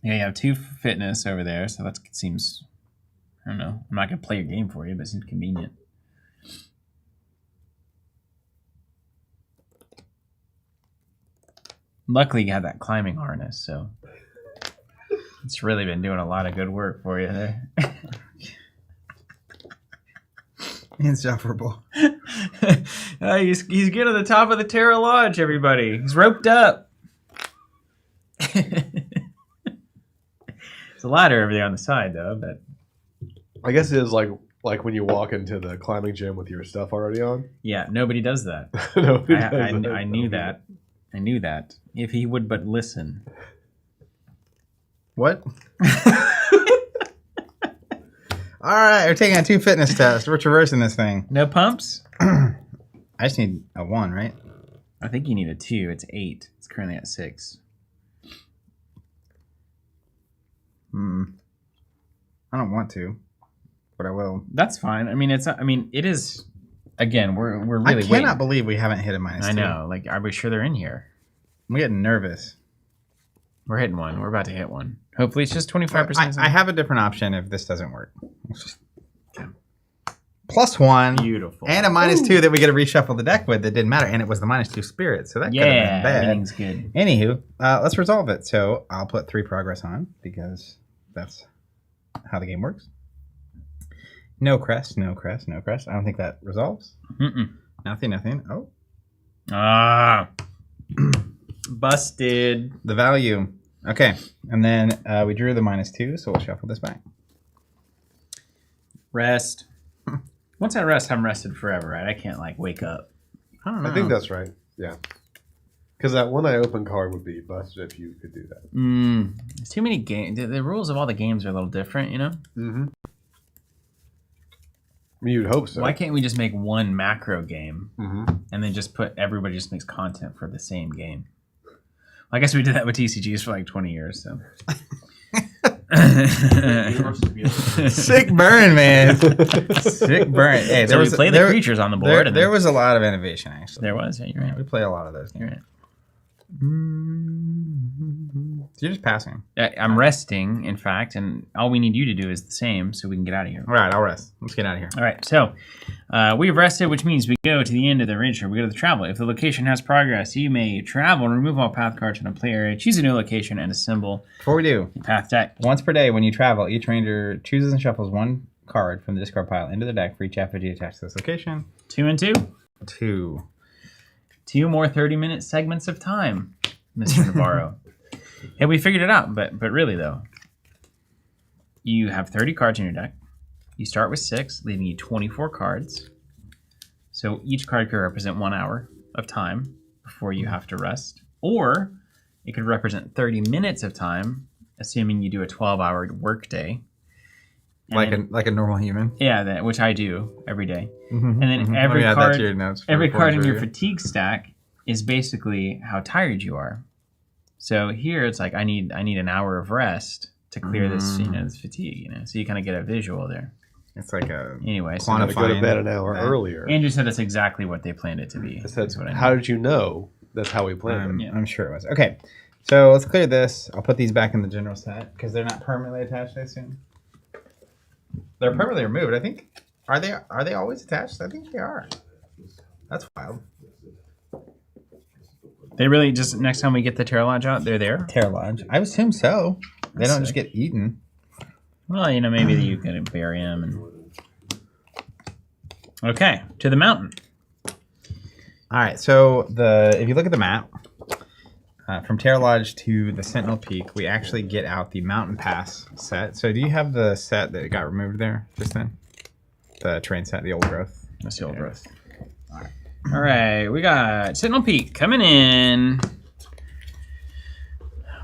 Yeah, you have 2 fitness over there, so that seems, I don't know. I'm not going to play your game for you, but it seems convenient. Luckily, you have that climbing harness, so it's really been doing a lot of good work for you there. Insufferable. He's getting to the top of the Terra Lodge, everybody. He's roped up. There's a ladder over there on the side, though. But I guess it is like when you walk into the climbing gym with your stuff already on. yeah, nobody does that. Nobody does I that. knew that. I knew that. If he would but listen. What? All right, we're taking a 2 fitness test. We're traversing this thing. No pumps? I just need a 1, right? I think you need a 2. It's 8. It's currently at 6. I don't want to, but I will. That's fine. I mean, it is. Again, we're really. I cannot waiting. believe we haven't hit a -2. I know. Like, are we sure they're in here? I'm getting nervous. We're hitting one. We're about to hit one. Hopefully it's just 25%. I have a different option if this doesn't work. +1. Beautiful. And a -2 that we get to reshuffle the deck with that didn't matter. And it was the -2 spirit. So that could have been bad. Everything's good. Anywho, let's resolve it. So I'll put 3 progress on because that's how the game works. No crest, no crest, no crest. I don't think that resolves. Nothing. Oh. Ah. Busted. The value. Okay. And then we drew the -2, so we'll shuffle this back. Rest. Once I rest, I'm rested forever, right? I can't like wake up. I don't know. I think that's right. Yeah. Because that one I open card would be busted if you could do that. There's too many games. The rules of all the games are a little different, you know? Mm-hmm. I mean, you'd hope so. Why can't we just make one macro game Mm-hmm. and then just put everybody just makes content for the same game? I guess we did that with TCGs for like 20 years, so. Sick burn, man. Sick burn. Hey, So we play the creatures on the board. and There then- was a lot of innovation, actually. There was, yeah, you're right. We play a lot of those. You're right. So you're just passing. I'm resting, in fact, and all we need you to do is the same so we can get out of here. All right, I'll rest. Let's get out of here. All right, so we've rested, which means we go to the end of the adventure. We go to the travel. If the location has progress, you may travel and remove all path cards from a play area, choose a new location, and assemble Before we do, the path deck. once per day when you travel, each ranger chooses and shuffles 1 card from the discard pile into the deck for each effigy attached to this location. 2 and 2. 2. 2 more 30-minute segments of time, Mr. Navarro. Hey, we figured it out, but really, though, you have 30 cards in your deck. You start with 6, leaving you 24 cards. So each card could represent 1 hour of time before you have to rest. Or it could represent 30 minutes of time, assuming you do a 12-hour workday. Like a normal human. Yeah, which I do every day. Mm-hmm. And then Let me add that to your every notes for card in your review. fatigue stack is basically how tired you are. So here it's like I need an hour of rest to clear this, this fatigue, So you kind of get a visual there. It's like a Anyway, so I go to quantifying bed an hour that. earlier. Andrew said that's exactly what they planned it to be. I said, That's what I how did you know that's how we planned it? Yeah. I'm sure it was. Okay, so let's clear this. I'll put these back in the general set because they're not permanently attached, I assume. They're permanently removed, I think. Are they always attached? I think they are. That's wild. They really just next time we get the Terra Lodge out, they're there. Terra Lodge. I assume so. They don't just get eaten. Well, maybe you can bury them. And... Okay, to the mountain. All right, so if you look at the map, from Terra Lodge to the Sentinel Peak, we actually get out the Mountain Pass set. So do you have the set that got removed there just then? The terrain set, the old growth? That's the old growth. All right, we got Sentinel Peak coming in.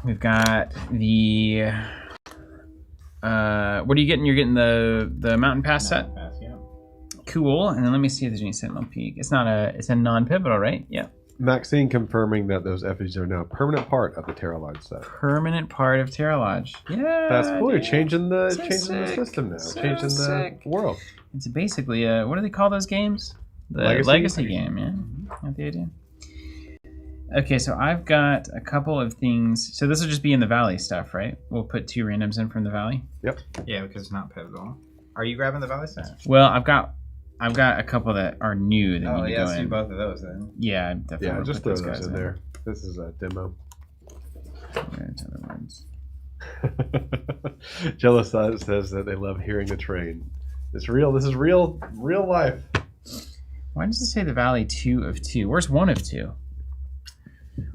We've got the... what are you getting? You're getting the Mountain Pass set? Pass, yeah. Cool. And then let me see if there's any Sentinel Peak. It's a non-pivotal, right? Yeah. Maxine confirming that those effigies are now a permanent part of the Terra Lodge set. Permanent part of Terra Lodge. Yeah. That's cool. You're changing the So the sick. system now. So changing sick. the world. It's basically what do they call those games? The legacy game, yeah. Not the idea. Okay, so I've got a couple of things. So this will just be in the valley stuff, right? We'll put 2 randoms in from the valley. Yep. Yeah, because it's not pivotal. Are you grabbing the Valley set? Well, I've got a couple that are new that Oh, need to yeah, go so in. both of those then. Yeah, definitely. Yeah, wanna just put throw those those guys in there. This is a demo. There's other ones. Jealous says that they love hearing a train. It's real. This is real life. Why does it say the valley 2 of 2? Where's 1 of 2?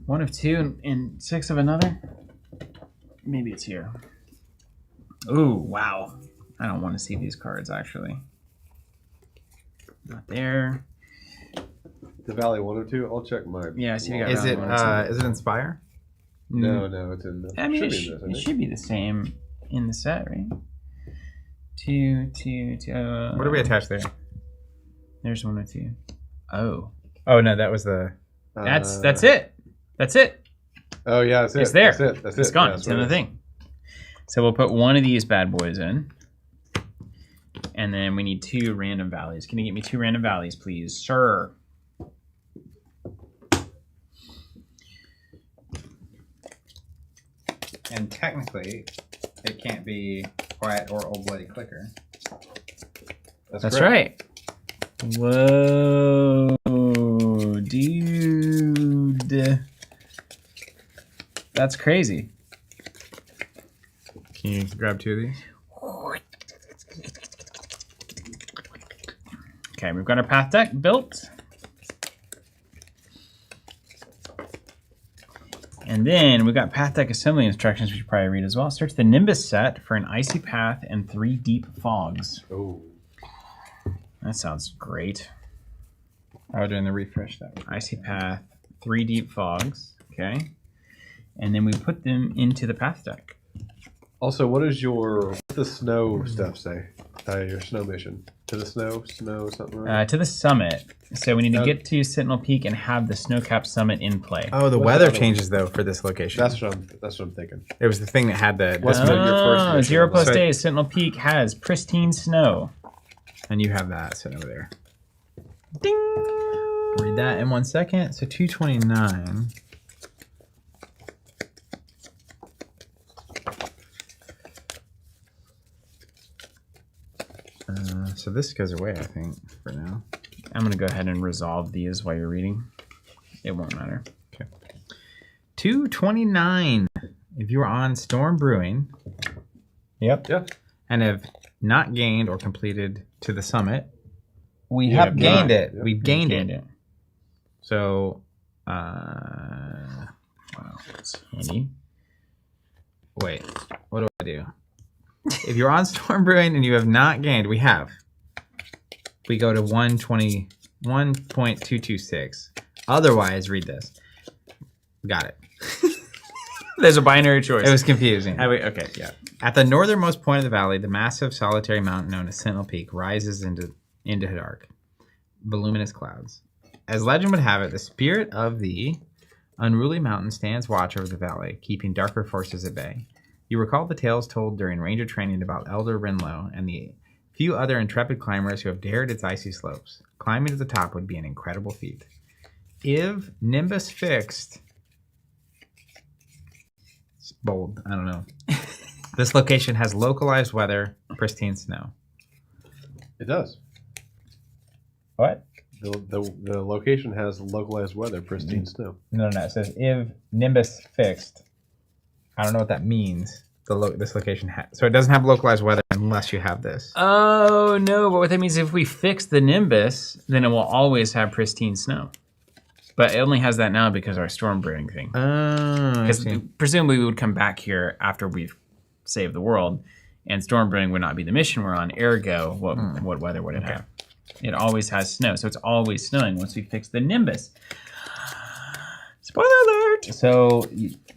1 of 2 and 6 of another? Maybe it's here. Ooh, wow. I don't want to see these cards, actually. Not there. The Valley 1 or 2. I'll check mine. Yeah, I see you got Is Valley it Inspire? No, it's in the. I mean, should be in this, I it think. should be the same in the set, right? 2, 2, 2. What do we attach there? There's 1 of 2. Oh. Oh, no, that was the... That's it. That's it. Oh, yeah, that's it. It's there. That's it. That's It's it. gone. Yeah, It's that's in what the it is. thing. So we'll put 1 of these bad boys in. And then we need 2 random valleys. Can you get me 2 random valleys, please? Sir. And technically, it can't be quiet or old bloody clicker. That's right. Whoa, dude. That's crazy. Can you grab 2 of these? Okay, we've got our path deck built. And then we've got path deck assembly instructions, we should probably read as well. Search the Nimbus set for an icy path and 3 deep fogs. Oh. That sounds great. Oh, doing the refresh that. Icy path, 3 deep fogs. Okay. And then we put them into the path deck. Also, what's the snow stuff say? Your snow mission. To the snow, something like To the summit. So we need to get to Sentinel Peak and have the snow-capped summit in play. Oh, the What's weather the other changes though for this location. That's what I'm thinking. It was the thing that had the. What's your first mission? 0 plus So- days. Sentinel Peak has pristine snow. And you have that sitting over there. Ding! Read that in 1 second. So 229. So this goes away, I think, for now. I'm going to go ahead and resolve these while you're reading. It won't matter. 229. If you are on Storm Brewing. Yep. Yeah. And have not gained or completed to the summit. We You have gained it. Yep. We've gained Gained it. it. So, Wow, that's handy. wait. What do I do? If you're on Storm Brewing and you have not gained, we go to 121.226. Otherwise, read this. Got it. There's a binary choice. It was confusing. Okay, yeah. At the northernmost point of the valley, the massive solitary mountain known as Sentinel Peak rises into dark, voluminous clouds. As legend would have it, the spirit of the unruly mountain stands watch over the valley, keeping darker forces at bay. You recall the tales told during ranger training about Elder Renlow and the few other intrepid climbers who have dared its icy slopes. Climbing to the top would be an incredible feat. If Nimbus fixed... It's bold. I don't know. This location has localized weather, pristine snow. It does. What? The location has localized weather, pristine snow. No. It says if Nimbus fixed. I don't know what that means. This location so it doesn't have localized weather unless you have this. Oh, no. But what that means is if we fix the Nimbus, then it will always have pristine snow. But it only has that now because of our storm brewing thing. Because presumably we would come back here after we've saved the world, and storm brewing would not be the mission we're on. Ergo, what weather would it have? It always has snow, so it's always snowing once we fix the Nimbus. Spoiler alert! So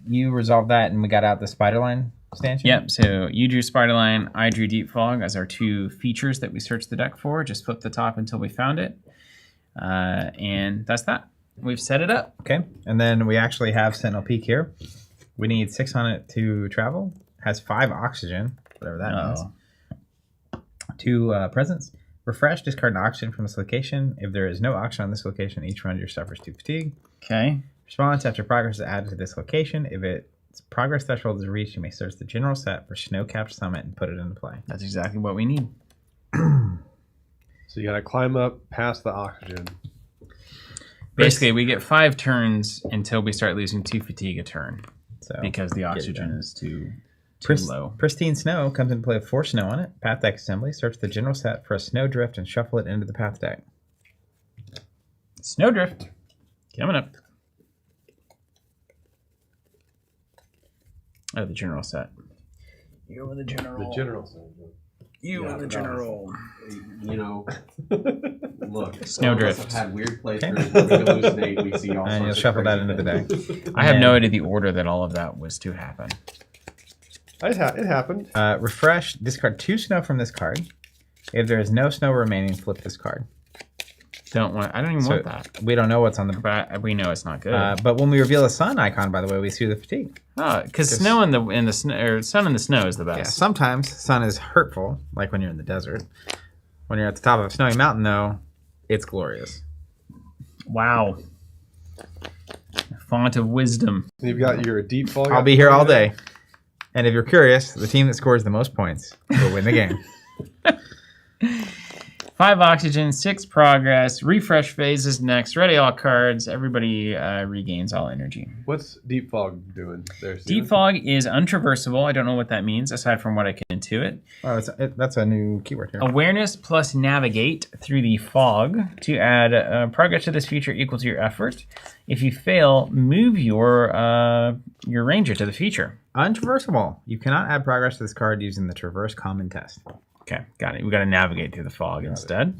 you resolved that, and we got out the Spiderline stanchion? Yep, so you drew Spiderline, I drew Deep Fog as our 2 features that we searched the deck for. Just flip the top until we found it. And that's that. We've set it up. Okay, and then we actually have Sentinel Peak here. We need 6 on it to travel. Has 5 oxygen, whatever that means. 2 presents. Refresh, discard an oxygen from this location. If there is no oxygen on this location, each ranger suffers 2 fatigue. Okay. Response, after progress is added to this location. If its progress threshold is reached, you may search the general set for snow-capped summit and put it into play. That's exactly what we need. So you got to climb up past the oxygen. Basically, we get 5 turns until we start losing 2 fatigue a turn So because the oxygen is too low. Pristine snow comes into play with 4 snow on it. Path deck assembly. Search the general set for a snow drift and shuffle it into the path deck. Snowdrift. Coming up. Oh, the general set. You and the general. The general. You and the general. You know, look. Snowdrift. I've had weird playthroughs where we hallucinate. We see all And you'll sorts of shuffle that crazy into the deck. things. I have no idea the order that all of that was to happen. It happened. Refresh. Discard 2 snow from this card. If there is no snow remaining, flip this card. I don't even want that. We don't know what's on the... But we know it's not good. but when we reveal the sun icon, by the way, we see the fatigue. Oh, because snow in the snow, or sun in the snow is the best. Yeah, sometimes sun is hurtful, like when you're in the desert. When you're at the top of a snowy mountain, though, it's glorious. Wow. Font of wisdom. You've got your deep fog. I'll be here all day. And if you're curious, the team that scores the most points will win the game. 5 oxygen, 6 progress, refresh phases next, ready all cards, everybody regains all energy. What's Deep Fog doing there, Steven? Deep Fog is untraversable. I don't know what that means, aside from what I can intuit. Oh, that's a new keyword here. Awareness plus navigate through the fog to add progress to this feature equal to your effort. If you fail, move your ranger to the feature. Untraversable. You cannot add progress to this card using the traverse common test. Okay, got it. We got to navigate through the fog instead.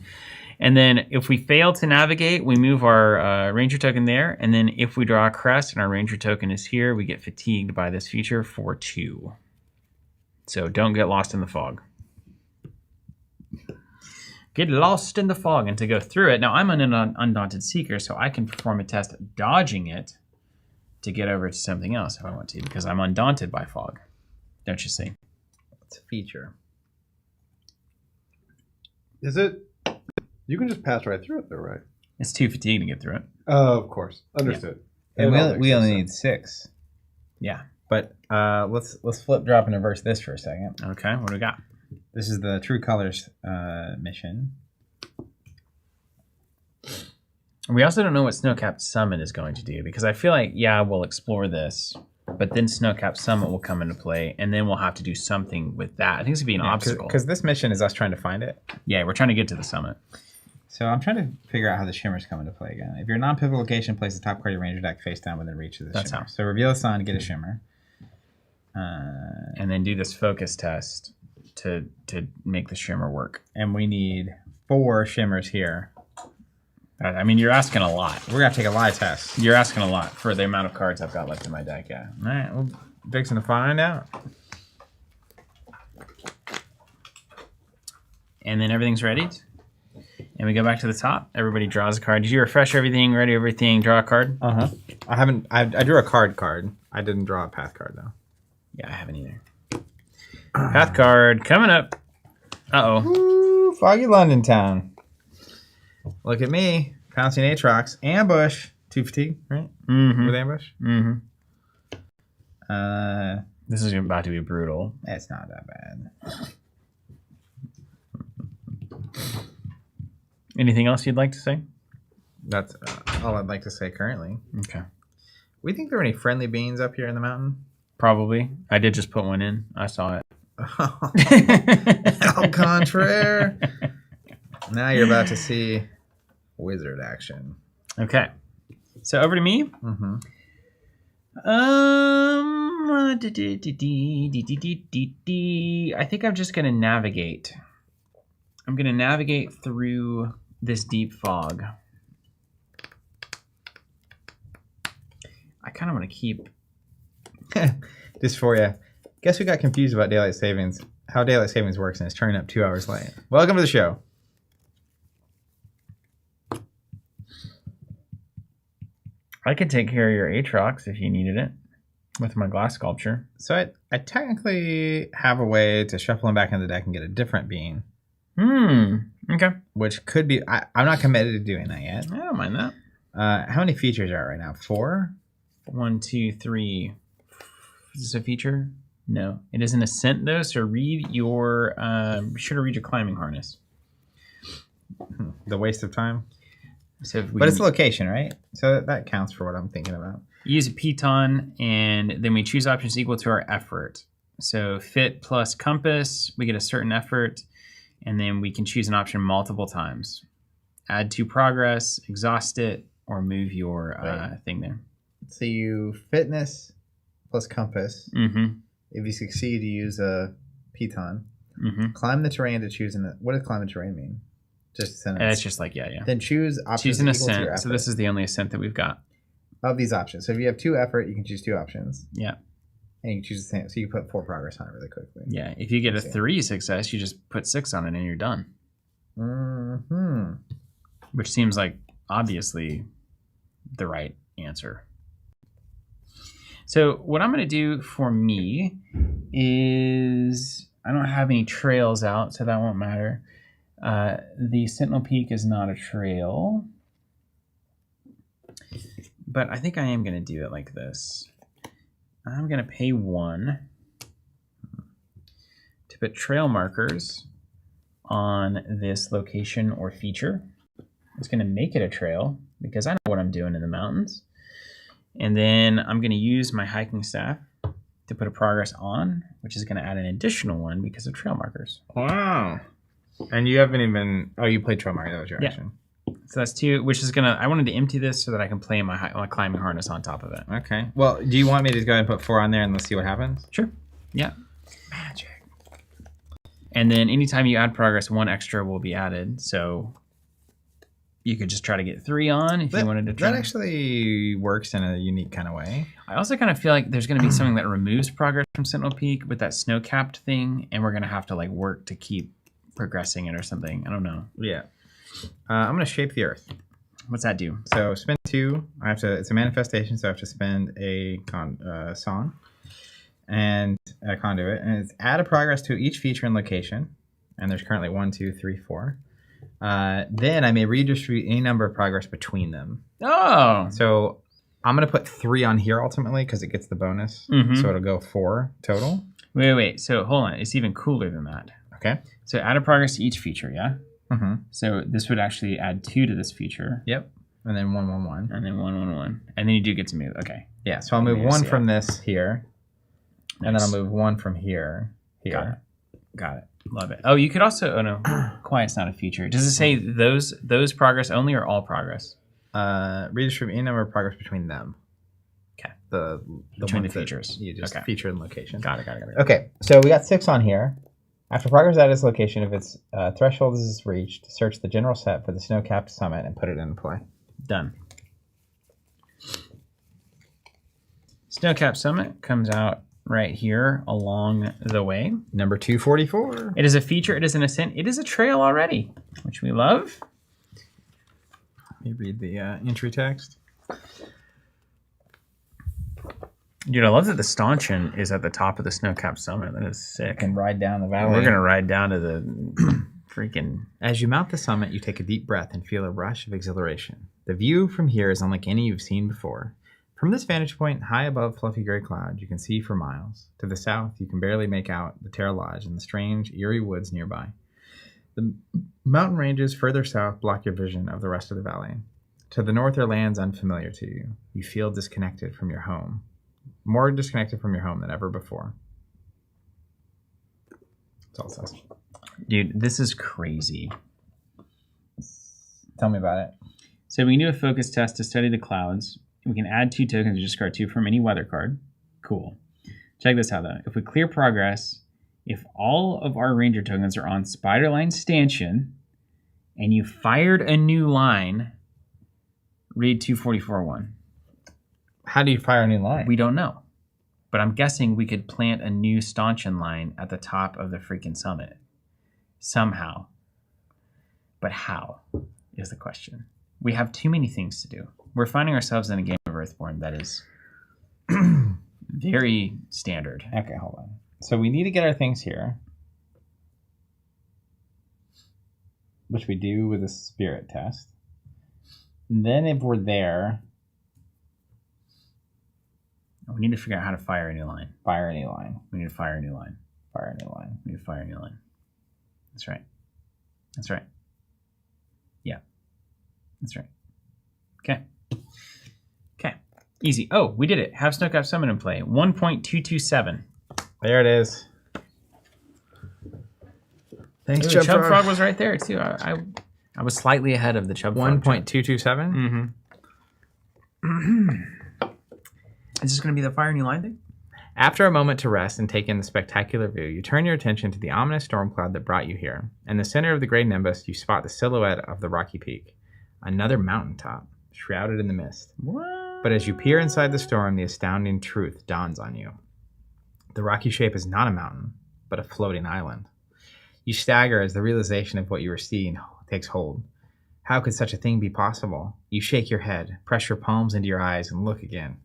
And then if we fail to navigate, we move our ranger token there. And then if we draw a crest and our ranger token is here, we get fatigued by this feature for 2. So don't get lost in the fog. Get lost in the fog. And to go through it, now I'm an Undaunted Seeker, so I can perform a test dodging it to get over to something else if I want to, because I'm undaunted by fog. Don't you see? It's a feature. Is it? You can just pass right through it, though, right? It's too fatigued to get through it. Oh, of course. Understood. And It all makes we only sense. need 6. Yeah. But let's flip, drop, and reverse this for a second. Okay, what do we got? This is the True Colors mission. We also don't know what Snowcapped Summit is going to do, because I feel like, yeah, we'll explore this, but then Snowcapped Summit will come into play, and then we'll have to do something with that. I think it's going to be an obstacle. Because this mission is us trying to find it. Yeah, we're trying to get to the summit. So I'm trying to figure out how the shimmers come into play again. If you're a non-pivotal location, place the top card of your ranger deck face down within reach of the That's shimmer. how. So reveal a sun, get a shimmer. And then do this focus test to make the shimmer work. And we need 4 shimmers here. I mean, you're asking a lot. We're going to take a lie test. You're asking a lot for the amount of cards I've got left in my deck, yeah. All right, well, fixing to find out. And then everything's ready. And we go back to the top. Everybody draws a card. Did you refresh everything, ready everything, draw a card? Uh-huh. I drew a card. I didn't draw a path card, though. Yeah, I haven't either. Path card coming up. Uh-oh. Ooh, foggy London town. Look at me. Pouncing Aatrox. Ambush. 2 fatigue, right? Mm-hmm. With ambush? Mm-hmm. Uh, This is about to be brutal. it's not that bad. Anything else you'd like to say? That's all I'd like to say currently. Okay. We think there are any friendly beings up here in the mountain? Probably. I did just put one in. I saw it. Au contraire. Now you're about to see wizard action. Okay. So over to me. Mm-hmm. I think I'm just going to navigate. I'm going to navigate through this deep fog. I kind of want to keep... Just for you. Guess who got confused about daylight savings? How daylight savings works and is turning up 2 hours late. Welcome to the show. I could take care of your Aatrox if you needed it with my glass sculpture. So I technically have a way to shuffle him back into the deck and get a different being. Okay. Which could be... I'm not committed to doing that yet. I don't mind that. How many features are right now? 4? 1, 2, 3. Is this a feature? No. It is an ascent, though, so read your... be sure to read your climbing harness. The waste of time. So if we But it's a location, right? So that counts for what I'm thinking about. use a piton, and then we choose options equal to our effort. So fit plus compass, we get a certain effort, and then we can choose an option multiple times. Add 2 progress, exhaust it, or move your thing there. So you fitness plus compass. Mm-hmm. If you succeed, you use a piton. Mm-hmm. Climb the terrain to choose what does climb the terrain mean? Just a sentence. It's just like, yeah. Then choose options Choose an equal to your ascent. So effort. this is the only ascent that we've got. Of these options. So if you have 2 effort, you can choose 2 options. Yeah. And you can choose the same. So you can put 4 progress on it really quickly. Yeah. If you get a see. 3 success, you just put 6 on it and you're done. Mm-hmm. Which seems like obviously the right answer. So what I'm going to do for me is I don't have any trails out, so that won't matter. The Sentinel Peak is not a trail. But I think I am going to do it like this. I'm going to pay 1. to put trail markers on this location or feature. It's going to make it a trail because I know what I'm doing in the mountains. And then I'm going to use my hiking staff to put a progress on, which is going to add an additional one because of trail markers. Wow. And you haven't even... Oh, you played trail marker. That was your action. So that's 2, which is going to... I wanted to empty this so that I can play my climbing harness on top of it. Okay. Well, do you want me to go ahead and put 4 on there and let's see what happens? Sure. Yeah. Magic. And then anytime you add progress, 1 extra will be added. So you could just try to get 3 on if you wanted to try. That actually works in a unique kind of way. I also kind of feel like there's going to be something that removes progress from Sentinel Peak with that snow-capped thing, and we're going to have to like work to keep progressing it or something. I don't know. Yeah. I'm going to shape the earth. What's that do? So spend 2. I have to. It's a manifestation, so I have to spend a song and a conduit, and it's add a progress to each feature and location. And there's currently 1, 2, 3, 4. Then I may redistribute any number of progress between them. Oh. So I'm going to put 3 on here ultimately because it gets the bonus. Mhm. So it'll go 4 total. Wait. So hold on. It's even cooler than that. Okay. So add a progress to each feature, yeah? Mm-hmm. So this would actually add 2 to this feature. Yep. And then 1, 1, 1. And then 1, 1, 1. And then you do get to move. Okay. Yeah. So I'll move 1 from this here. Nice. And then I'll move 1 from here. Got it. Love it. Oh, you could also... Oh, no. Quiet's not a feature. Does it say those progress only or all progress? Redistribute any number of progress between them. Okay. The between the features. You just feature and location. Got it. Okay. So we got 6 on here. After progress at its location, if its threshold is reached, search the general set for the snow-capped summit and put it into play. Done. Snow-capped summit comes out right here along the way. Number 244. It is a feature. It is an ascent. It is a trail already, which we love. Let me read the entry text. Dude, I love that the stanchion is at the top of the snow-capped summit. That is sick. And ride down the valley. We're going to ride down to the freaking... As you mount the summit, you take a deep breath and feel a rush of exhilaration. The view from here is unlike any you've seen before. From this vantage point, high above fluffy gray cloud, you can see for miles. To the south, you can barely make out the Terra Lodge and the strange, eerie woods nearby. The mountain ranges further south block your vision of the rest of the valley. To the north are lands unfamiliar to you. You feel disconnected from your home. More disconnected from your home than ever before. That's all it says. Dude, this is crazy. Tell me about it. So we can do a focus test to study the clouds. We can add 2 tokens to discard 2 from any weather card. Cool. Check this out, though. If we clear progress, if all of our ranger tokens are on Spiderline Stanchion, and you fired a new line, read 244-1. How do you fire a new line? We don't know. But I'm guessing we could plant a new stanchion line at the top of the freaking summit. Somehow. But how is the question. We have too many things to do. We're finding ourselves in a game of Earthborne that is very standard. Okay, hold on. So we need to get our things here. Which we do with a spirit test. And then if we're there... We need to figure out how to fire a new line. Fire a new line. We need to fire a new line. Fire a new line. We need to fire a new line. That's right. That's right. Yeah. That's right. Okay. Okay. Easy. Oh, we did it. Have Snow-Capped Summit in play. 1.227. There it is. Thanks, Chub Frog was right there, too. I was slightly ahead of the Chub Frog. 1.227? Mm-hmm. Is this going to be the fire new line thing? After a moment to rest and take in the spectacular view, you turn your attention to the ominous storm cloud that brought you here. In the center of the gray nimbus, you spot the silhouette of the rocky peak. Another mountaintop, shrouded in the mist. What? But as you peer inside the storm, the astounding truth dawns on you. The rocky shape is not a mountain, but a floating island. You stagger as the realization of what you are seeing takes hold. How could such a thing be possible? You shake your head, press your palms into your eyes, and look again.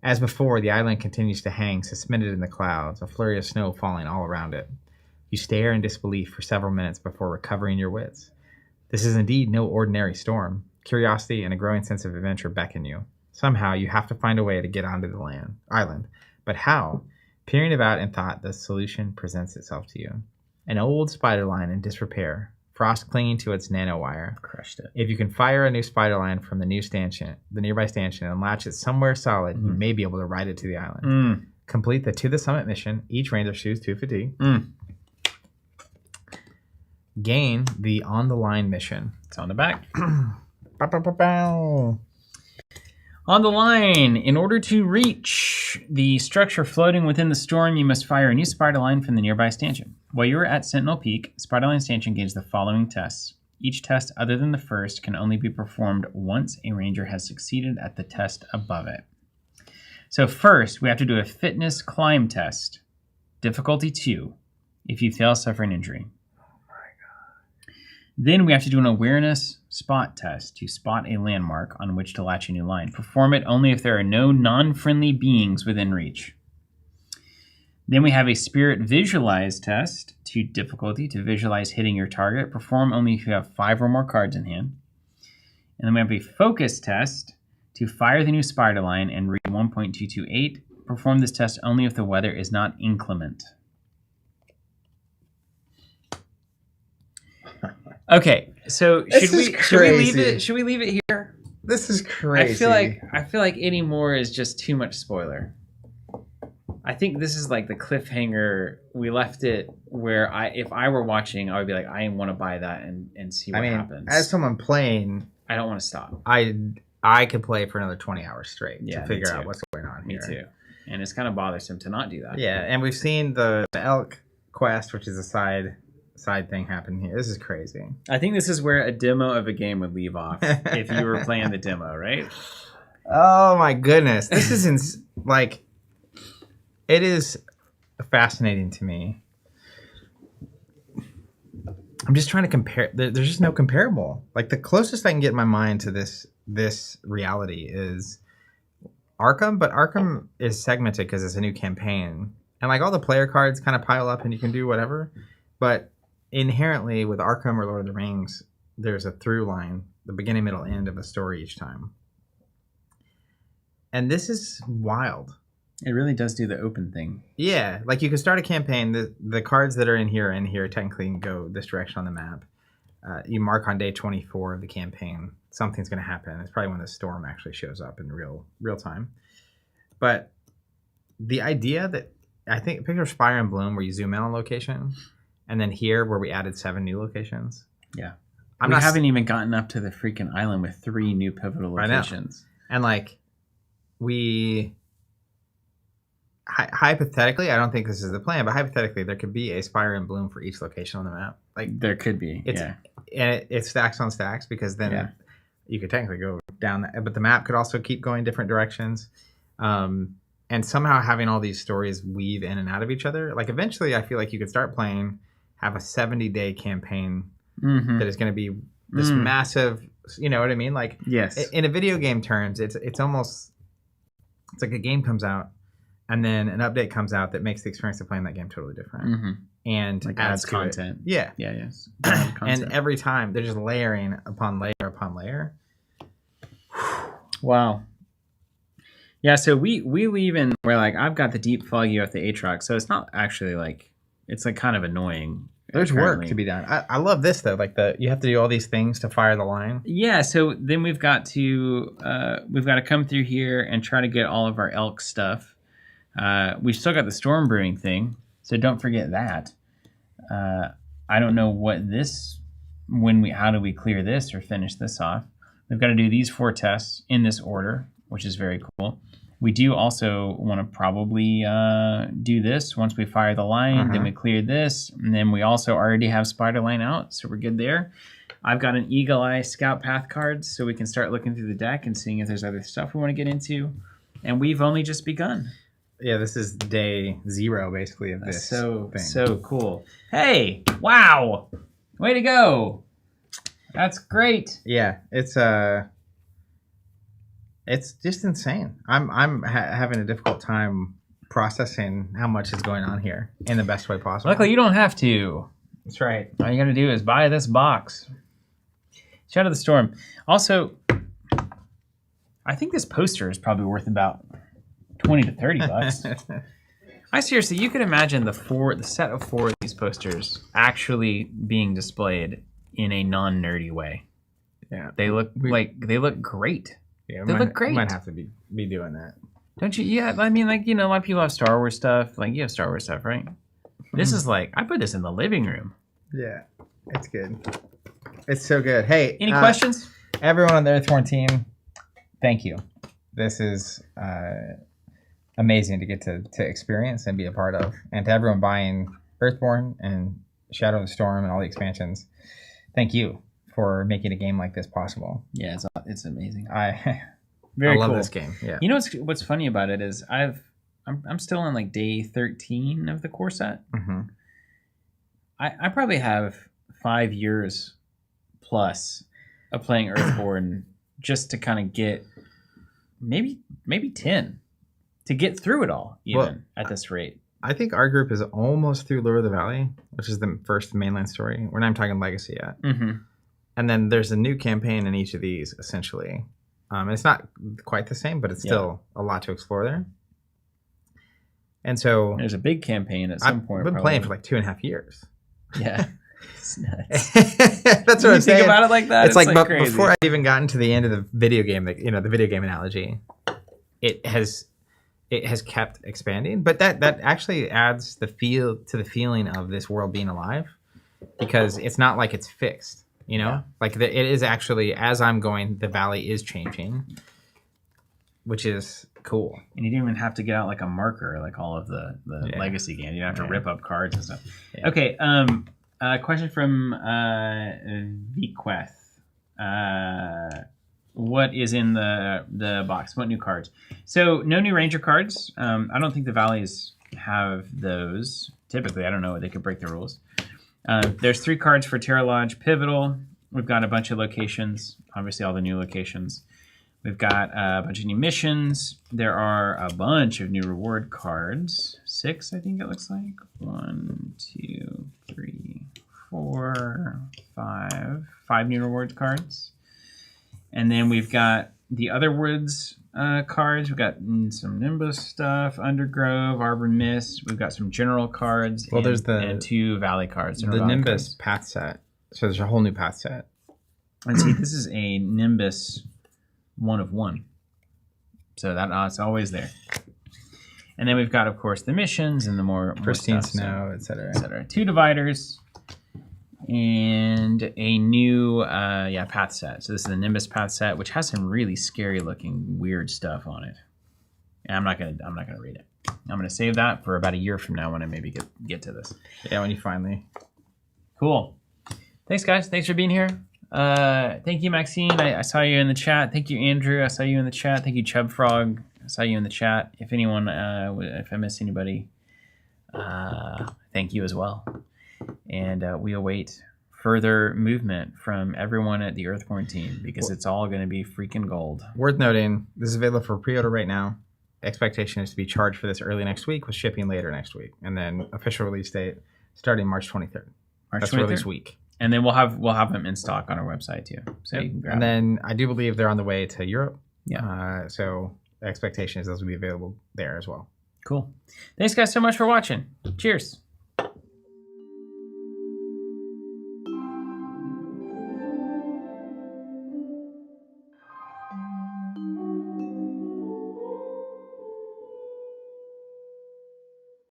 As before, the island continues to hang, suspended in the clouds, a flurry of snow falling all around it. You stare in disbelief for several minutes before recovering your wits. This is indeed no ordinary storm. Curiosity and a growing sense of adventure beckon you. Somehow, you have to find a way to get onto the island. But how? Peering about in thought, the solution presents itself to you. An old spider line in disrepair, frost clinging to its nanowire. Crushed it. If you can fire a new spider line from the nearby stanchion, and latch it somewhere solid, you may be able to ride it to the island. Complete the To the Summit mission. Each ranger chooses 2 fatigue. Gain the On the Line mission. It's on the back. Bow, bow, bow, bow. On the line, in order to reach the structure floating within the storm, you must fire a new spider line from the nearby stanchion. While you are at Sentinel Peak, Spider Line Stanchion gains the following tests. Each test other than the first can only be performed once a ranger has succeeded at the test above it. So first, we have to do a fitness climb test. Difficulty 2. If you fail, suffer an injury. Then we have to do an awareness spot test to spot a landmark on which to latch a new line. Perform it only if there are no non-friendly beings within reach. Then we have a spirit visualize test to difficulty to visualize hitting your target. Perform only if you have 5 or more cards in hand. And then we have a focus test to fire the new spider line and read 1.228. Perform this test only if the weather is not inclement. Okay, so should we leave it here? This is crazy. I feel like any more is just too much spoiler. I think this is like the cliffhanger. We left it where if I were watching, I would be like, I want to buy that and see what happens. As someone playing, I don't want to stop. I could play for another 20 hours straight to figure out what's going on here. Me too. And it's kind of bothersome to not do that. Yeah, and we've seen the elk quest, which is a side thing happen here. This is crazy. I think this is where a demo of a game would leave off if you were playing the demo, right? Oh my goodness. This is it is fascinating to me. I'm just trying to compare. There's just no comparable. Like the closest I can get in my mind to this reality is Arkham, but Arkham is segmented because it's a new campaign. And like all the player cards kind of pile up and you can do whatever. But inherently with Arkham or Lord of the Rings, there's a through line, the beginning, middle, end of a story each time. And this is wild. It really does do the open thing. Yeah, like you can start a campaign. The cards that are in here technically can go this direction on the map. You mark on day 24 of the campaign, something's going to happen. It's probably when the storm actually shows up in real time. But the idea that I think picture Spire and Bloom where you zoom in on location, and then here where we added 7 new locations. Yeah, we haven't even gotten up to the freaking island with 3 new pivotal locations. And like we. Hypothetically, I don't think this is the plan, but hypothetically, there could be a Spire and Bloom for each location on the map. Like there could be, and it stacks on stacks because then you could technically go down that, but the map could also keep going different directions, and somehow having all these stories weave in and out of each other. Like eventually, I feel like you could start playing, have a 70-day campaign that is going to be this massive. You know what I mean? Like in a video game terms, it's almost like a game comes out. And then an update comes out that makes the experience of playing that game totally different. And like adds content. Yeah. Yes. And every time they're just layering upon layer upon layer. Wow. Yeah, so we leave in where like I've got the deep fog, you have the Aatrox, so it's not actually like it's like kind of annoying. There's work to be done. I love this though, like you have to do all these things to fire the line. Yeah, so then we've got to come through here and try to get all of our elk stuff. We've still got the storm brewing thing, so don't forget that. I don't know how do we clear this or finish this off. We've got to do these 4 tests in this order, which is very cool. We do also want to probably do this once we fire the line, then we clear this, and then we also already have Spider Line out, so we're good there. I've got an Eagle Eye Scout Path card, so we can start looking through the deck and seeing if there's other stuff we want to get into. And we've only just begun. Yeah, this is day 0 basically of this thing. So cool. Hey, wow. Way to go. That's great. Yeah, it's just insane. I'm having a difficult time processing how much is going on here in the best way possible. Luckily, you don't have to. That's right. All you got to do is buy this box. Shadow of the Storm. Also, I think this poster is probably worth about $20 to $30. I seriously, you could imagine the set of 4 of these posters actually being displayed in a non-nerdy way. Yeah, They look great. yeah, They look great. Might have to be doing that. Don't you? Yeah, I mean, like, a lot of people have Star Wars stuff. Like, you have Star Wars stuff, right? This is like, I put this in the living room. Yeah, it's good. It's so good. Hey, Any questions? Everyone on the Earthborne team, thank you. This is amazing to get to experience and be a part of. And to everyone buying Earthborne and Shadow of the Storm and all the expansions, thank you for making a game like this possible. Yeah, it's amazing. I Very love cool. this game. Yeah. You know what's funny about it is I'm still on like day 13 of the core set. Mm-hmm. I probably have 5 years plus of playing Earthborne just to kind of get maybe 10 to get through it all, even at this rate. I think our group is almost through Lure of the Valley, which is the first mainland story. We're not even talking Legacy yet. Mm-hmm. And then there's a new campaign in each of these, essentially. And it's not quite the same, but it's still a lot to explore there. And so There's a big campaign at some point. I've been playing for like 2.5 years. Yeah. It's nuts. That's what When I'm you saying. think about it like that, It's like crazy. before I've even gotten to the end of the video game, the video game analogy, it has kept expanding. But that actually adds the feel to the feeling of this world being alive, because it's not like it's fixed. Like it is actually, as I'm going, the valley is changing, which is cool. And you didn't even have to get out like a marker, like all of the legacy games. You don't have to rip up cards and stuff. Yeah. Okay. Question from Vqueth. What is in the box? What new cards? So no new Ranger cards. I don't think the Valleys have those. Typically, I don't know. They could break the rules. There's 3 cards for Terra Lodge Pivotal. We've got a bunch of locations. Obviously, all the new locations. We've got a bunch of new missions. There are a bunch of new reward cards. 6, I think it looks like. 1, 2, 3, 4, 5. 5 new reward cards. And then we've got the Otherwoods cards. We've got some Nimbus stuff, Undergrove, Arbor Mist. We've got some general cards. Well, there's and 2 Valley cards. The Nimbus path set. So there's a whole new path set. And see, this is a Nimbus 1 of 1. So it's always there. And then we've got, of course, the missions and the more Pristine stuff, Snow, etc. etc. 2 dividers and a new path set. So this is the Nimbus path set, which has some really scary looking weird stuff on it. And I'm not gonna read it. I'm gonna save that for about a year from now when I maybe get to this. Yeah, when you finally. Cool. Thanks, guys. Thanks for being here. Thank you, Maxine. I saw you in the chat. Thank you, Andrew. I saw you in the chat. Thank you, Chub Frog. I saw you in the chat. If anyone, if I missed anybody, thank you as well. And we await further movement from everyone at the Earthborne team, because it's all going to be freaking gold. Worth noting, this is available for pre-order right now. Expectation is to be charged for this early next week, with shipping later next week, and then official release date starting March 23rd. That's 23rd? release week. And then we'll have them in stock on our website too, so you can grab and them. then I do believe they're on the way to Europe. Yeah. So the expectation is those will be available there as well. Cool. Thanks, guys, so much for watching. Cheers.